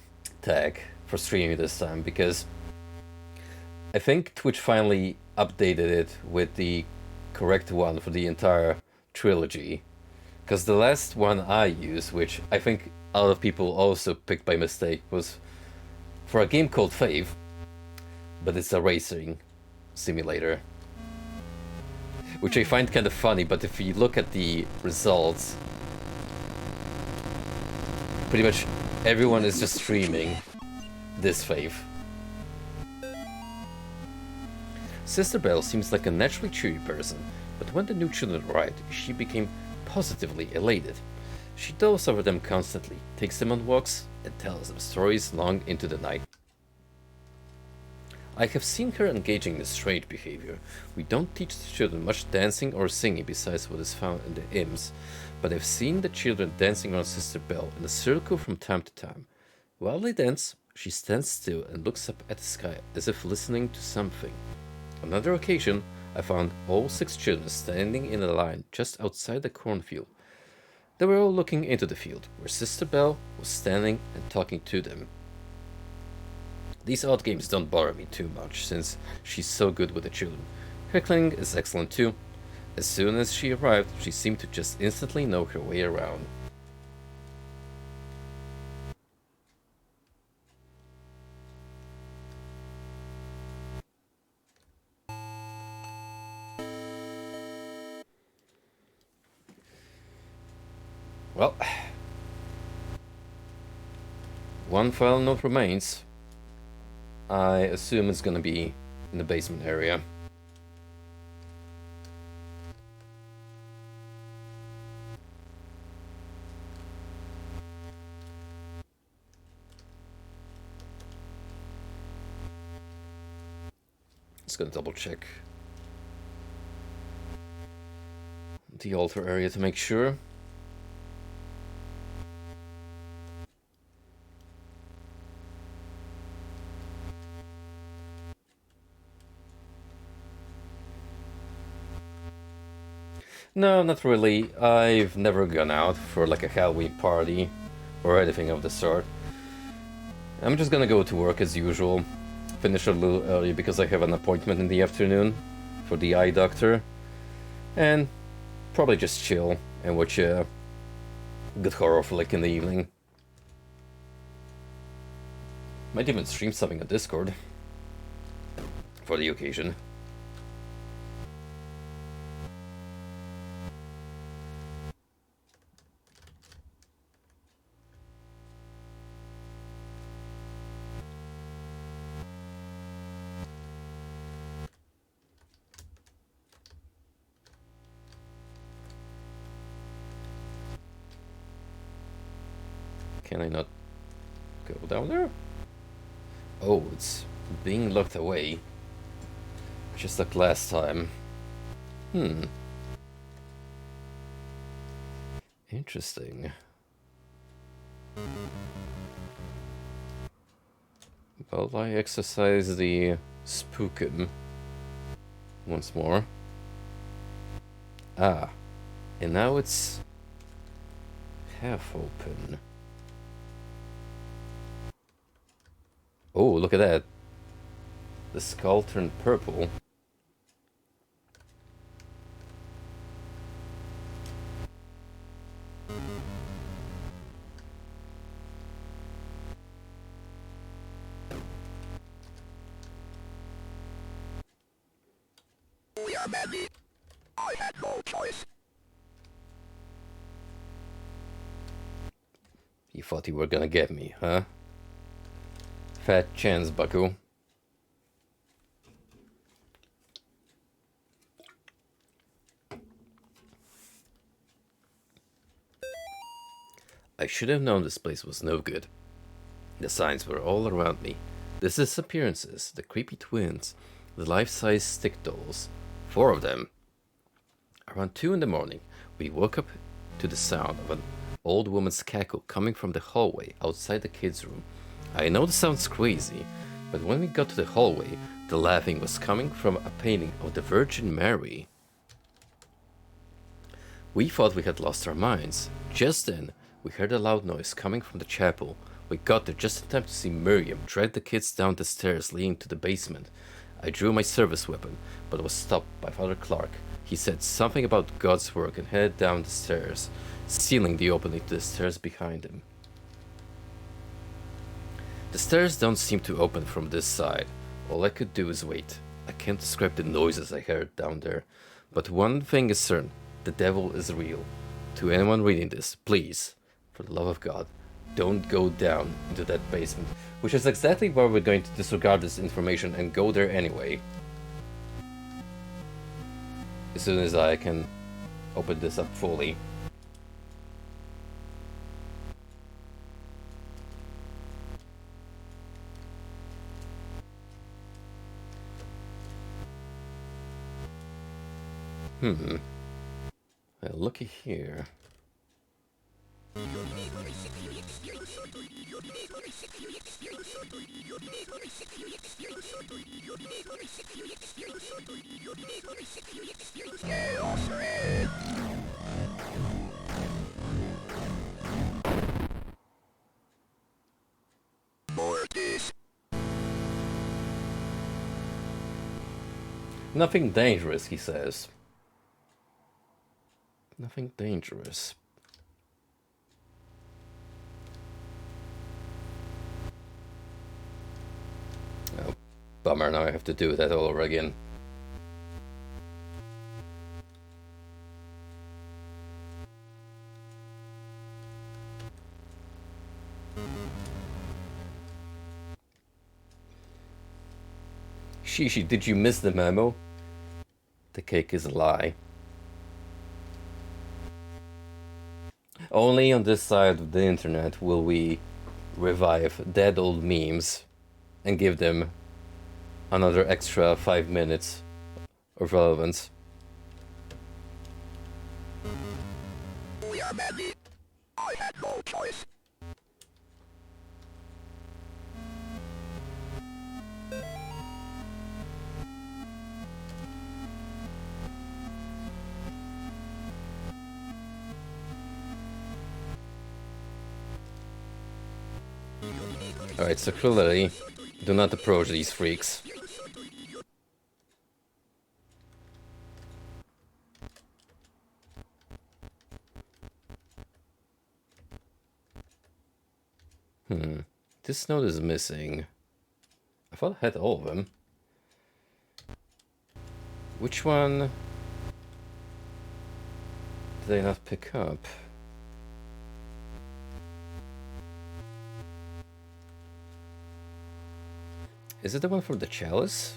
tag for streaming this time because I think Twitch finally updated it with the correct one for the entire trilogy. Because the last one I used, which I think a lot of people also picked by mistake, was for a game called Faith, but it's a racing simulator. Which I find kind of funny, but if you look at the results, pretty much everyone is just streaming this Faith. Sister Belle seems like a naturally cheery person, but when the new children arrived, she became positively elated. She dotes over them constantly, takes them on walks, and tells them stories long into the night. I have seen her engaging in strange behavior. We don't teach the children much dancing or singing besides what is found in the hymns, but I've seen the children dancing around Sister Belle in a circle from time to time. While they dance, she stands still and looks up at the sky as if listening to something. On another occasion, I found all 6 children standing in a line just outside the cornfield. They were all looking into the field, where Sister Belle was standing and talking to them. These odd games don't bother me too much, since she's so good with the children. Heckling is excellent too. As soon as she arrived, she seemed to just instantly know her way around. Well, one final note remains. I assume it's gonna be in the basement area. Just gonna double check the altar area to make sure. No, not really. I've never gone out for like a Halloween party or anything of the sort. I'm just gonna go to work as usual, finish a little early because I have an appointment in the afternoon for the eye doctor, and probably just chill and watch a good horror flick in the evening. Might even stream something on Discord for the occasion. Can I not go down there? Oh, it's being locked away. Just like last time. Interesting. Well, I exercise the spookum once more. Ah, and now it's half open. Oh, look at that. The skull turned purple. Yeah, Mandy. I had no choice. You thought you were gonna get me, huh? Fat chance, bucko. I should have known this place was no good. The signs were all around me. The disappearances, the creepy twins, the life-size stick dolls. 4 of them. Around 2 in the morning, we woke up to the sound of an old woman's cackle coming from the hallway outside the kids' room. I know this sounds crazy, but when we got to the hallway, the laughing was coming from a painting of the Virgin Mary. We thought we had lost our minds. Just then, we heard a loud noise coming from the chapel. We got there just in time to see Miriam drag the kids down the stairs leading to the basement. I drew my service weapon, but was stopped by Father Clark. He said something about God's work and headed down the stairs, sealing the opening to the stairs behind him. The stairs don't seem to open from this side. All I could do is wait. I can't describe the noises I heard down there, but one thing is certain, the devil is real. To anyone reading this, please, for the love of God, don't go down into that basement, which is exactly why we're going to disregard this information and go there anyway. As soon as I can open this up fully. Well, looky here. Mortis. Nothing dangerous, he says. Nothing dangerous. Oh, bummer, now I have to do that all over again. Shishi, did you miss the memo? The cake is a lie. Only on this side of the internet will we revive dead old memes and give them another extra 5 minutes of relevance. We are many. I had no choice. Alright, so clearly, do not approach these freaks. This note is missing. I thought I had all of them. Which one did I not pick up? Is it the one for the chalice?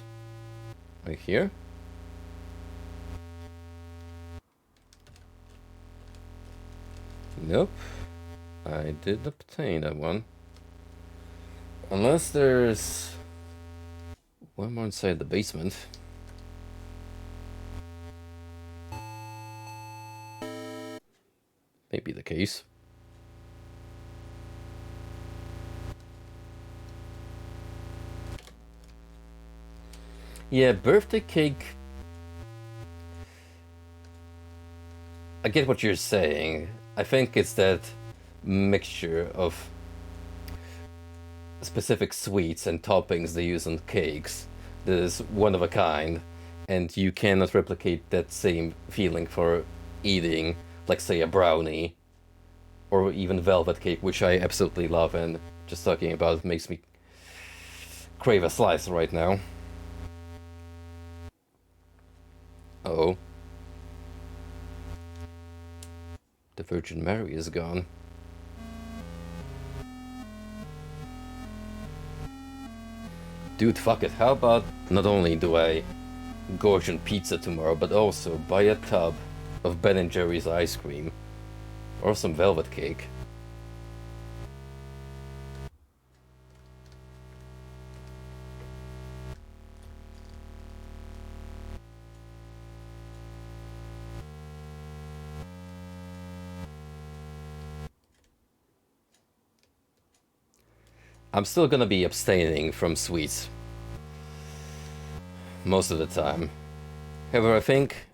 Right here? Nope. I did obtain that one. Unless there's one more inside the basement. Maybe the case. Yeah, birthday cake. I get what you're saying. I think it's that mixture of specific sweets and toppings they use on cakes that is one of a kind, and you cannot replicate that same feeling for eating, like, say, a brownie or even velvet cake, which I absolutely love, and just talking about it makes me crave a slice right now. Oh. The Virgin Mary is gone. Dude, fuck it. How about not only do I gorge on pizza tomorrow, but also buy a tub of Ben & Jerry's ice cream or some velvet cake. I'm still gonna be abstaining from sweets most of the time. However, I think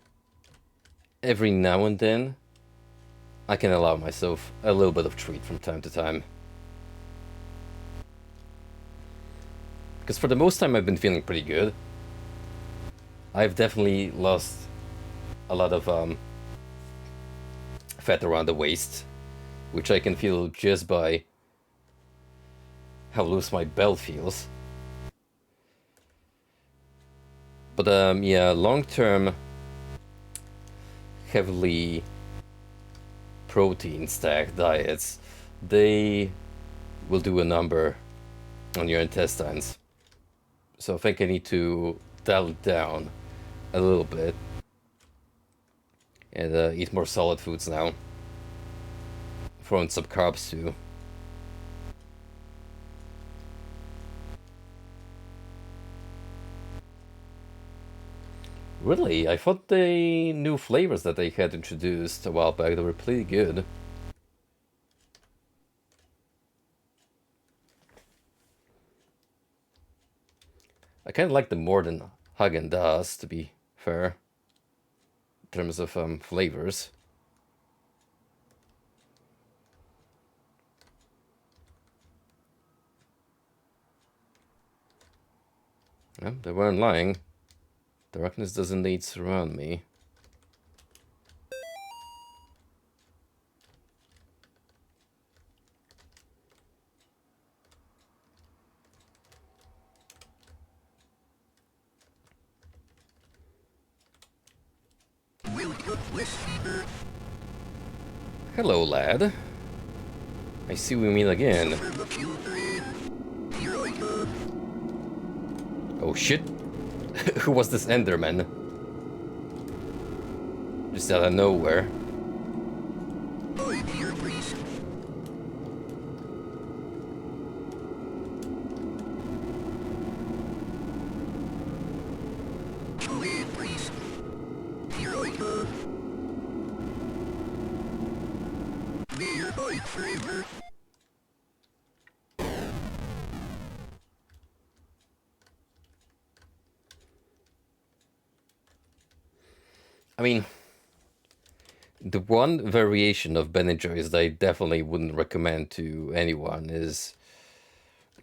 every now and then I can allow myself a little bit of treat from time to time. Because for the most time I've been feeling pretty good. I've definitely lost a lot of fat around the waist, which I can feel just by how loose my belt feels. But yeah, long-term, heavily protein-stacked diets, they will do a number on your intestines. So I think I need to dial it down a little bit and eat more solid foods now. Throw in some carbs too. Really? I thought the new flavors that they had introduced a while back, they were pretty good. I kind of like them more than Haagen-Dazs, to be fair, in terms of flavors. Yeah, they weren't lying. Darkness doesn't need to surround me. Hello, lad. I see we meet again. Oh shit. Who was this Enderman? Just out of nowhere. I mean, the one variation of Ben & Jerry's that I definitely wouldn't recommend to anyone is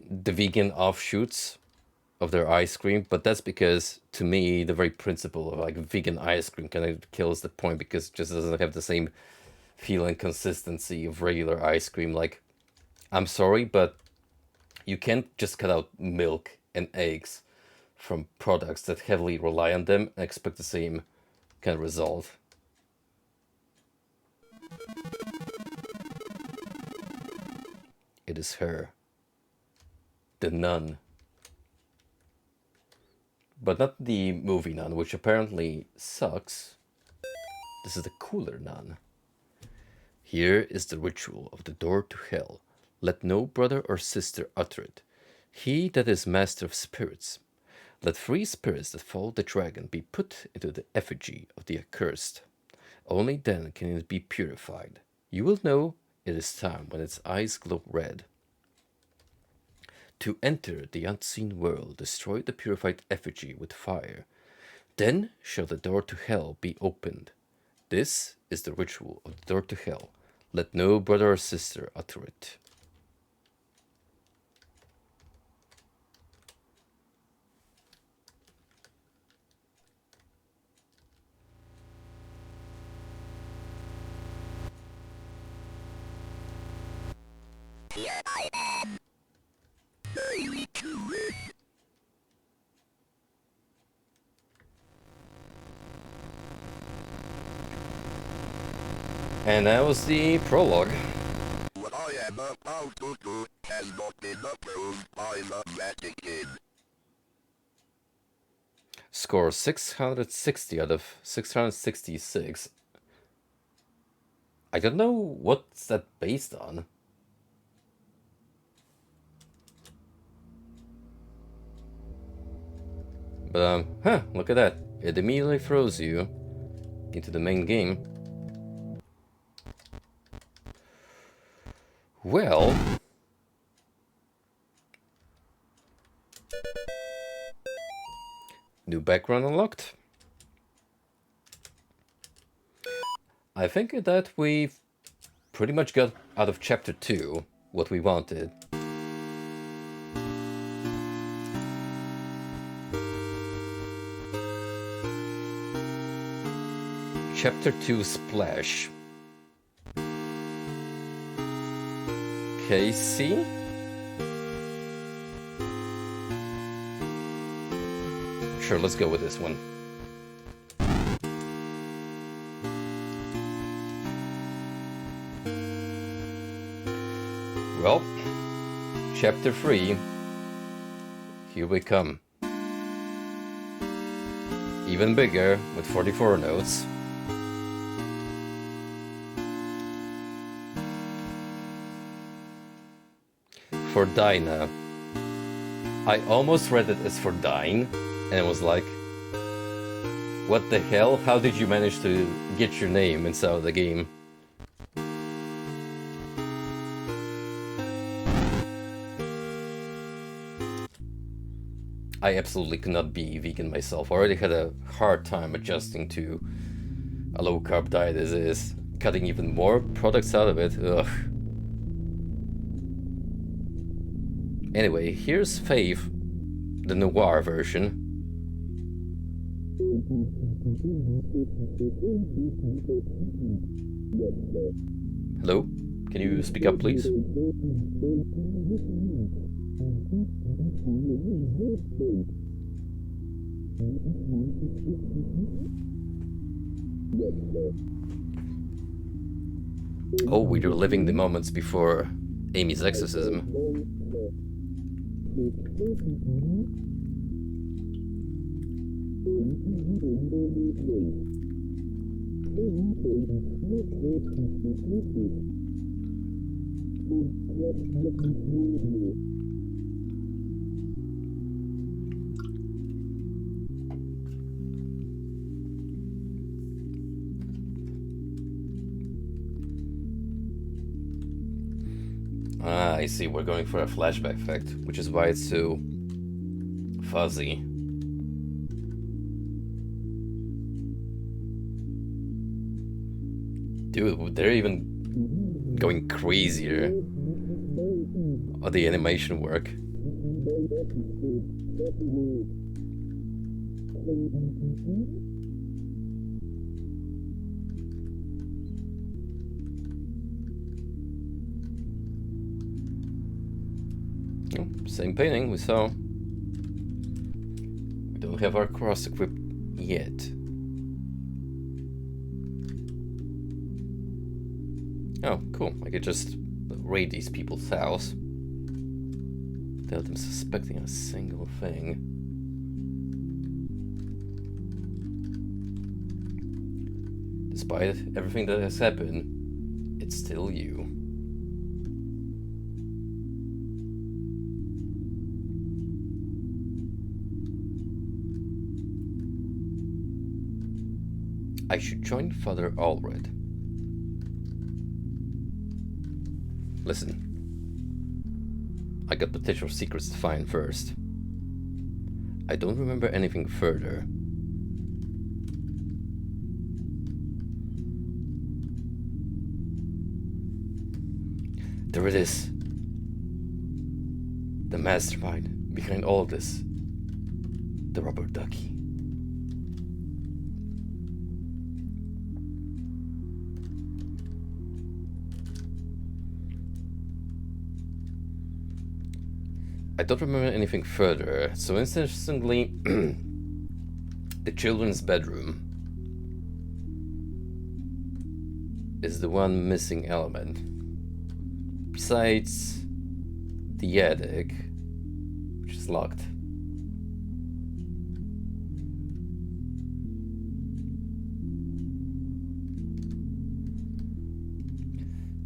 the vegan offshoots of their ice cream, but that's because, to me, the very principle of like vegan ice cream kind of kills the point, because it just doesn't have the same feel and consistency of regular ice cream. Like, I'm sorry, but you can't just cut out milk and eggs from products that heavily rely on them and expect the same kind of result. It is her, the nun. But not the movie nun, which apparently sucks. This is the cooler nun. Here is the ritual of the door to hell. Let no brother or sister utter it. He that is master of spirits. Let 3 spirits that follow the dragon be put into the effigy of the accursed. Only then can it be purified. You will know it is time when its eyes glow red. To enter the unseen world, destroy the purified effigy with fire. Then shall the door to hell be opened. This is the ritual of the door to hell. Let no brother or sister utter it. Here I am. And that was the prologue. What I am about to do has not been approved by the Vatican. Score 660 out of 666. I don't know what's that based on. But, look at that. It immediately throws you into the main game. Well... New background unlocked. I think that we've pretty much got out of Chapter 2 what we wanted. Chapter 2 Splash. Casey? Sure, let's go with this one. Well, Chapter 3. Here we come. Even bigger, with 44 notes. For Dinah. I almost read it as for Dine, and it was like, What the hell? How did you manage to get your name inside of the game? I absolutely cannot be vegan myself. I already had a hard time adjusting to a low-carb diet as is. Cutting even more products out of it, ugh. Anyway, here's Faith, the noir version. Hello? Can you speak up, please? Oh, we were living the moments before Amy's exorcism. Ah, I see. We're going for a flashback effect, which is why it's so fuzzy. Dude, they're even going crazier on the animation work. Oh, same painting we saw. We don't have our cross equipped yet. Oh, cool. I could just raid these people's house without them suspecting a single thing. Despite everything that has happened, it's still you. I should join Father Allred. Listen, I got potential secrets to find first. I don't remember anything further. There it is. The mastermind behind all of this. The rubber ducky. I don't remember anything further, so interestingly, the children's bedroom is the one missing element. Besides the attic, which is locked.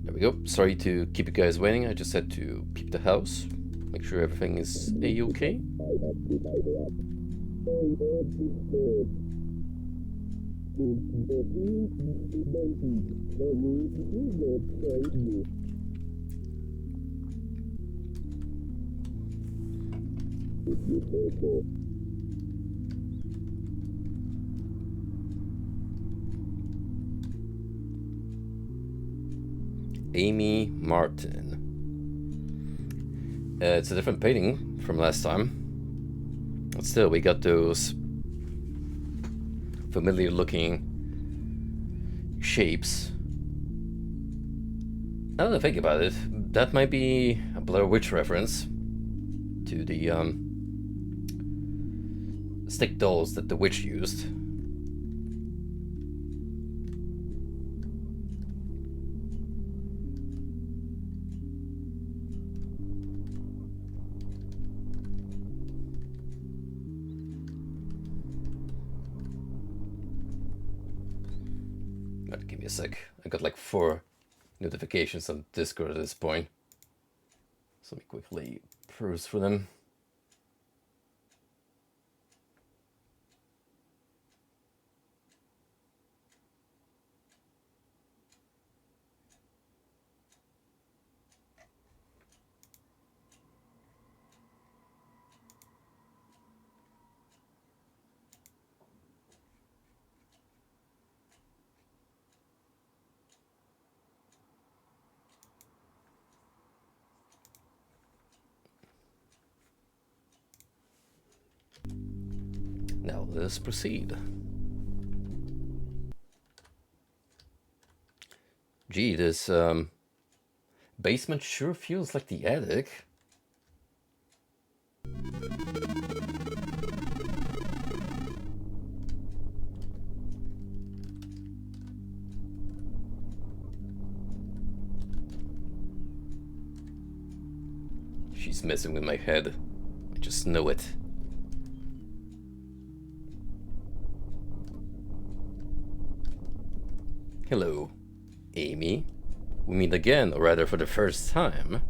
There we go. Sorry to keep you guys waiting, I just had to peep the house. Make sure everything is a-okay. Amy Martin. It's a different painting from last time. But still, we got those familiar looking shapes. Now that I think about it, that might be a Blair Witch reference to the stick dolls that the witch used. Give me a sec. I got like 4 notifications on Discord at this point. So let me quickly peruse through them. let us proceed. Gee, this basement sure feels like the attic. She's messing with my head. I just know it. Hello, Amy. We meet again, or rather for the first time.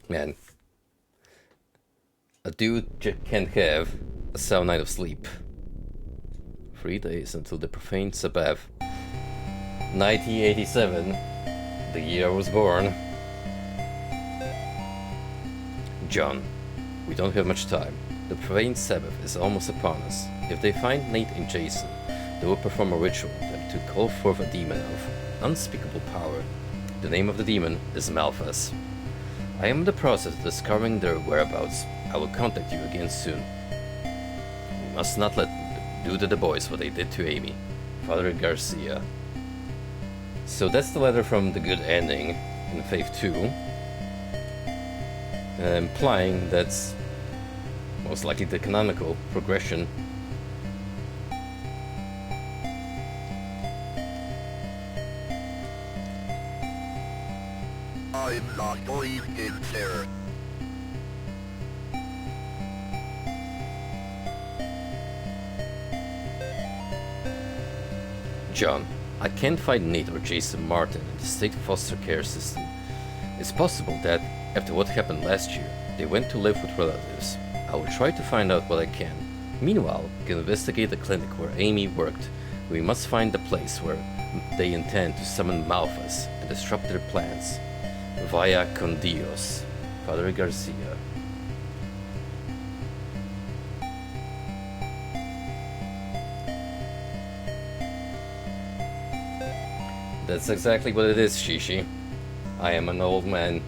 Man, a dude can't have a sound night of sleep. 3 days until the profane Sabbath. 1987, the year I was born. John, we don't have much time. The profane Sabbath is almost upon us. If they find Nate and Jason, they will perform a ritual with them to call forth a demon of unspeakable power. The name of the demon is Malphas. I am in the process of discovering their whereabouts. I will contact you again soon. We must not let them do to the boys what they did to Amy. Father Garcia. So that's the letter from the good ending in Faith 2. Implying that's most likely the canonical progression. I'm not going in there. John, I can't find Nate or Jason Martin in the state foster care system. It's possible that, after what happened last year, they went to live with relatives. I will try to find out what I can. Meanwhile, I can investigate the clinic where Amy worked. We must find the place where they intend to summon Malphas and disrupt their plans. Vaya con Dios. Father Garcia. That's exactly what it is, Shishi. I am an old man,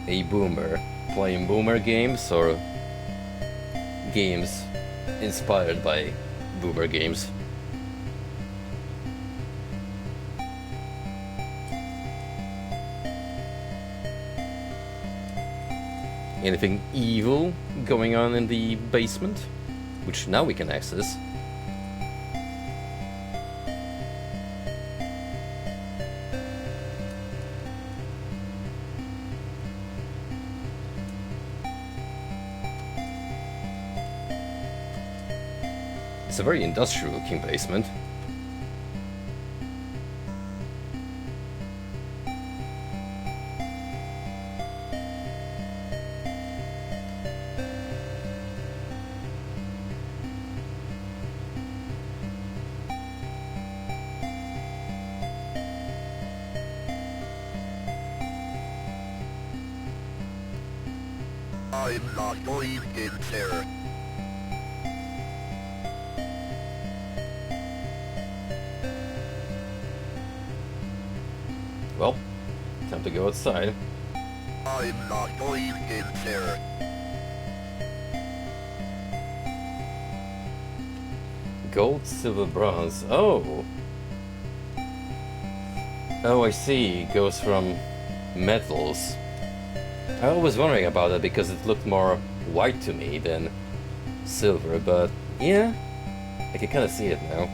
a boomer, playing boomer games or games inspired by boomer games. Anything evil going on in the basement, which now we can access. It's a very industrial looking basement. I'm not going in there. Well, time to go outside. I'm not going in there. Gold, silver, bronze. Oh! Oh, I see. It goes from metals. I was wondering about it because it looked more white to me than silver, but yeah, I can kind of see it now.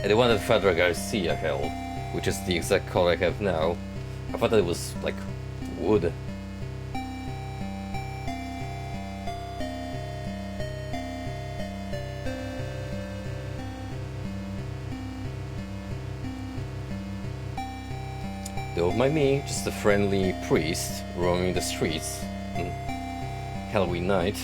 And the one that Father Garcia held, which is the exact color I have now, I thought that it was like wood. Don't mind me, just a friendly priest roaming the streets on Halloween night.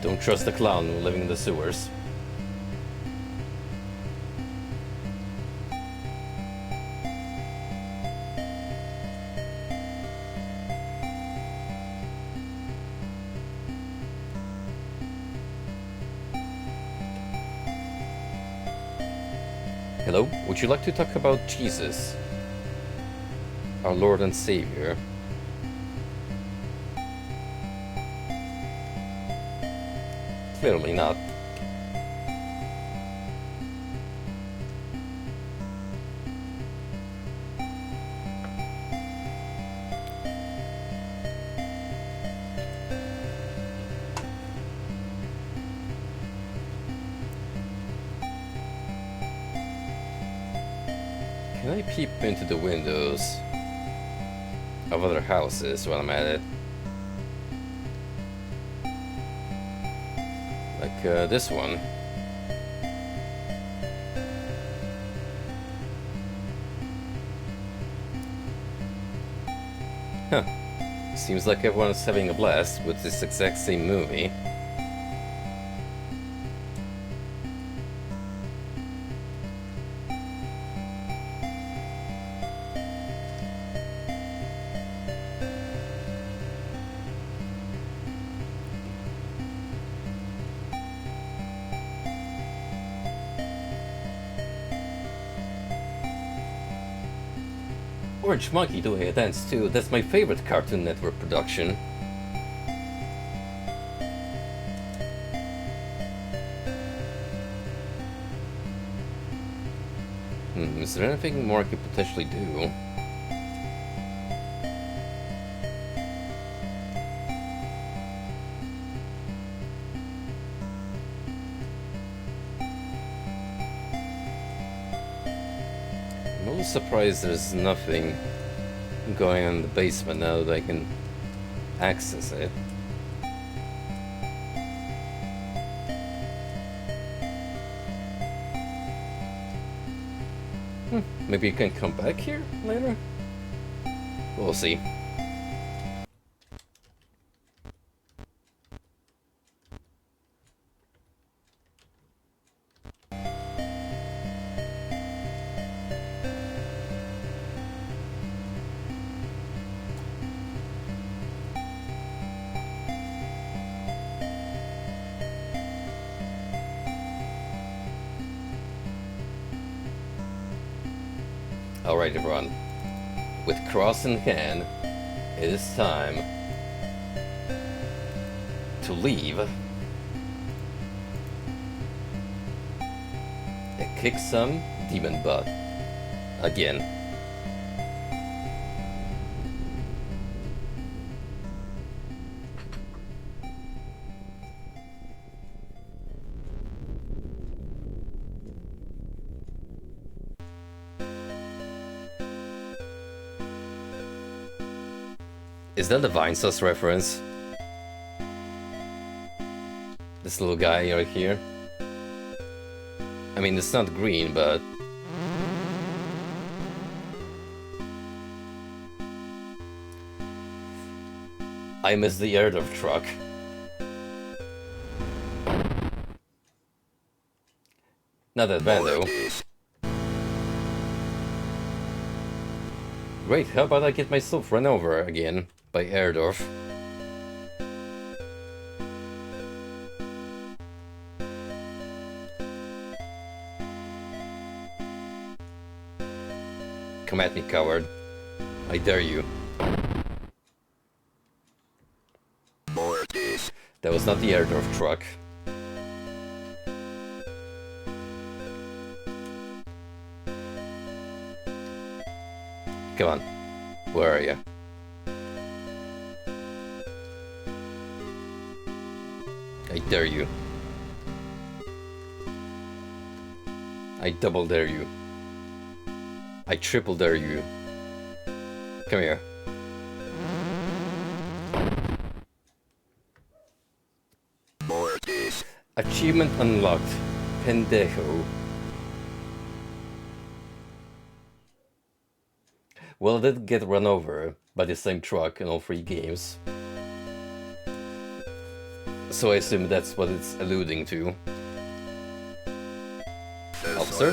Don't trust the clown living in the sewers. Hello, would you like to talk about Jesus, our Lord and Savior? Clearly not. Can I peep into the windows of other houses while I'm at it? Like this one. Huh. Seems like everyone's having a blast with this exact same movie. Orange Monkey doing a dance too. That's my favorite Cartoon Network production. Is there anything more I could potentially do? I'm a little surprised there's nothing going on in the basement now that I can access it. Maybe you can come back here later? We'll see. Alright everyone, with cross in hand, it is time to leave and kick some demon butt again. Is that the Vinesauce reference? This little guy right here? I mean, it's not green, but... I miss the airdrop truck. Not that bad, though. Great, how about I get myself run over again by Erdorf? Come at me, coward. I dare you. That was not the Erdorf truck. Come on. Where are you? I dare you. I double dare you. I triple dare you. Come here. Achievement unlocked. Pendejo. Well, I did get run over by the same truck in all 3 games. So I assume that's what it's alluding to. Officer?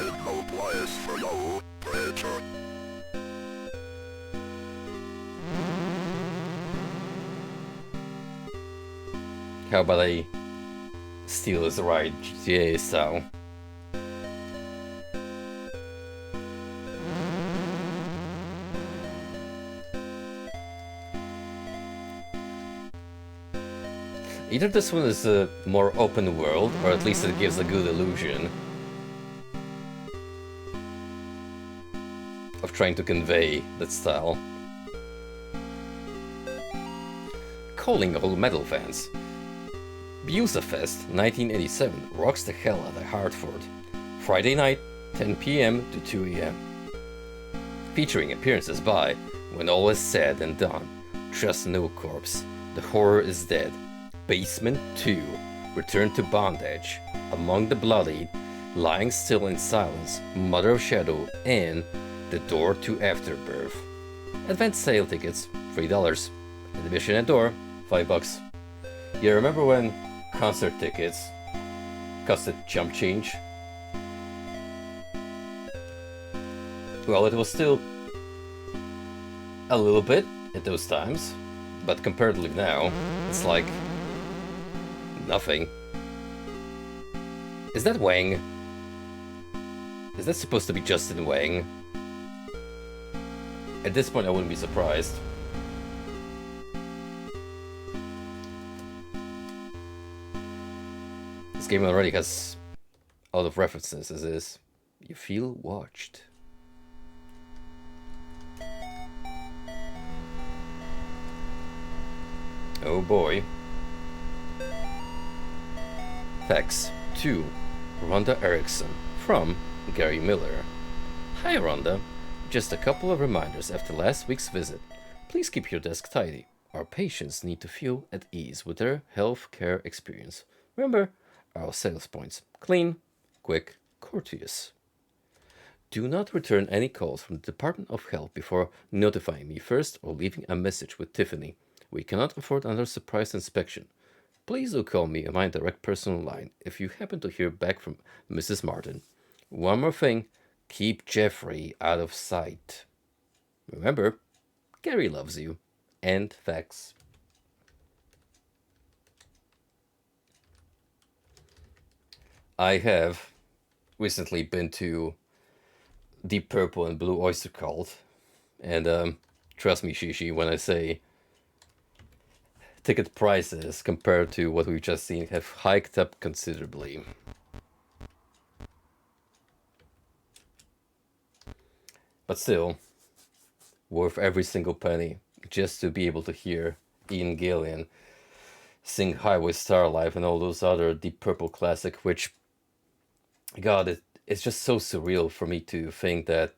How about I steal his ride GTA style? Either this one is a more open world, or at least it gives a good illusion of trying to convey that style. Calling all metal fans. Busa Fest 1987 rocks the hell out of Hartford. Friday night, 10 PM to 2 AM. Featuring appearances by When All Is Said and Done, Trust No Corpse, The Horror Is Dead, Basement 2, Return to Bondage, Among the Bloodied, Lying Still in Silence, Mother of Shadow, and The Door to Afterbirth. Advance sale tickets, $3. Admission and door, $5. You remember when concert tickets costed chump change? Well, it was still a little bit at those times, but comparatively now, it's like nothing. Is that Wang? Is that supposed to be Justin Wang? At this point, I wouldn't be surprised. This game already has a lot of references as is. You feel watched. Oh boy. Thanks to Rhonda Erickson from Gary Miller. Hi Rhonda. Just a couple of reminders after last week's visit. Please keep your desk tidy. Our patients need to feel at ease with their health care experience. Remember our sales points. Clean, quick, courteous. Do not return any calls from the Department of Health before notifying me first or leaving a message with Tiffany. We cannot afford another surprise inspection. Please do call me on my direct personal line if you happen to hear back from Mrs. Martin. One more thing, keep Jeffrey out of sight. Remember, Gary loves you. And facts. I have recently been to Deep Purple and Blue Oyster Cult, and trust me, Shishi, when I say ticket prices compared to what we've just seen have hiked up considerably. But still, worth every single penny just to be able to hear Ian Gillan sing Highway Star Live and all those other Deep Purple classic, which, God, it's just so surreal for me to think that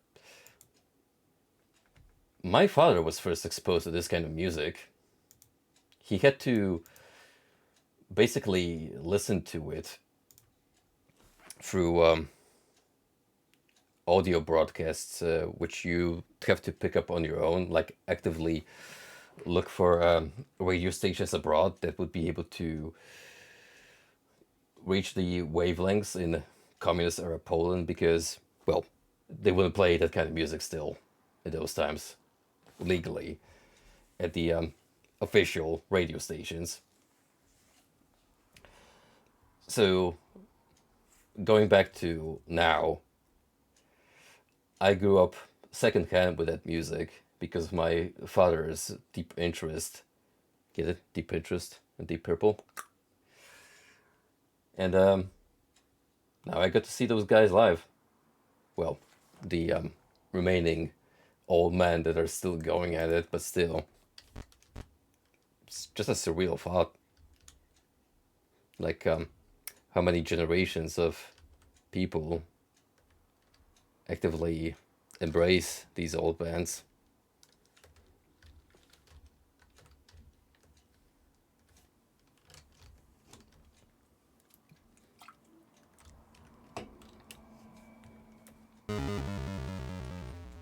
my father was first exposed to this kind of music. He had to basically listen to it through audio broadcasts, which you have to pick up on your own, like actively look for radio stations abroad that would be able to reach the wavelengths in communist era Poland, because, well, they wouldn't play that kind of music still at those times legally at the official radio stations. So going back to now, I grew up secondhand with that music because of my father's deep interest. Get it? Deep interest in Deep Purple. And now I got to see those guys live. Well, the remaining old men that are still going at it, but still. It's just a surreal thought. Like, how many generations of people actively embrace these old bands.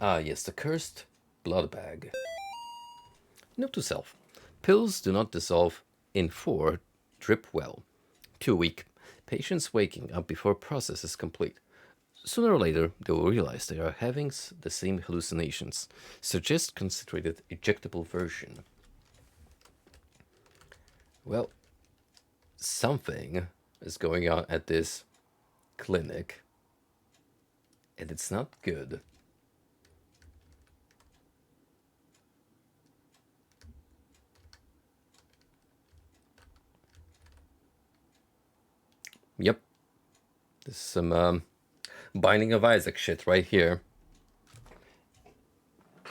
Ah yes, the cursed blood bag. Note to self. Pills do not dissolve in 4 Drip well. 2 week. Patients waking up before process is complete. Sooner or later, they will realize they are having the same hallucinations. Suggest concentrated ejectable version. Well, something is going on at this clinic, and it's not good. Yep. There's some Binding of Isaac shit right here.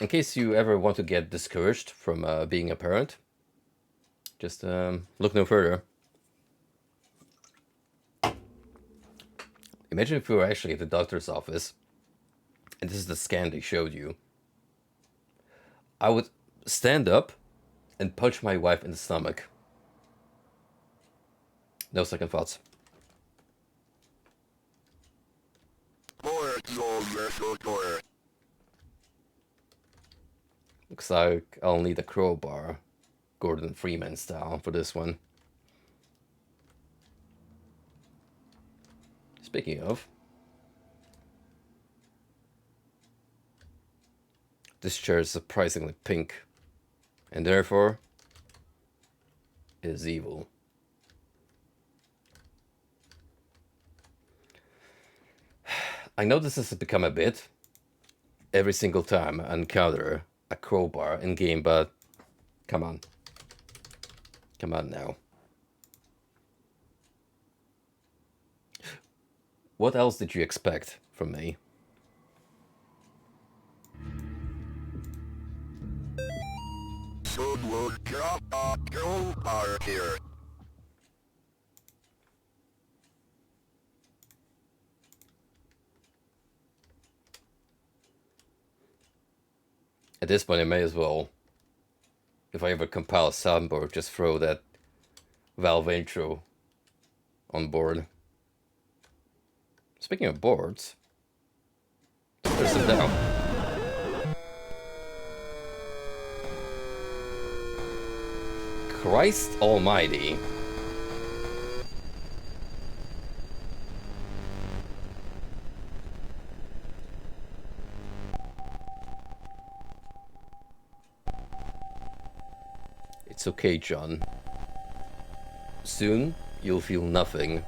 In case you ever want to get discouraged from being a parent, just look no further. Imagine if you were actually at the doctor's office, and this is the scan they showed you. I would stand up and punch my wife in the stomach. No second thoughts. Looks like I'll need a crowbar, Gordon Freeman style, for this one. Speaking of, this chair is surprisingly pink, and therefore is evil. I know this has become a bit every single time I encounter a crowbar in game, but come on. Come on now. What else did you expect from me? Someone drop a crowbar here. At this point, I may as well, if I ever compile a soundboard, just throw that Valve intro on board. Speaking of boards, there's some down. Christ almighty. It's okay, John. Soon, you'll feel nothing.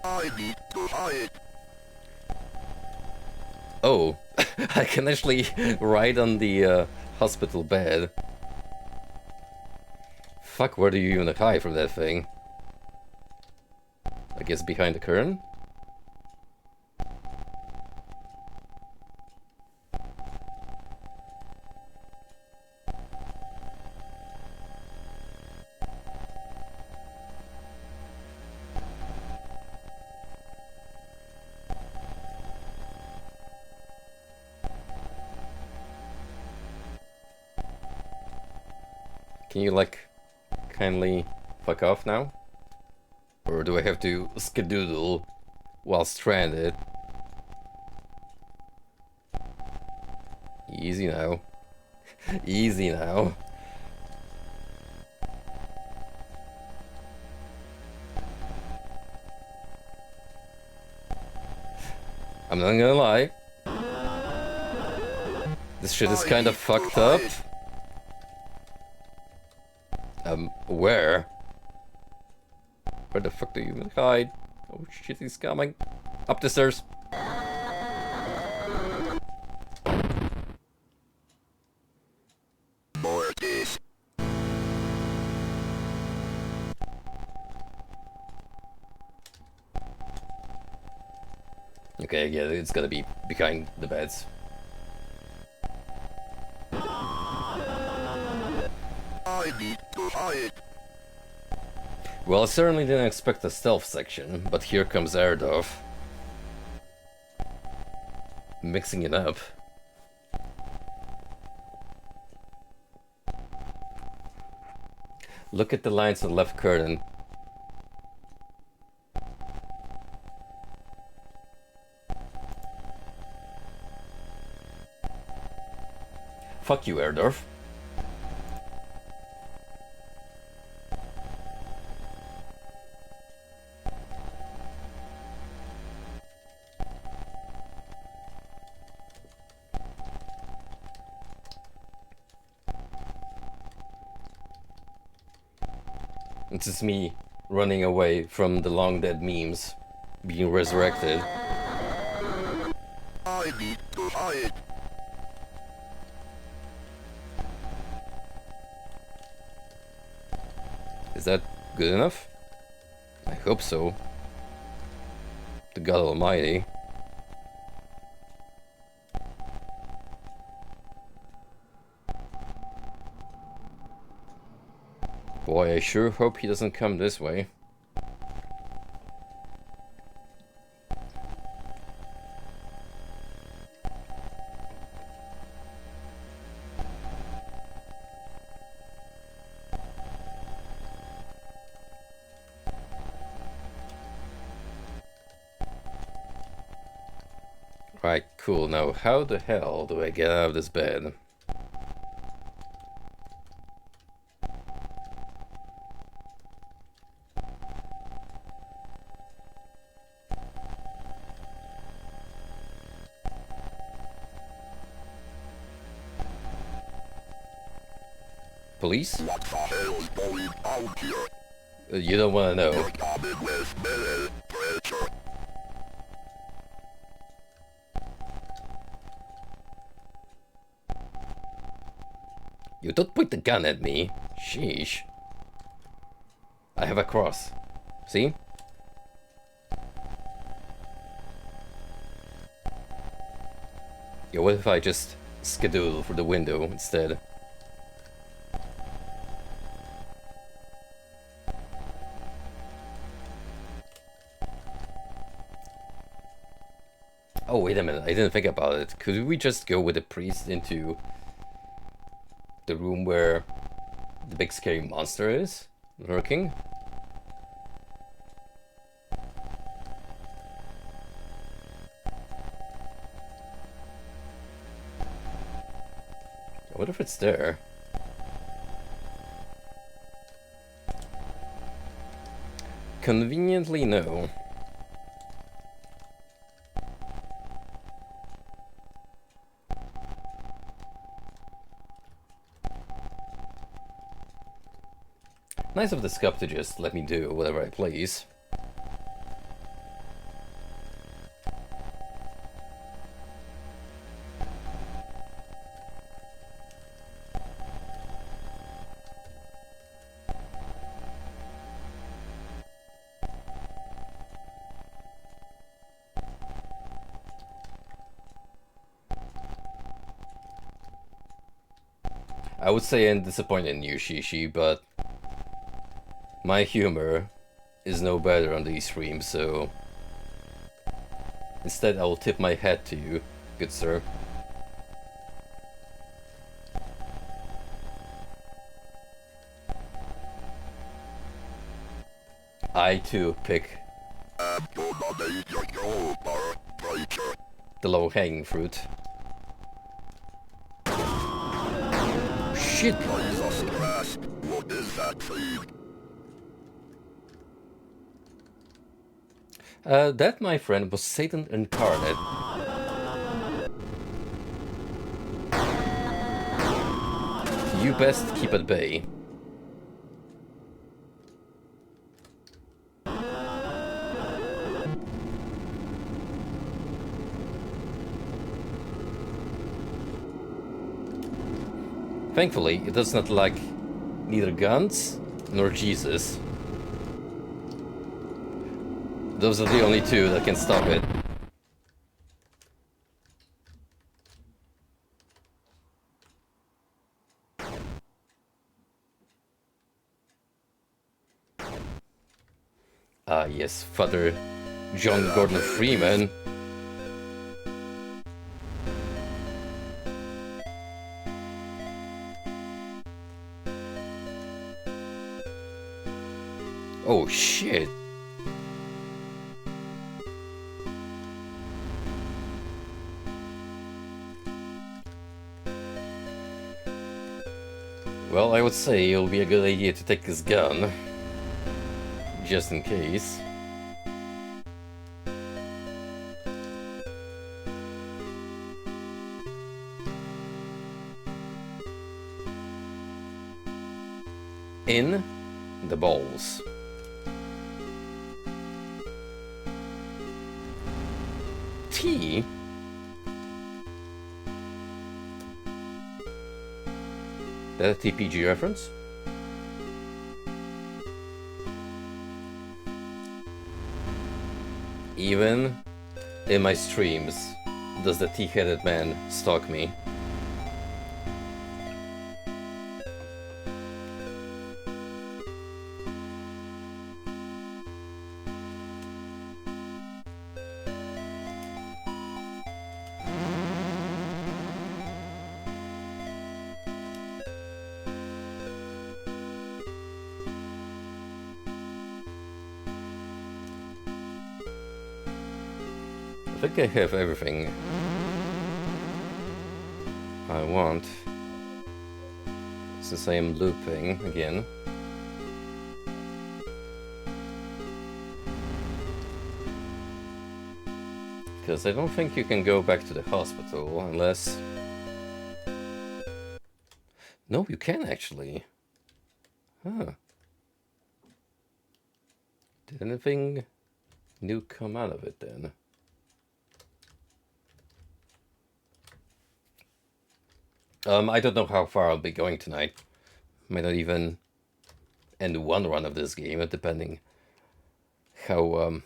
I need to hide. Oh, I can actually ride on the hospital bed. Fuck, where do you even hide from that thing? I guess behind the curtain? Can you, like, kindly fuck off now? Or do I have to skedoodle while stranded? Easy now. Easy now. I'm not gonna lie. This shit is kind of fucked up. Where? Where the fuck do you even hide? Oh shit, he's coming. Up the stairs. Mortis. Okay, yeah, it's gonna be behind the beds. I need to hide. Well, I certainly didn't expect a stealth section, but here comes Erdov. Mixing it up. Look at the lines on the left curtain. Fuck you, Erdorf. It's just me running away from the long dead memes being resurrected. I need to hide. Is that good enough? I hope so. To God Almighty. Boy, I sure hope he doesn't come this way. Right, cool. Now, how the hell do I get out of this bed? Police? What the hell is going on here? You don't want to know. You're coming with me, preacher. You don't point the gun at me. Sheesh. I have a cross. See? Yo, what if I just skedaddle for the window instead? Oh, wait a minute. I didn't think about it. Could we just go with the priest into the room where the big scary monster is lurking? What if it's there? Conveniently, no. Nice of the scup to just let me do whatever I please. I would say I'm disappointed in you, Shishi, but my humor is no better on these streams, so instead I will tip my hat to you, good sir. I too pick I'm gonna need your crowbar, preacher. the low-hanging fruit. Shit! Jesus Christ, what is that thing? That, my friend, was Satan incarnate. You best keep at bay. Thankfully, it does not like neither guns nor Jesus. Those are the only two that can stop it. Ah yes, Father John Gordon Freeman. Oh shit. Well, I would say it'll be a good idea to take this gun. Just in case. In the balls. T? That a TPG reference? Even in my streams, does the T-headed man stalk me? I think I have everything I want, since I am looping again. Because I don't think you can go back to the hospital unless... No, you can actually. Huh. Did anything new come out of it then? I don't know how far I'll be going tonight. Might not even end one run of this game, depending how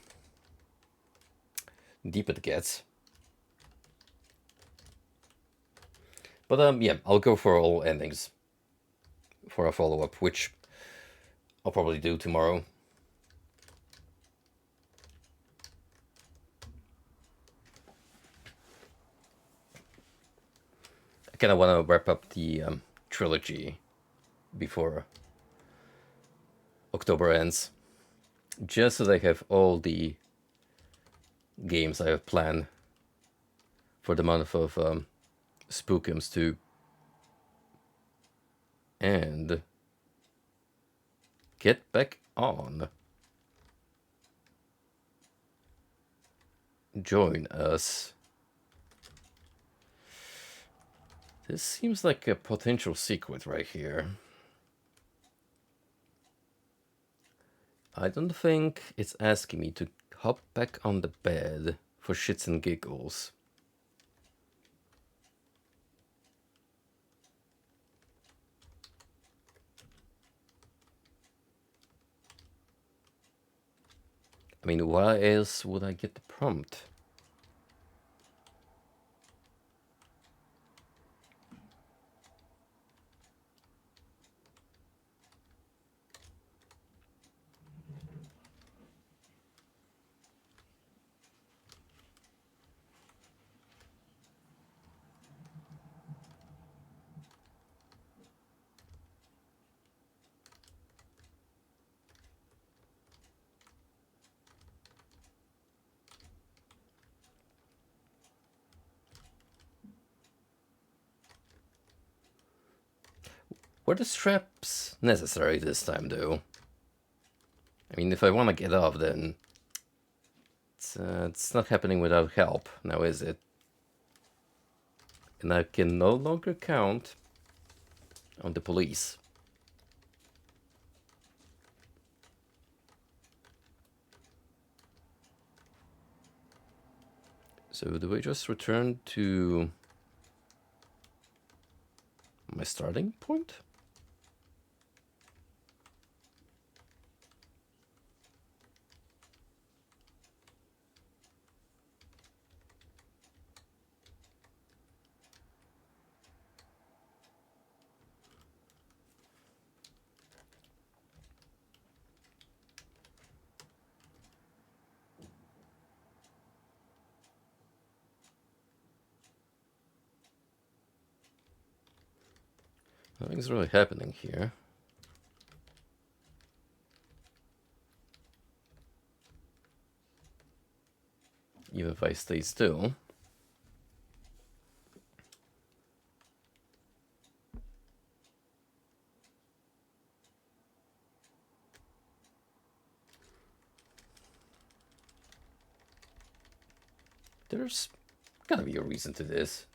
deep it gets. But yeah, I'll go for all endings for a follow-up, which I'll probably do tomorrow. I kind of want to wrap up the trilogy before October ends, just so they have all the games I have planned for the month of Spookums to and get back on. Join us. This seems like a potential secret right here. I don't think it's asking me to hop back on the bed for shits and giggles. I mean, why else would I get the prompt? Were the straps necessary this time, though? I mean, if I want to get off, then it's not happening without help, now is it? And I can no longer count on the police. So do we just return to my starting point? Nothing's really happening here. Even if I stay still. There's gotta be a reason to this.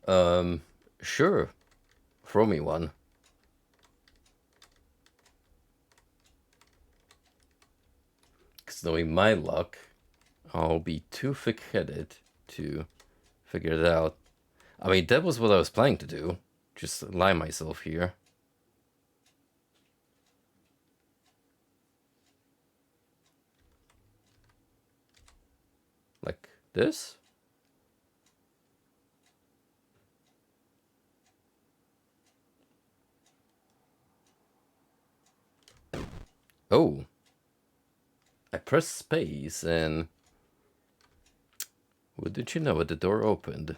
Sure. Throw me one. Because knowing my luck, I'll be too thick-headed to figure it out. I mean, that was what I was planning to do. Just lie myself here. Like this? Oh. I pressed space and... What did you know? The door opened.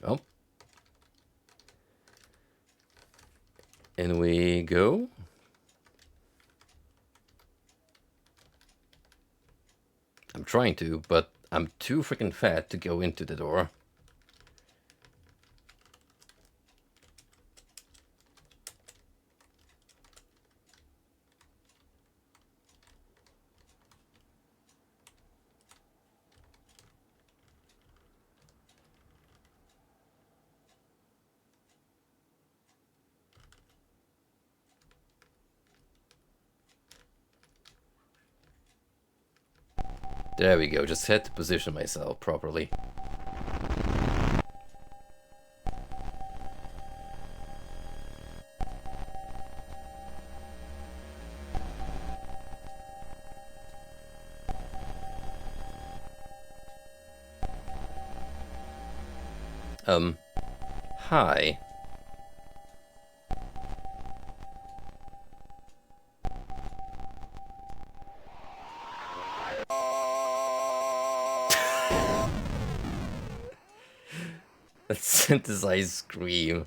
Oh. And we go. I'm trying to, but I'm too freaking fat to go into the door. There we go, just had to position myself properly. Hi. That synthesized scream.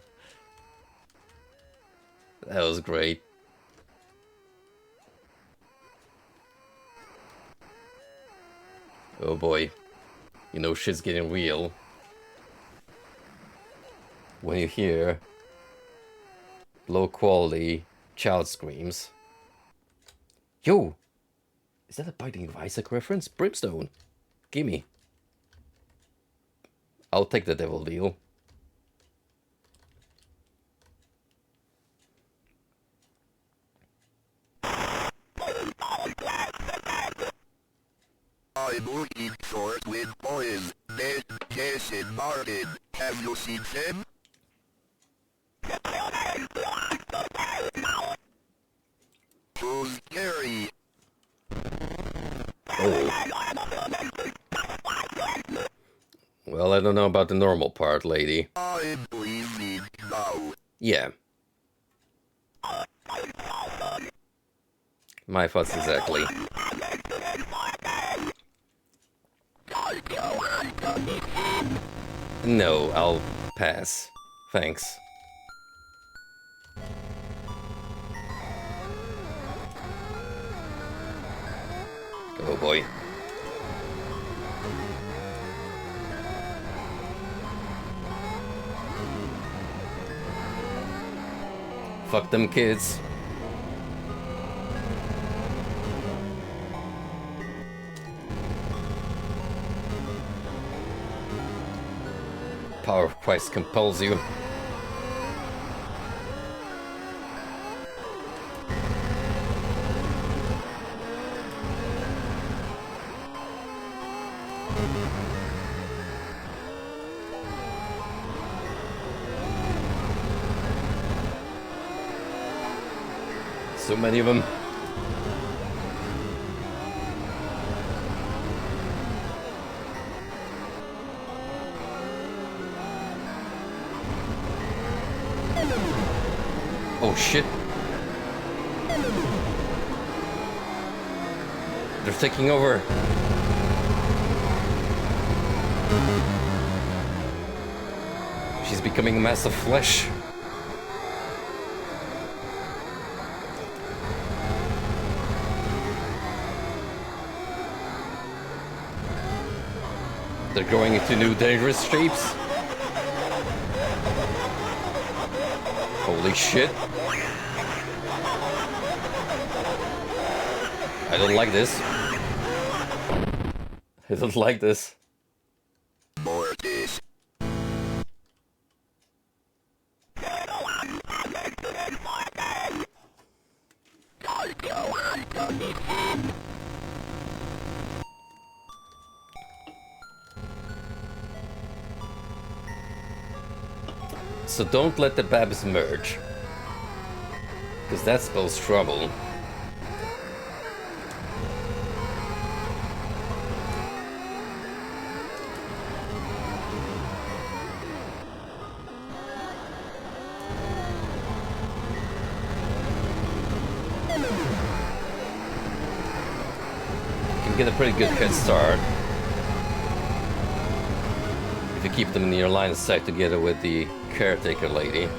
That was great. Oh boy. You know shit's getting real. When you hear low quality child screams. Yo! Is that a Binding of Isaac reference? Brimstone! Gimme. I'll take the devil deal. I'm looking for twin boys, Ned, Jess, and Martin. Have you seen them? Who's Gary? Oh. Well, I don't know about the normal part, lady. I'm leaving now. Yeah. My thoughts exactly. No, I'll pass. Thanks. Oh boy. Fuck them kids. Power of Christ compels you. So many of them. Oh shit. They're taking over. She's becoming a mass of flesh. They're going into new dangerous shapes. Holy shit. I don't like this. I don't like this. Mortis. So don't let the babs merge. Because that spells trouble. Can get a pretty good head start. If you keep them in your line of sight together with the caretaker lady.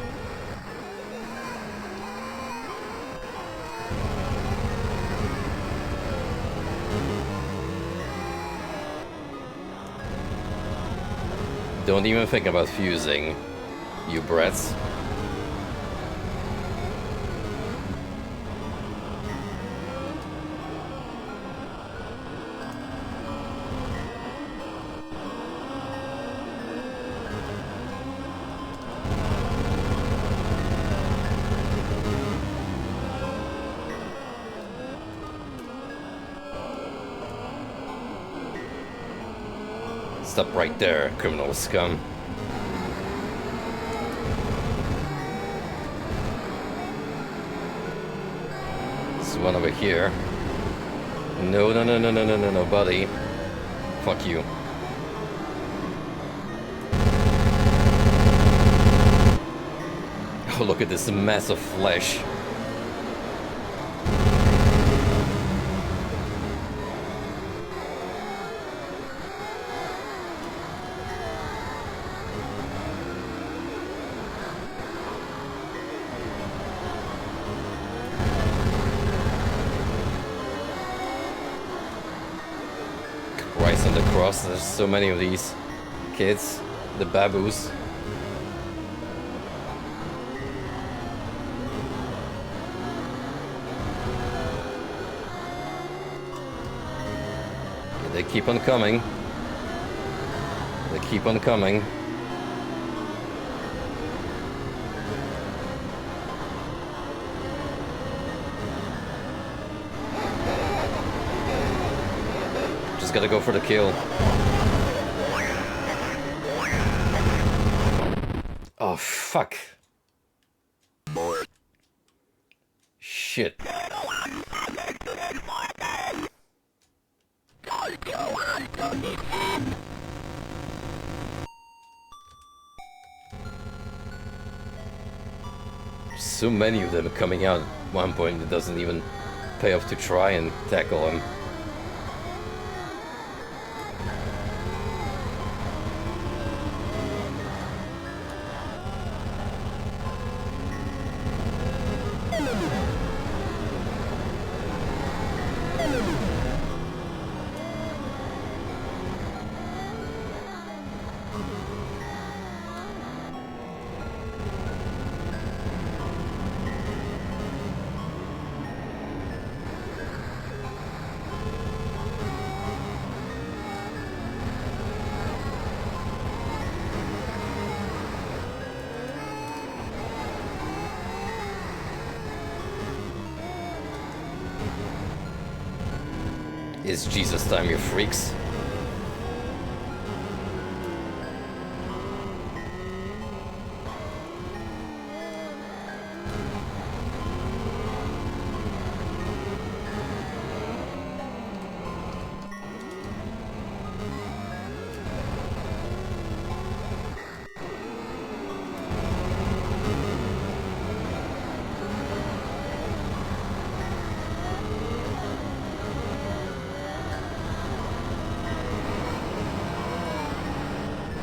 Don't even think about fusing, you brats. Stop right there, criminal scum. There's one over here. No, no, no, no, no, no, no, no, buddy. Fuck you. Oh, look at this mass of flesh. Christ on the cross, there's so many of these kids, the baboos. They keep on coming. They keep on coming. Just gotta go for the kill. Oh, fuck. Shit. So many of them coming out at one point, it doesn't even pay off to try and tackle them. It's Jesus time, you freaks.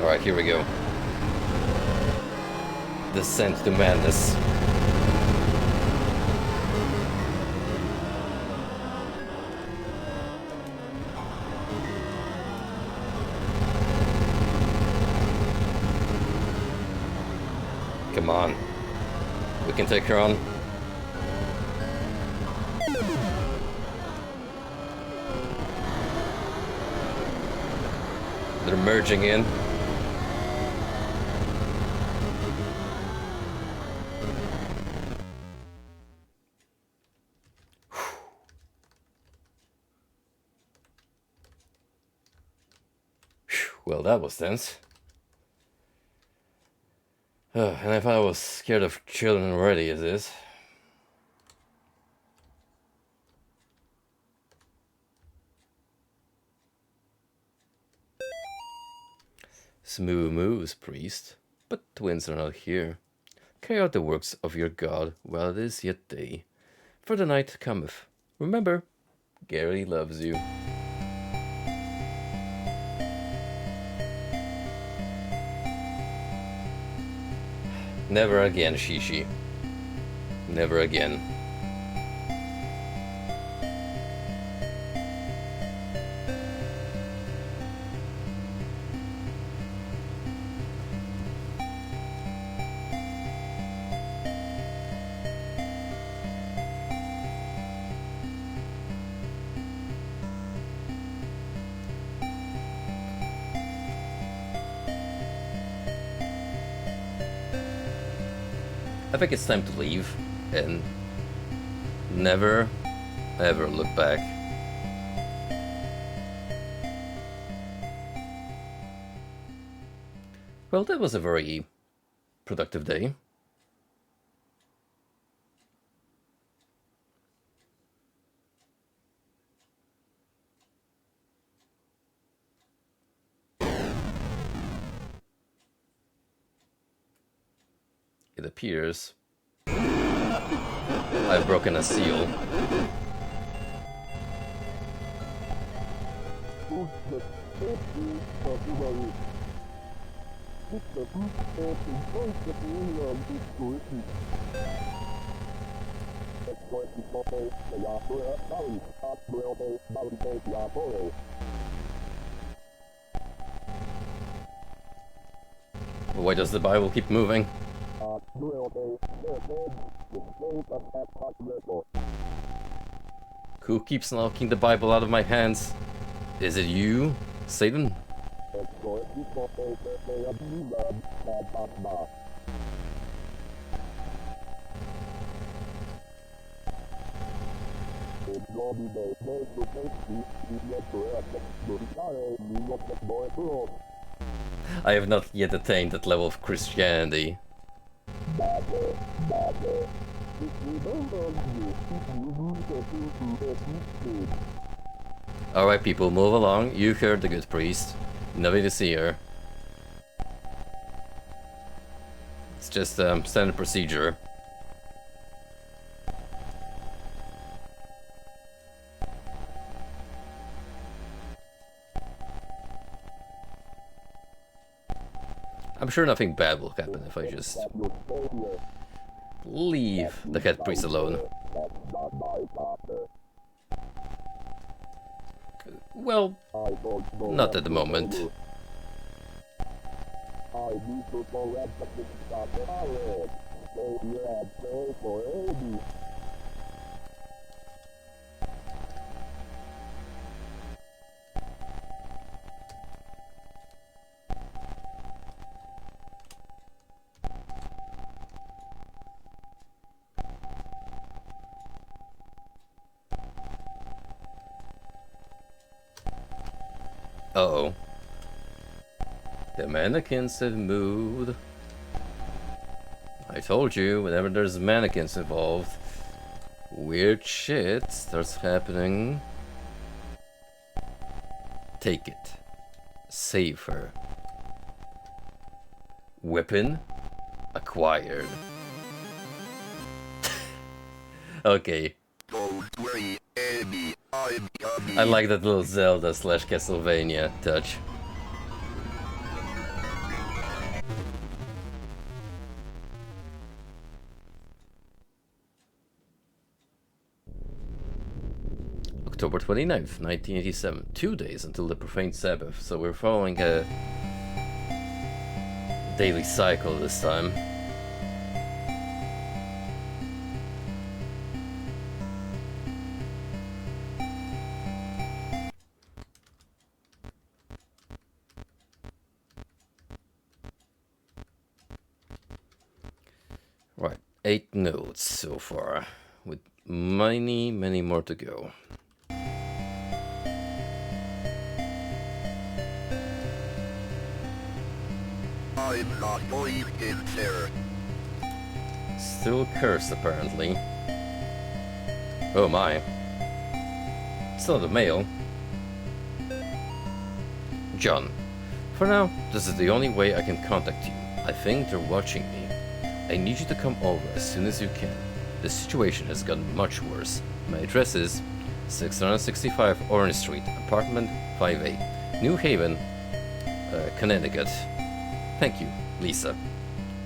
Alright, here we go. Descent to madness. Come on. We can take her on. They're merging in. Well, that was tense. And if I was scared of children already as is. Smooth moves, priest. But twins are not here. Carry out the works of your god while it is yet day. For the night cometh. Remember, Gary loves you. Never again, Shishi. Never again. I think it's time to leave and never, ever look back. Well, that was a very productive day. It appears I've broken a seal. Why does the Bible keep moving? Who keeps knocking the Bible out of my hands? Is it you, Satan? I have not yet attained that level of Christianity. Alright people, move along. You heard the good priest. Nothing to see here. It's just standard procedure. I'm sure nothing bad will happen if I just leave the head priest alone. Well, not at the moment. Uh-oh. The mannequins have moved. I told you, whenever there's mannequins involved, weird shit starts happening. Take it. Save her. Weapon acquired. Okay. Don't worry, Amy. I'm coming. I like that little Zelda / Castlevania touch. October 29th, 1987. 2 days until the profane Sabbath, so we're following a daily cycle this time. 8 notes so far, with many, many more to go. I'm not going in there. Still cursed, apparently. Oh my. It's not a mail. John, for now, this is the only way I can contact you. I think they're watching me. I need you to come over as soon as you can. The situation has gotten much worse. My address is 665 Orange Street, apartment 5A, New Haven, Connecticut. Thank you, Lisa.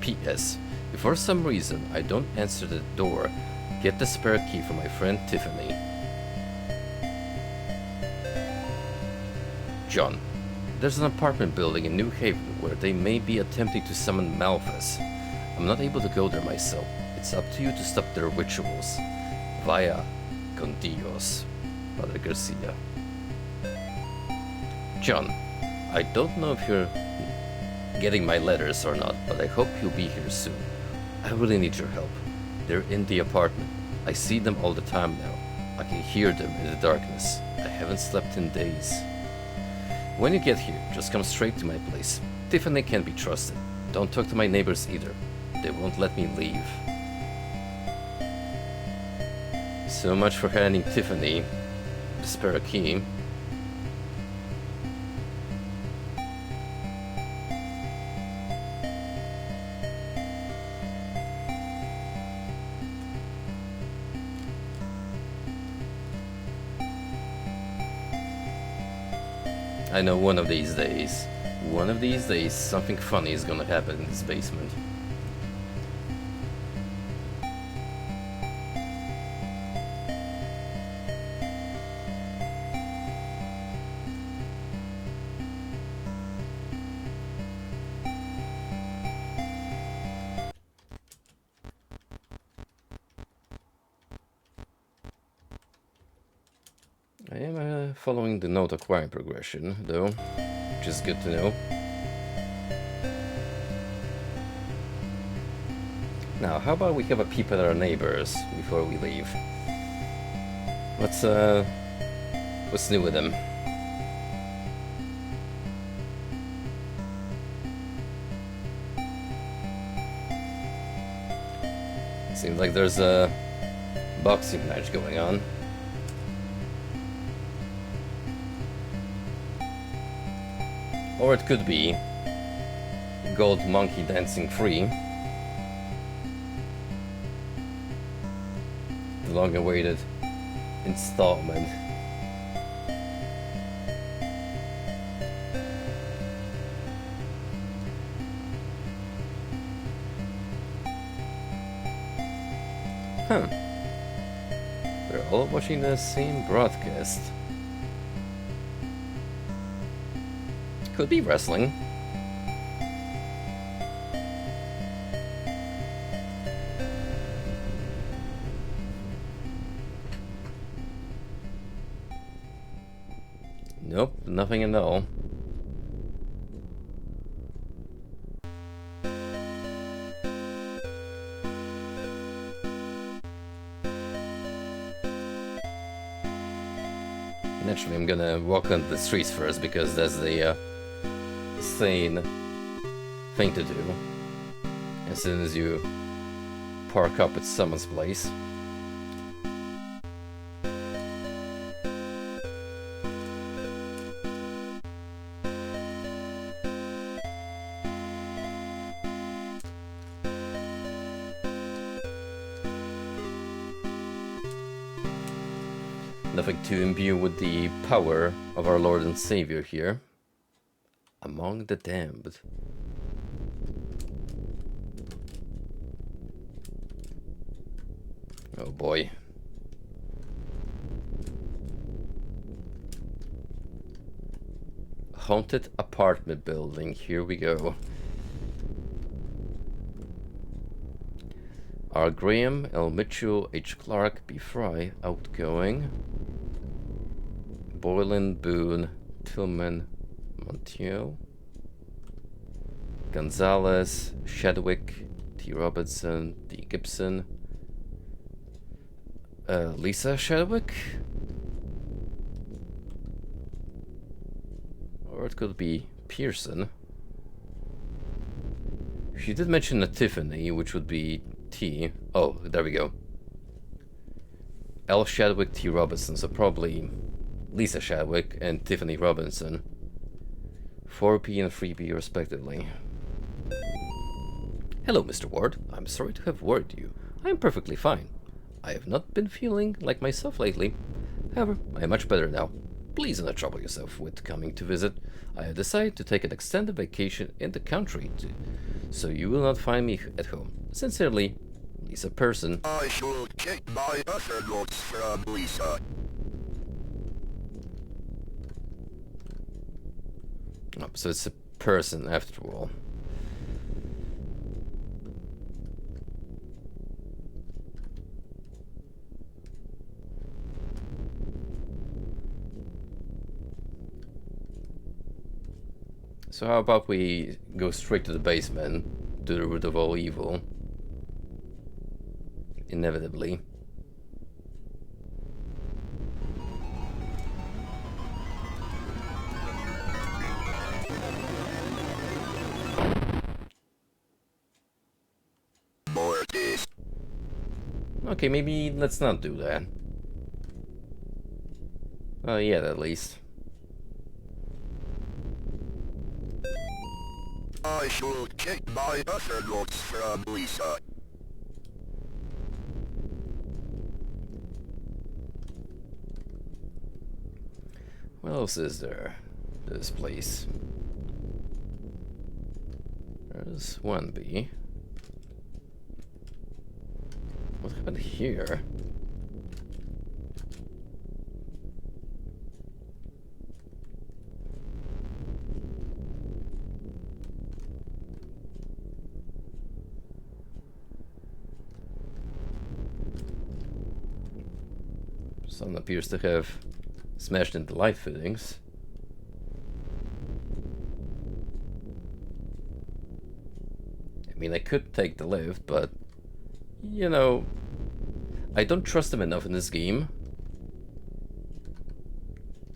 P.S. If for some reason I don't answer the door, get the spare key from my friend Tiffany. John, there's an apartment building in New Haven where they may be attempting to summon Malphas. I'm not able to go there myself. It's up to you to stop their rituals. Vaya con Dios, Padre Garcia. John, I don't know if you're getting my letters or not, but I hope you'll be here soon. I really need your help. They're in the apartment. I see them all the time now. I can hear them in the darkness. I haven't slept in days. When you get here, just come straight to my place. Tiffany can't be trusted. Don't talk to my neighbors either. They won't let me leave. So much for handing Tiffany the spare key. I know one of these days, something funny is gonna happen in this basement. I am following the note acquiring progression, though, which is good to know. Now, how about we have a peep at our neighbors before we leave? What's new with them? Seems like there's a boxing match going on. Or it could be Gold Monkey dancing free. The long-awaited installment. Huh. They're all watching the same broadcast. Could be wrestling. Nope, nothing at all. Naturally, I'm gonna walk on the streets first because that's the sane thing to do as soon as you park up at someone's place. Nothing to imbue with the power of our Lord and Savior here. Among the damned. Oh boy. Haunted apartment building, here we go. R. Graham, L. Mitchell, H. Clark, B. Fry, outgoing. Boylan, Boone, Tillman, Montiel, Gonzalez, Shadwick, T. Robertson, D. Gibson, Lisa Shadwick, or it could be Pearson. She did mention a Tiffany, which would be T. Oh, there we go. L. Shadwick, T. Robinson, so probably Lisa Shadwick and Tiffany Robinson. 4P and 3P respectively. Hello, Mr. Ward. I'm sorry to have worried you. I am perfectly fine. I have not been feeling like myself lately. However, I am much better now. Please do not trouble yourself with coming to visit. I have decided to take an extended vacation in the country, so you will not find me at home. Sincerely, Lisa Person. I should check my other notes from Lisa. Oh, so it's a person after all. So how about we go straight to the basement, to the root of all evil? Inevitably. Mortis. Okay, maybe let's not do that. Yet at least. I should check my other notes from Lisa. What else is there? This place. There's 1B. What happened here? Someone appears to have smashed into light fittings. I mean, I could take the lift, but you know, I don't trust him enough in this game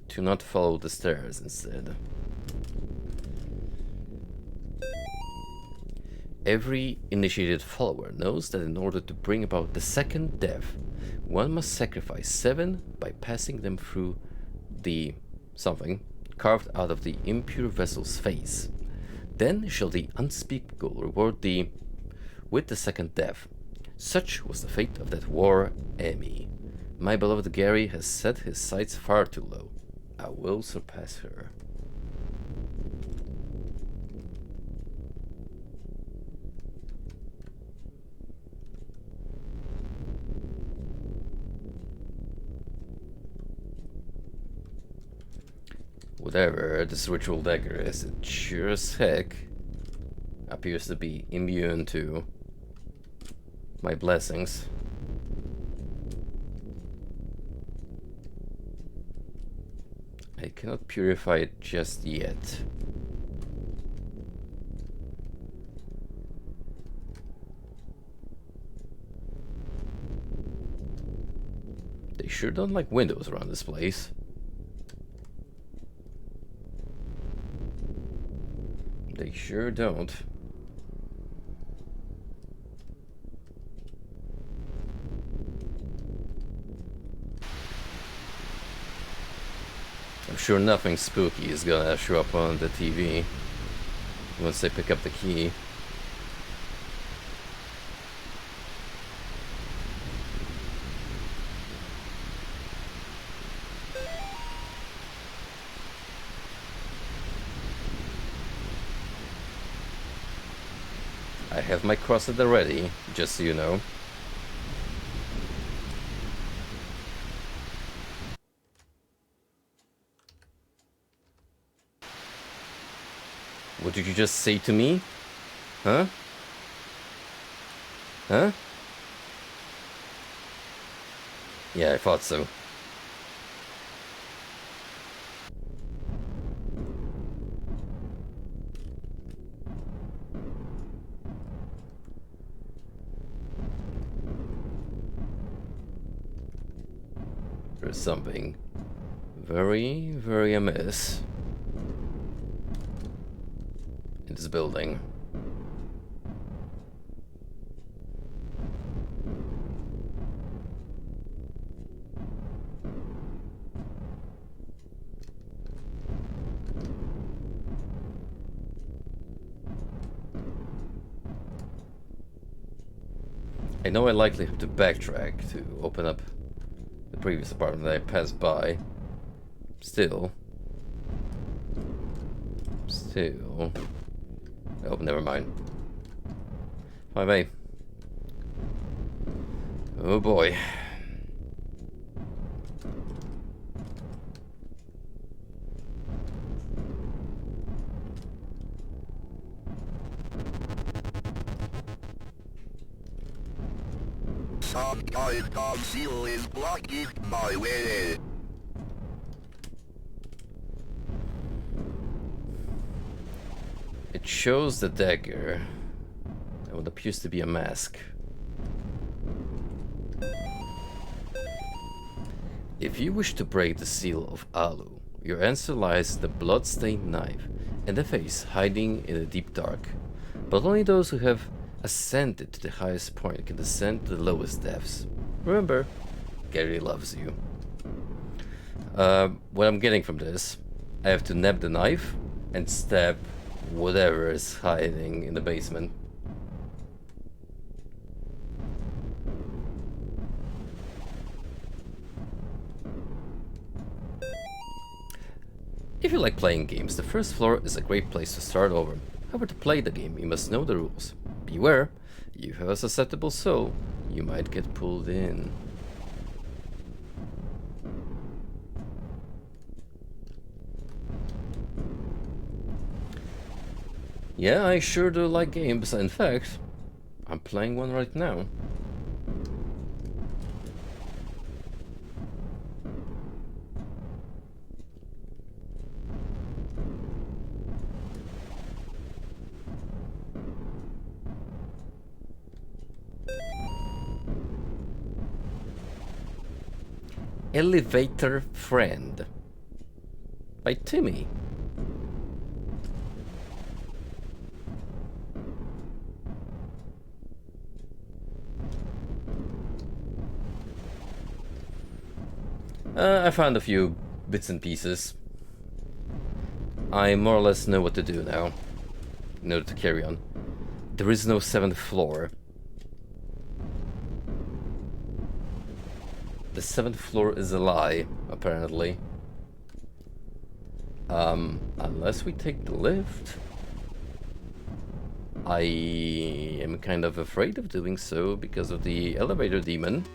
to not follow the stairs instead. Every initiated follower knows that in order to bring about the second death, one must sacrifice 7 by passing them through the something carved out of the impure vessel's face. Then shall the unspeakable reward thee with the second death. Such was the fate of that war Emmy. My beloved Gary has set his sights far too low. I will surpass her. Whatever this ritual dagger is, it sure as heck appears to be immune to my blessings. I cannot purify it just yet. They sure don't like windows around this place. They sure don't. I'm sure nothing spooky is gonna show up on the TV once they pick up the key. I have my cross at the ready, just so you know. What did you just say to me? Huh? Huh? Yeah, I thought so. There's something very, very amiss in this building. I know I likely have to backtrack to open up the previous apartment that I passed by. Still. Oh, never mind. Bye bye. Oh boy. Some kind of seal is blocking my way. It shows the dagger and what appears to be a mask. If you wish to break the seal of Alu, your answer lies in the blood-stained knife and the face hiding in the deep dark. But only those who have ascended to the highest point can descend to the lowest depths. Remember, Gary loves you. What I'm getting from this, I have to nab the knife and stab whatever is hiding in the basement. If you like playing games, the first floor is a great place to start over. However, to play the game, you must know the rules. Beware, you have a susceptible soul, you might get pulled in. Yeah, I sure do like games. In fact, I'm playing one right now. Elevator Friend by Timmy. I found a few bits and pieces. I more or less know what to do now in order to carry on. There is no 7th floor. The 7th floor is a lie, apparently. Unless we take the lift. I am kind of afraid of doing so because of the elevator demon.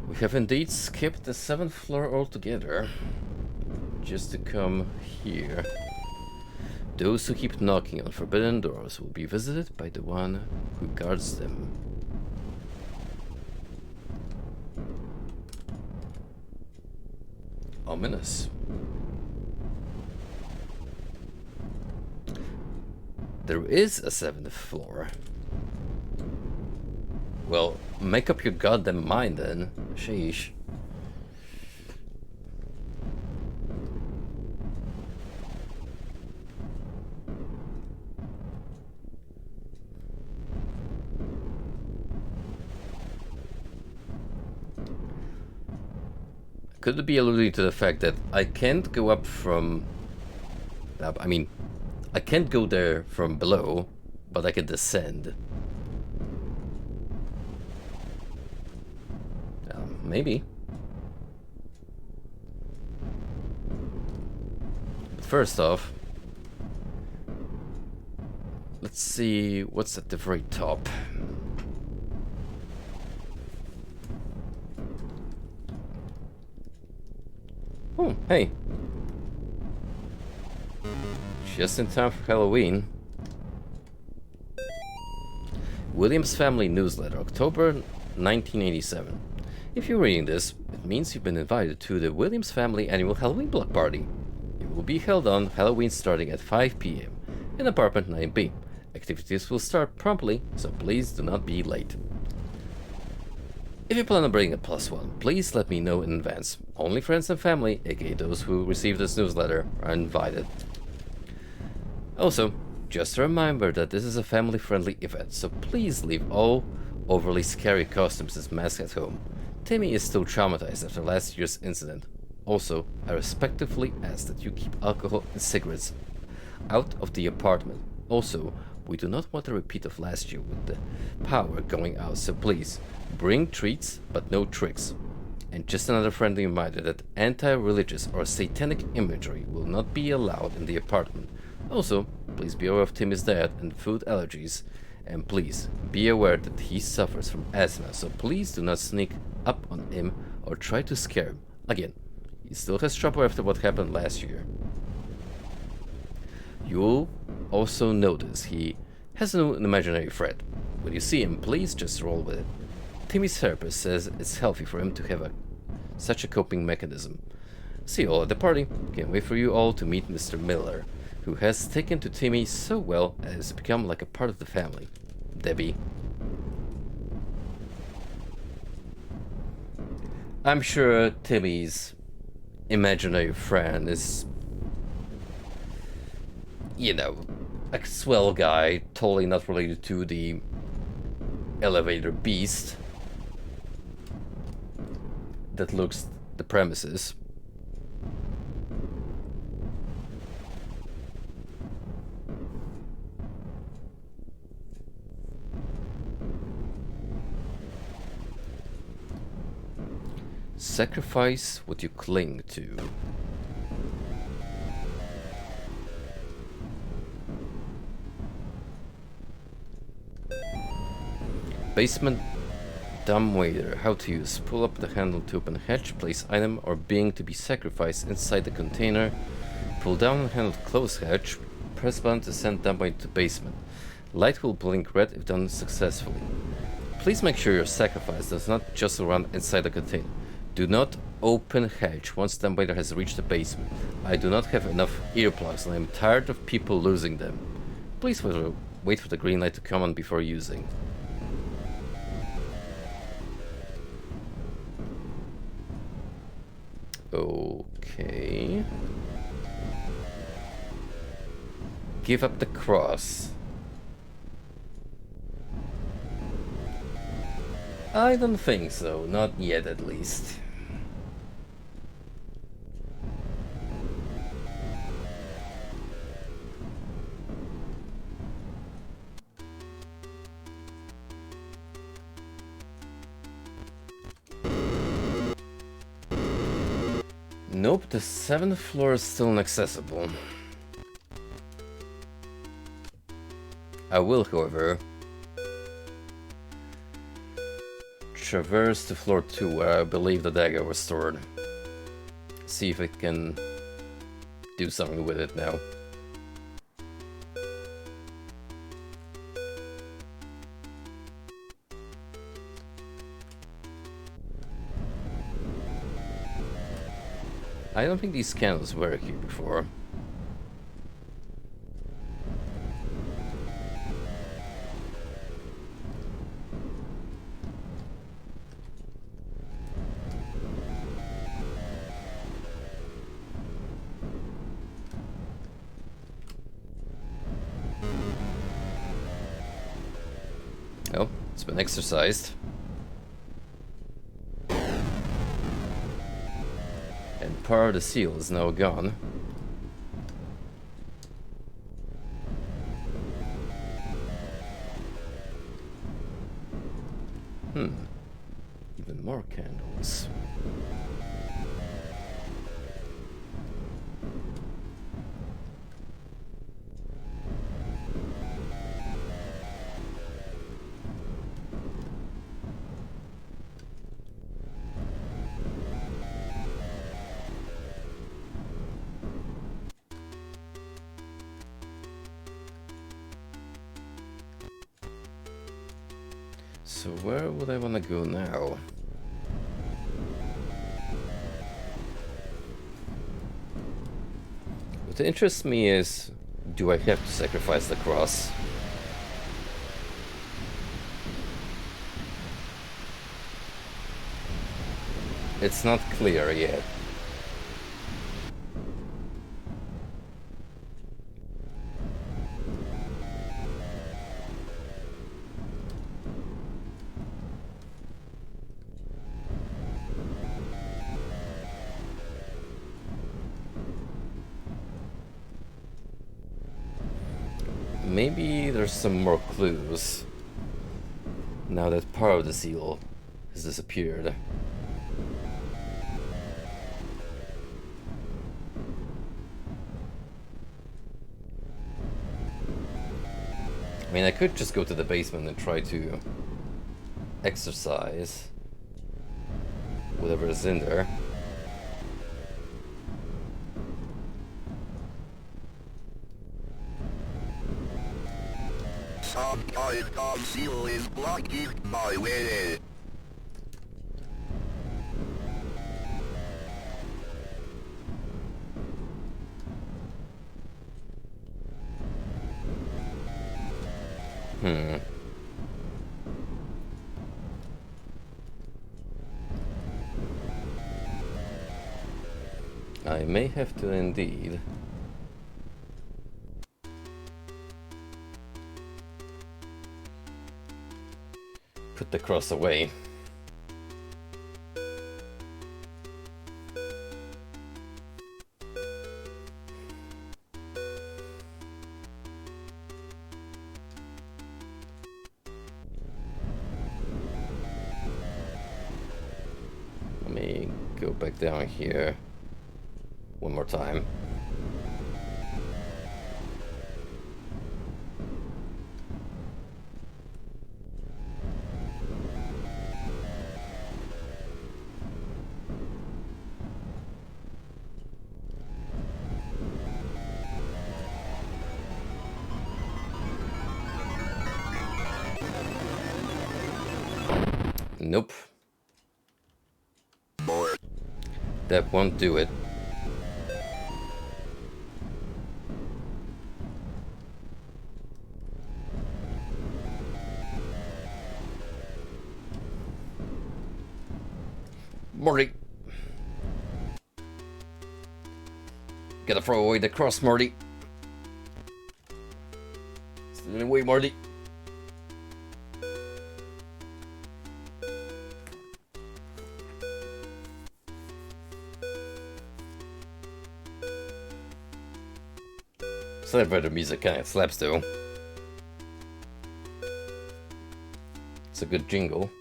We have indeed skipped the 7th floor altogether, just to come here. Those who keep knocking on forbidden doors will be visited by the one who guards them. Ominous. There is a 7th floor. Well, make up your goddamn mind then. Sheesh. Could it be alluding to the fact that I can't go up from... I mean, I can't go there from below, but I can descend. Maybe. But first off, let's see what's at the very top. Oh, hey. just in time for Halloween. Williams Family Newsletter, October 1987. If you're reading this, it means you've been invited to the Williams Family Annual Halloween Block Party. It will be held on Halloween starting at 5 p.m. in apartment 9B. Activities will start promptly, so please do not be late. If you plan on bringing a +1, please let me know in advance. Only friends and family, aka those who receive this newsletter, are invited. Also, just a reminder that this is a family-friendly event, so please leave all overly scary costumes and masks at home. Timmy is still traumatized after last year's incident. Also, I respectfully ask that you keep alcohol and cigarettes out of the apartment. Also, we do not want a repeat of last year with the power going out, so please, bring treats but no tricks. And just another friendly reminder that anti-religious or satanic imagery will not be allowed in the apartment. Also, please be aware of Timmy's dad and food allergies, and please be aware that he suffers from asthma, so please do not sneak up on him or try to scare him. Again, he still has trouble after what happened last year. You'll also notice he has an imaginary friend. When you see him, please just roll with it. Timmy's therapist says it's healthy for him to have such a coping mechanism. See you all at the party. Can't wait for you all to meet Mr. Miller, who has taken to Timmy so well as has become like a part of the family. Debbie. I'm sure Timmy's imaginary friend is, you know, a swell guy, totally not related to the elevator beast that looks the premises. Sacrifice what you cling to. Basement dumbwaiter. How to use. Pull up the handle to open hatch, place item or being to be sacrificed inside the container. Pull down the handle to close hatch. Press button to send dumbwaiter to basement. Light will blink red if done successfully. Please make sure your sacrifice does not just run inside the container. Do not open hatch once dumbwaiter has reached the basement. I do not have enough earplugs and I am tired of people losing them. Please wait for the green light to come on before using. Okay. Give up the cross. I don't think so, not yet at least. Nope, the 7th floor is still inaccessible. I will, however, traverse to floor 2 where I believe the dagger was stored. See if I can do something with it now. I don't think these candles were here before. Oh, it's been exercised. And part of the seal is now gone. Even more candles. So where would I want to go now? What interests me is, do I have to sacrifice the cross? It's not clear yet. Maybe there's some more clues now that part of the seal has disappeared. I mean, I could just go to the basement and try to exercise whatever is in there. Some kind of seal is blocking my way. I may have to indeed. Put the cross away. Let me go back down here one more time. Nope. More. That won't do it. Morty. Gotta throw away the cross, Morty. Stand away, Morty. Celebrator music kinda slaps though. It's a good jingle.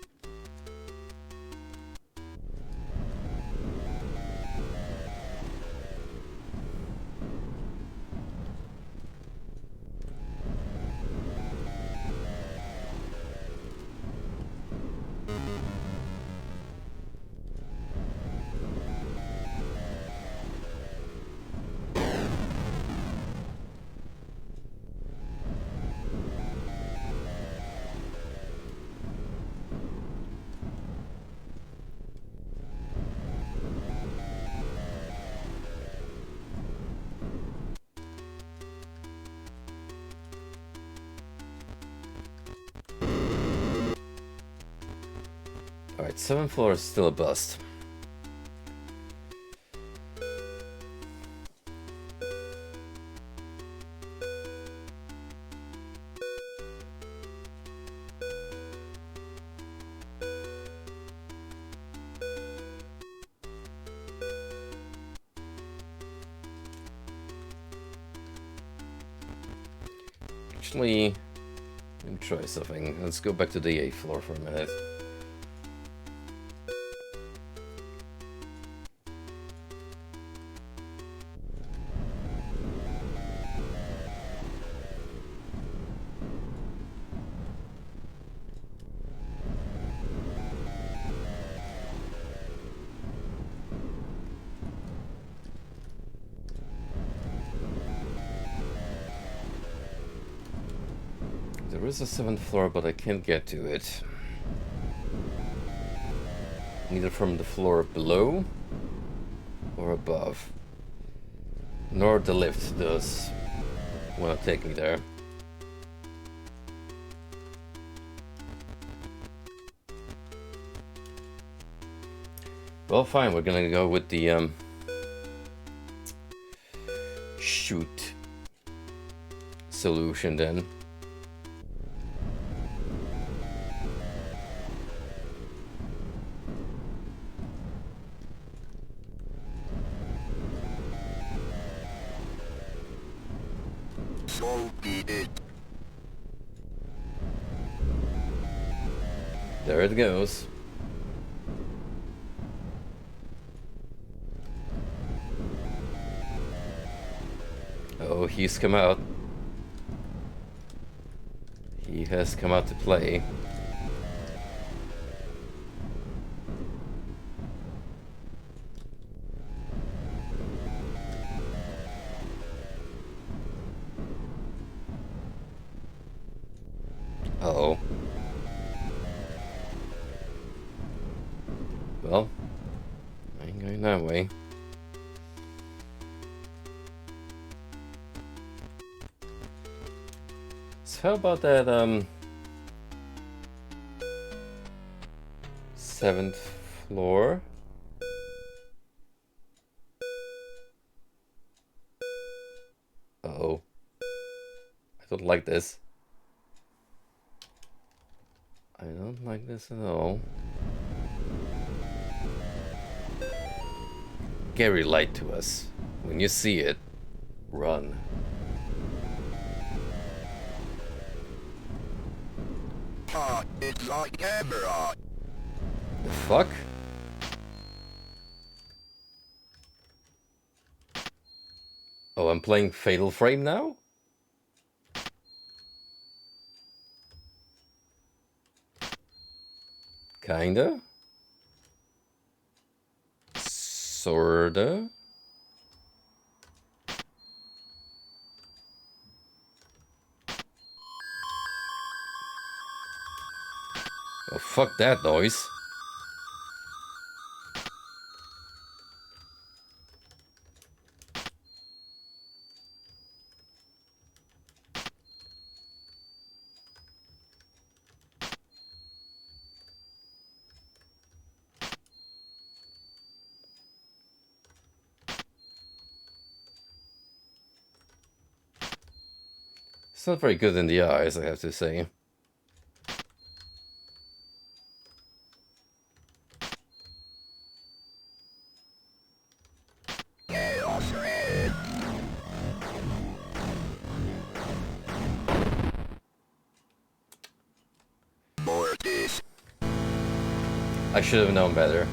Alright, 7th floor is still a bust. Actually, let me try something. Let's go back to the 8th floor for a minute. There is a 7th floor, but I can't get to it. neither from the floor below or above. Nor the lift does want to take me there. Well, fine, we're gonna go with the shoot solution then. So be it. There it goes. Oh, he's come out. He has come out to play. Uh-oh. Well, I ain't going that way. So how about that, 7th floor? Uh-oh. I don't like this. I don't like this at all. Gary lied to us. When you see it, run. It's like camera. The fuck? Oh, I'm playing Fatal Frame now? Kinda? Sorta? Oh, fuck that noise. It's not very good in the eyes, I have to say. More this. I should have known better.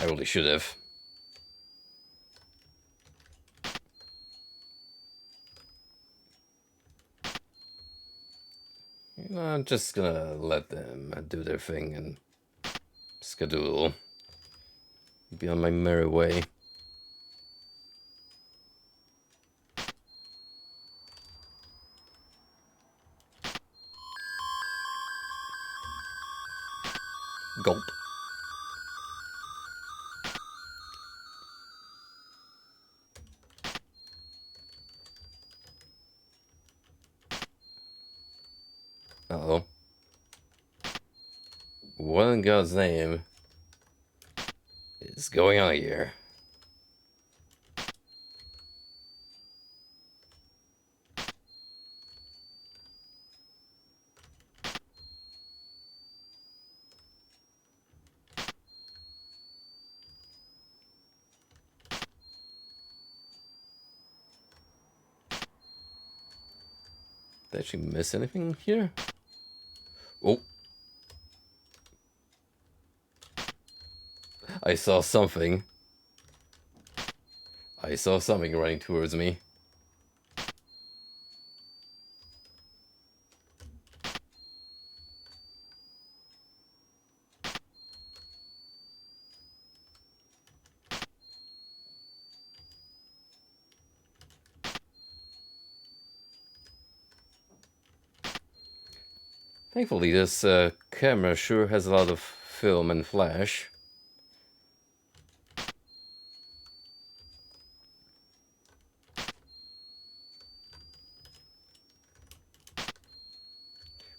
I really should have. You know, I'm just gonna let them do their thing and skedaddle. Be on my merry way. Gulp. Uh-oh. What in God's name is going on here? Did I actually miss anything here? Oh. I saw something. I saw something running towards me. Thankfully, this camera sure has a lot of film and flash.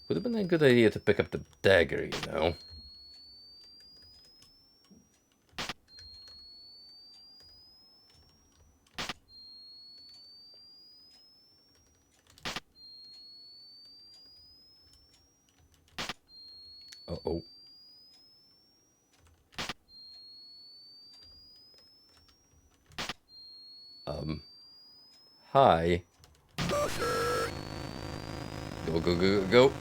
Would have been a good idea to pick up the dagger, you know. Uh-oh. Hi. Go, go, go, go.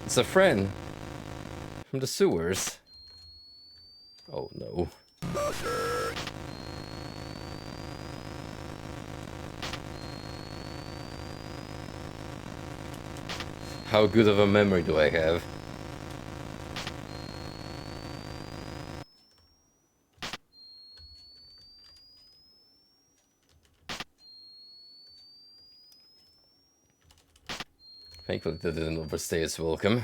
It's a friend. From the sewers. Oh no. How good of a memory do I have? Thankfully that didn't overstay its welcome.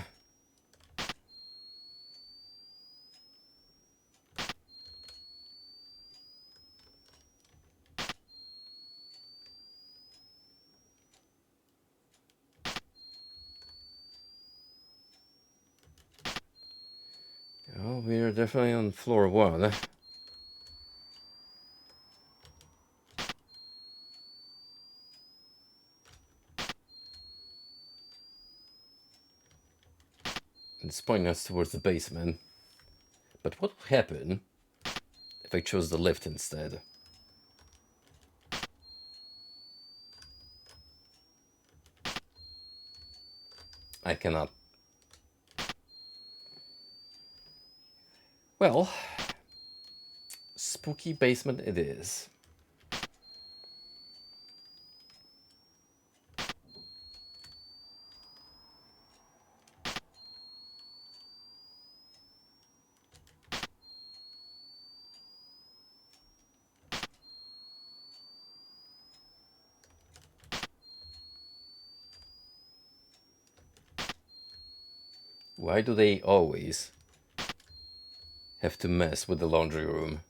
Oh, we're definitely on floor 1. It's pointing us towards the basement. But what would happen if I chose the lift instead? I cannot. Well, spooky basement it is. Why do they always have to mess with the laundry room?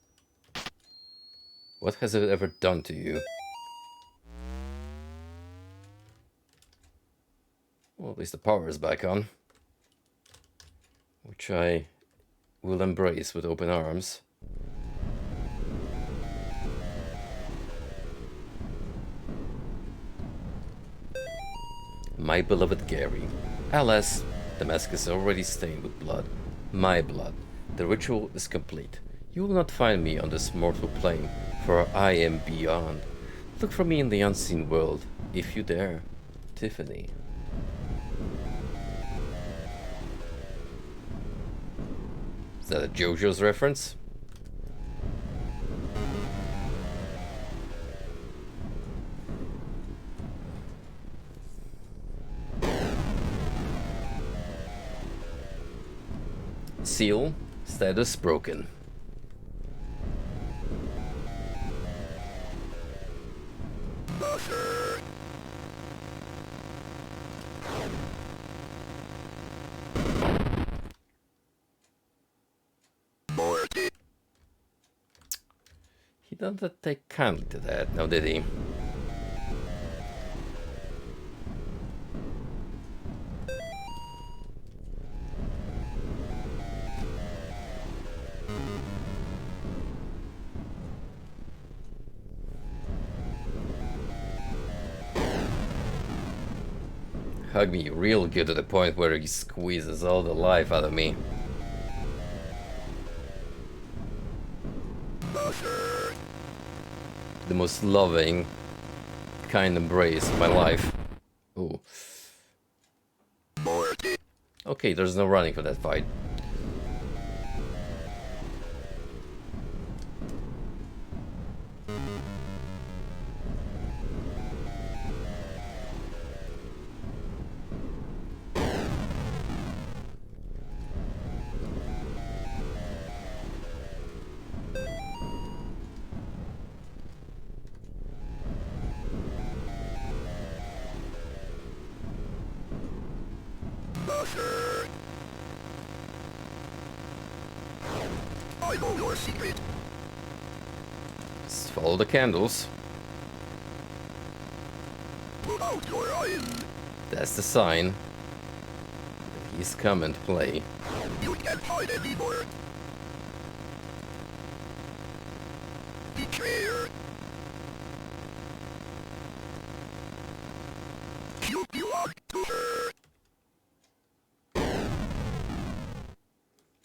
What has it ever done to you? Well, at least the power is back on. Which I will embrace with open arms. My beloved Gary. Alas, the mask is already stained with blood. My blood. The ritual is complete. You will not find me on this mortal plane, for I am beyond. Look for me in the unseen world, if you dare. Tiffany. Is that a JoJo's reference? Seal. Status broken. He didn't take kindly to that, now did he? Hug me real good to the point where he squeezes all the life out of me. The most loving, kind embrace of my life. Ooh. Okay, there's no running for that fight. sir. I know your secret. Just follow the candles. Put out your iron. That's the sign that he's coming to play. You can't hide anymore. Betrayer. You belong to her.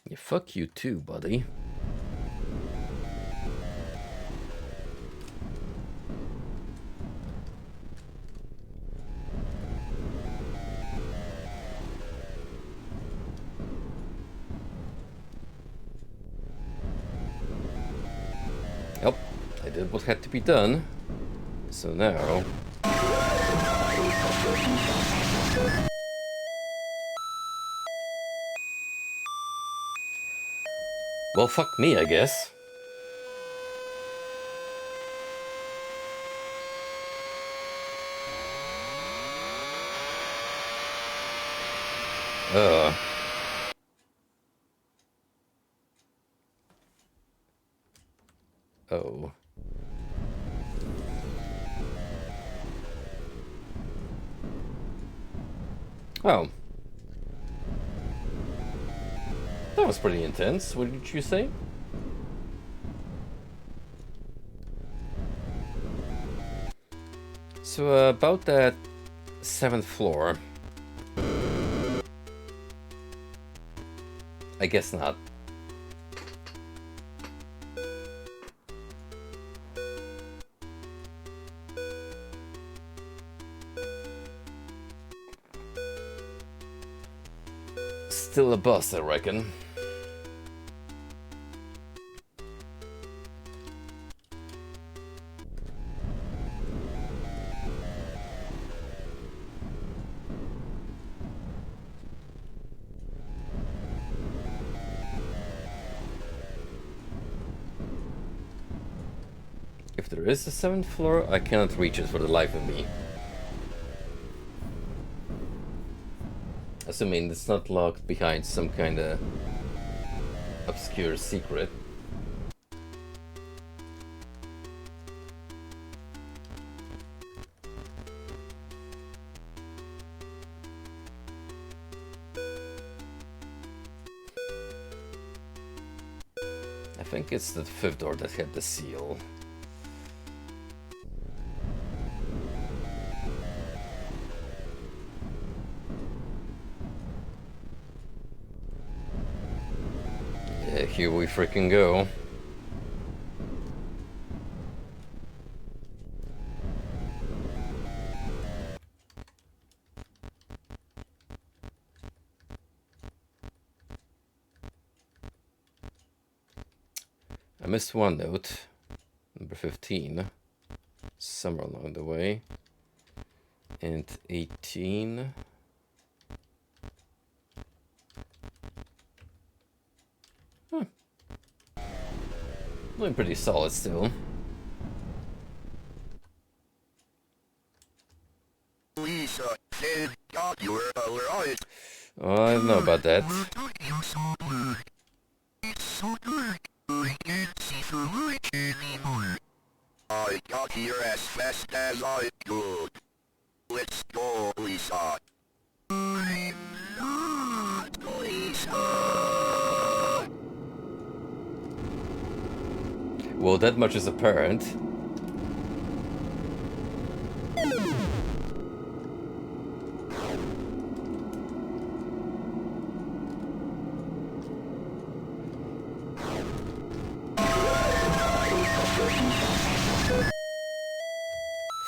Yeah, fuck you too, buddy. Yep, I did what had to be done. So now... Well, fuck me, I guess. Oh. Oh. That was pretty intense, wouldn't you say? So, about that 7th floor. I guess not. Still a bus, I reckon. If there is a 7th floor, I cannot reach it for the life of me. Assuming it's not locked behind some kind of obscure secret. I think it's the 5th door that had the seal. Yeah, here we freaking go. I missed one note, number 15, somewhere along the way, and 18. Doing pretty solid still. Lisa said, God, you're alright. Oh, I don't know about that. You're so blue. It's so dark. I can't see through it anymore. I got here as fast as I could. Let's go, Lisa. I'm not Lisa. Well, that much is apparent.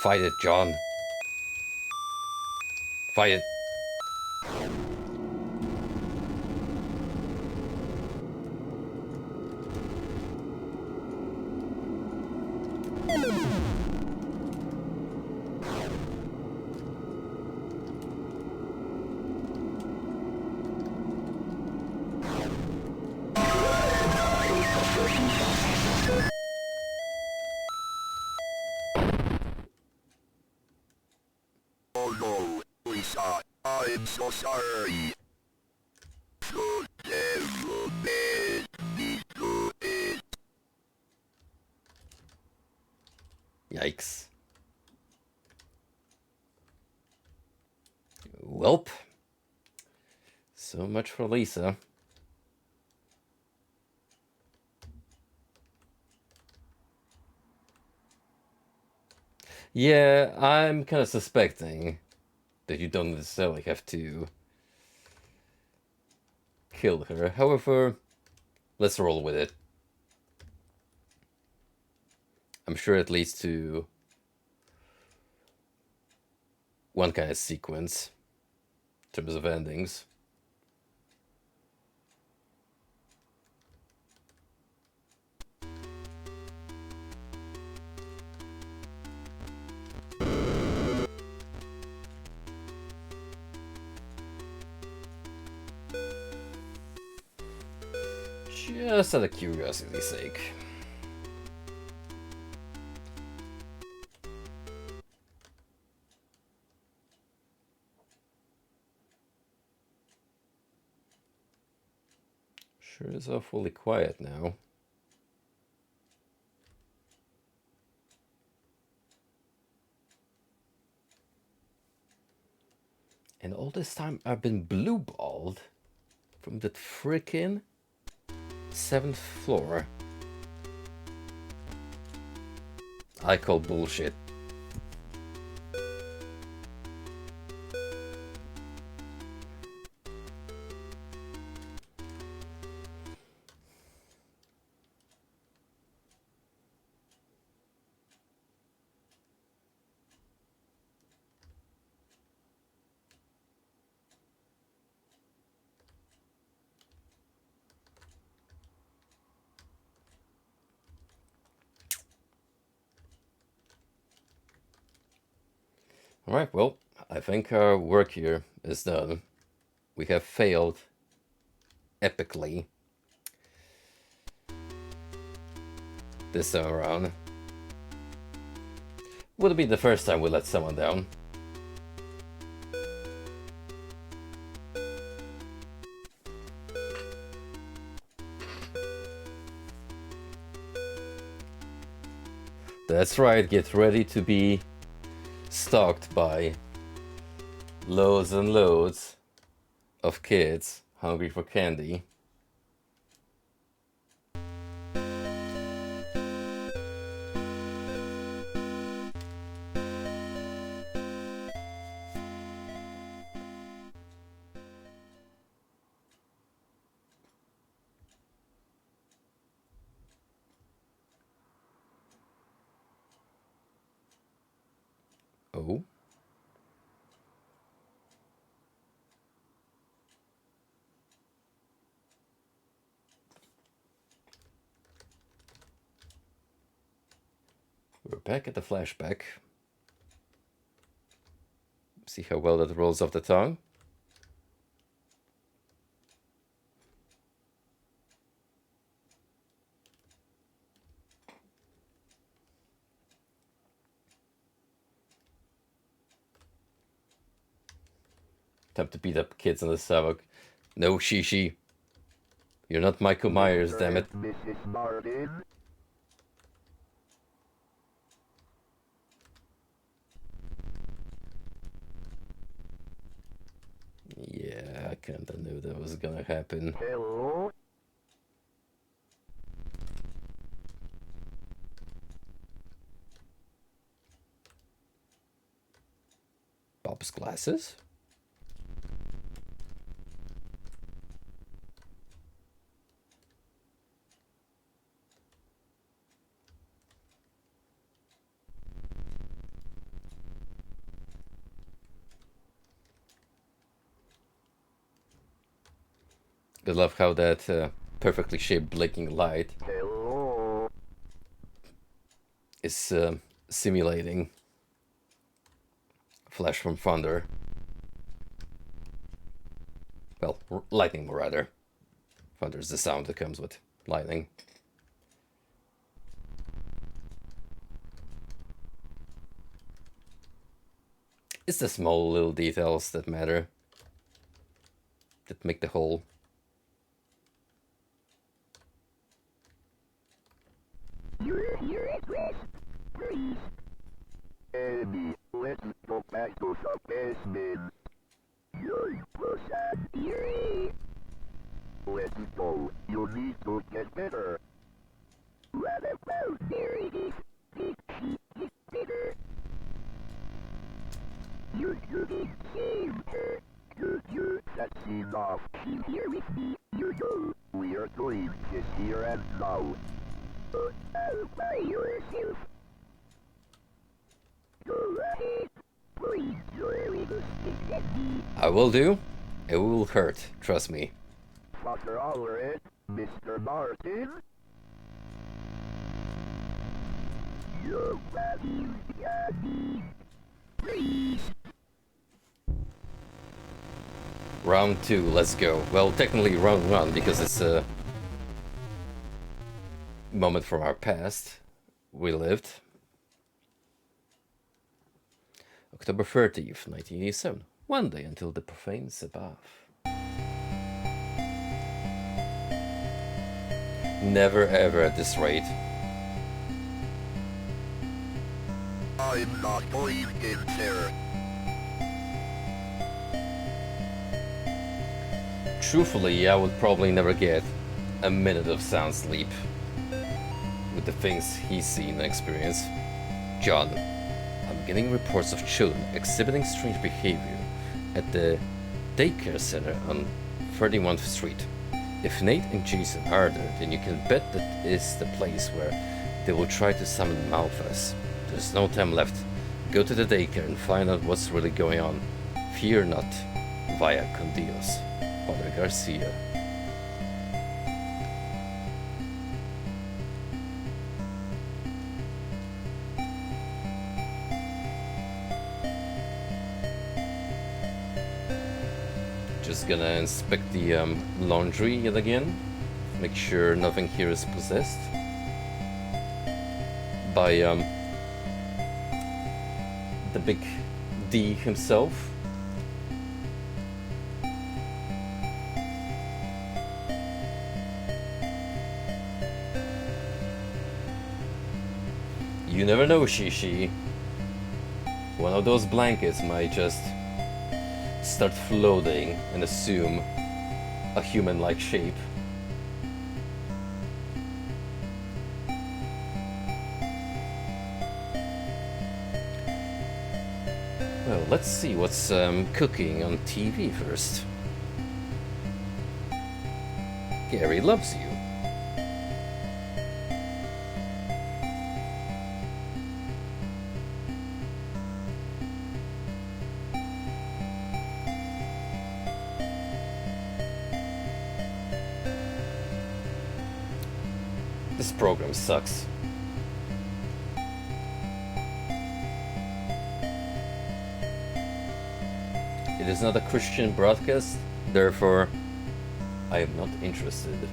Fight it, John. Fight it. Oh no, Lisa, I'm so sorry. Yikes. Welp. So much for Lisa. Yeah, I'm kind of suspecting that you don't necessarily have to kill her. However, let's roll with it. I'm sure it leads to one kind of sequence in terms of endings. Just out of curiosity's sake. Sure is awfully quiet now. And all this time I've been blue-balled from that frickin' 7th floor. I call bullshit. Alright, well, I think our work here is done. We have failed epically this time around. Would be the first time we let someone down. That's right, get ready to be stalked by loads and loads of kids hungry for candy. Oh. We're back at the flashback. See how well that rolls off the tongue. Time to beat up kids on the sidewalk. No, Shishi. You're not Michael Myers, damn it. Mrs. Martin? Yeah, I kinda knew that was gonna happen. Hello? Bob's glasses? I love how that perfectly shaped blinking light Hello? is simulating flash from thunder. Well, lightning rather. Thunder is the sound that comes with lightning. It's the small little details that matter, that make the whole. Your address, please. Jimmy, let's go back to the basement. You're pussy. Let's go. You need to get better. What about there it is? Big sheep is better. You shouldn't shame her. That's enough. She's here with me. You know. We are going just here and now. All by yourself. Go ahead. Please, your little stick at me. I will do. It will hurt, trust me. Fucker over it, Mr. Martin. Your body's daddy. Please. Round 2, let's go. Well, technically round 1 because it's a moment from our past. We lived. October 30th, 1987. One day until the profane Sabbath. Never ever at this rate. I'm not going in there. Truthfully, I would probably never get a minute of sound sleep with the things he's seen and experienced. John, I'm getting reports of children exhibiting strange behavior at the daycare center on 31st Street. If Nate and Jason are there, then you can bet that is the place where they will try to summon Malphas. There's no time left. Go to the daycare and find out what's really going on. Fear not. Via con Dios. Father Garcia. Just gonna inspect the laundry yet again. Make sure nothing here is possessed by the big D himself. You never know, Shishi. One of those blankets might just start floating and assume a human-like shape. Well, let's see what's cooking on TV first. Gary loves you. This program sucks. It is not a Christian broadcast, therefore I am not interested.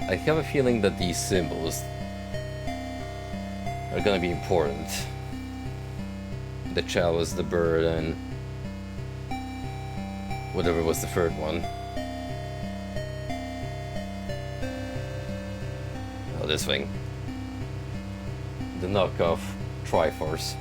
I have a feeling that these symbols are gonna be important. The chalice, the bird, and whatever was the third one. Oh, this thing. The knockoff Triforce.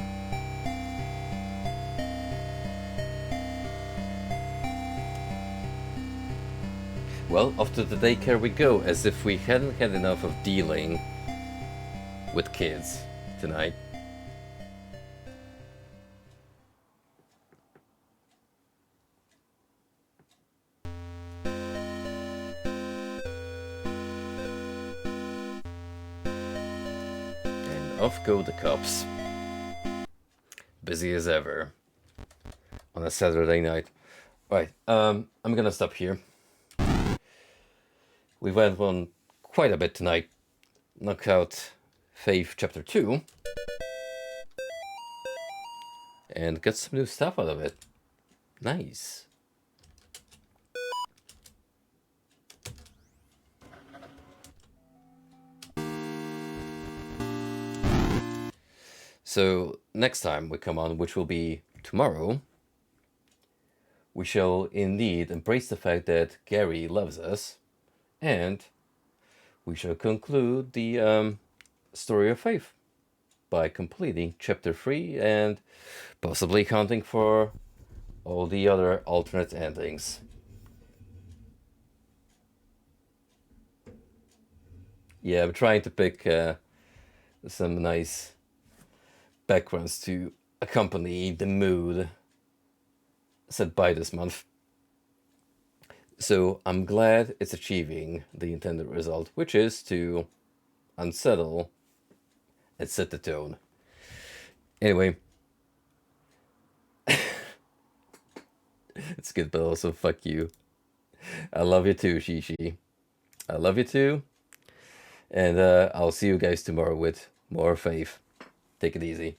Well, off to the daycare we go, as if we hadn't had enough of dealing with kids tonight. And off go the cops. Busy as ever on a Saturday night. Right, I'm gonna stop here. We went on quite a bit tonight. Knockout Faith Chapter 2 and get some new stuff out of it. Nice. So next time we come on, which will be tomorrow, we shall indeed embrace the fact that Gary loves us, and we shall conclude the story of Faith by completing Chapter 3 and possibly counting for all the other alternate endings. Yeah, I'm trying to pick some nice backgrounds to accompany the mood set by this month. So I'm glad it's achieving the intended result, which is to unsettle and set the tone. Anyway, it's good, but also fuck you. I love you too, Shishi. I love you too. And I'll see you guys tomorrow with more Faith. Take it easy.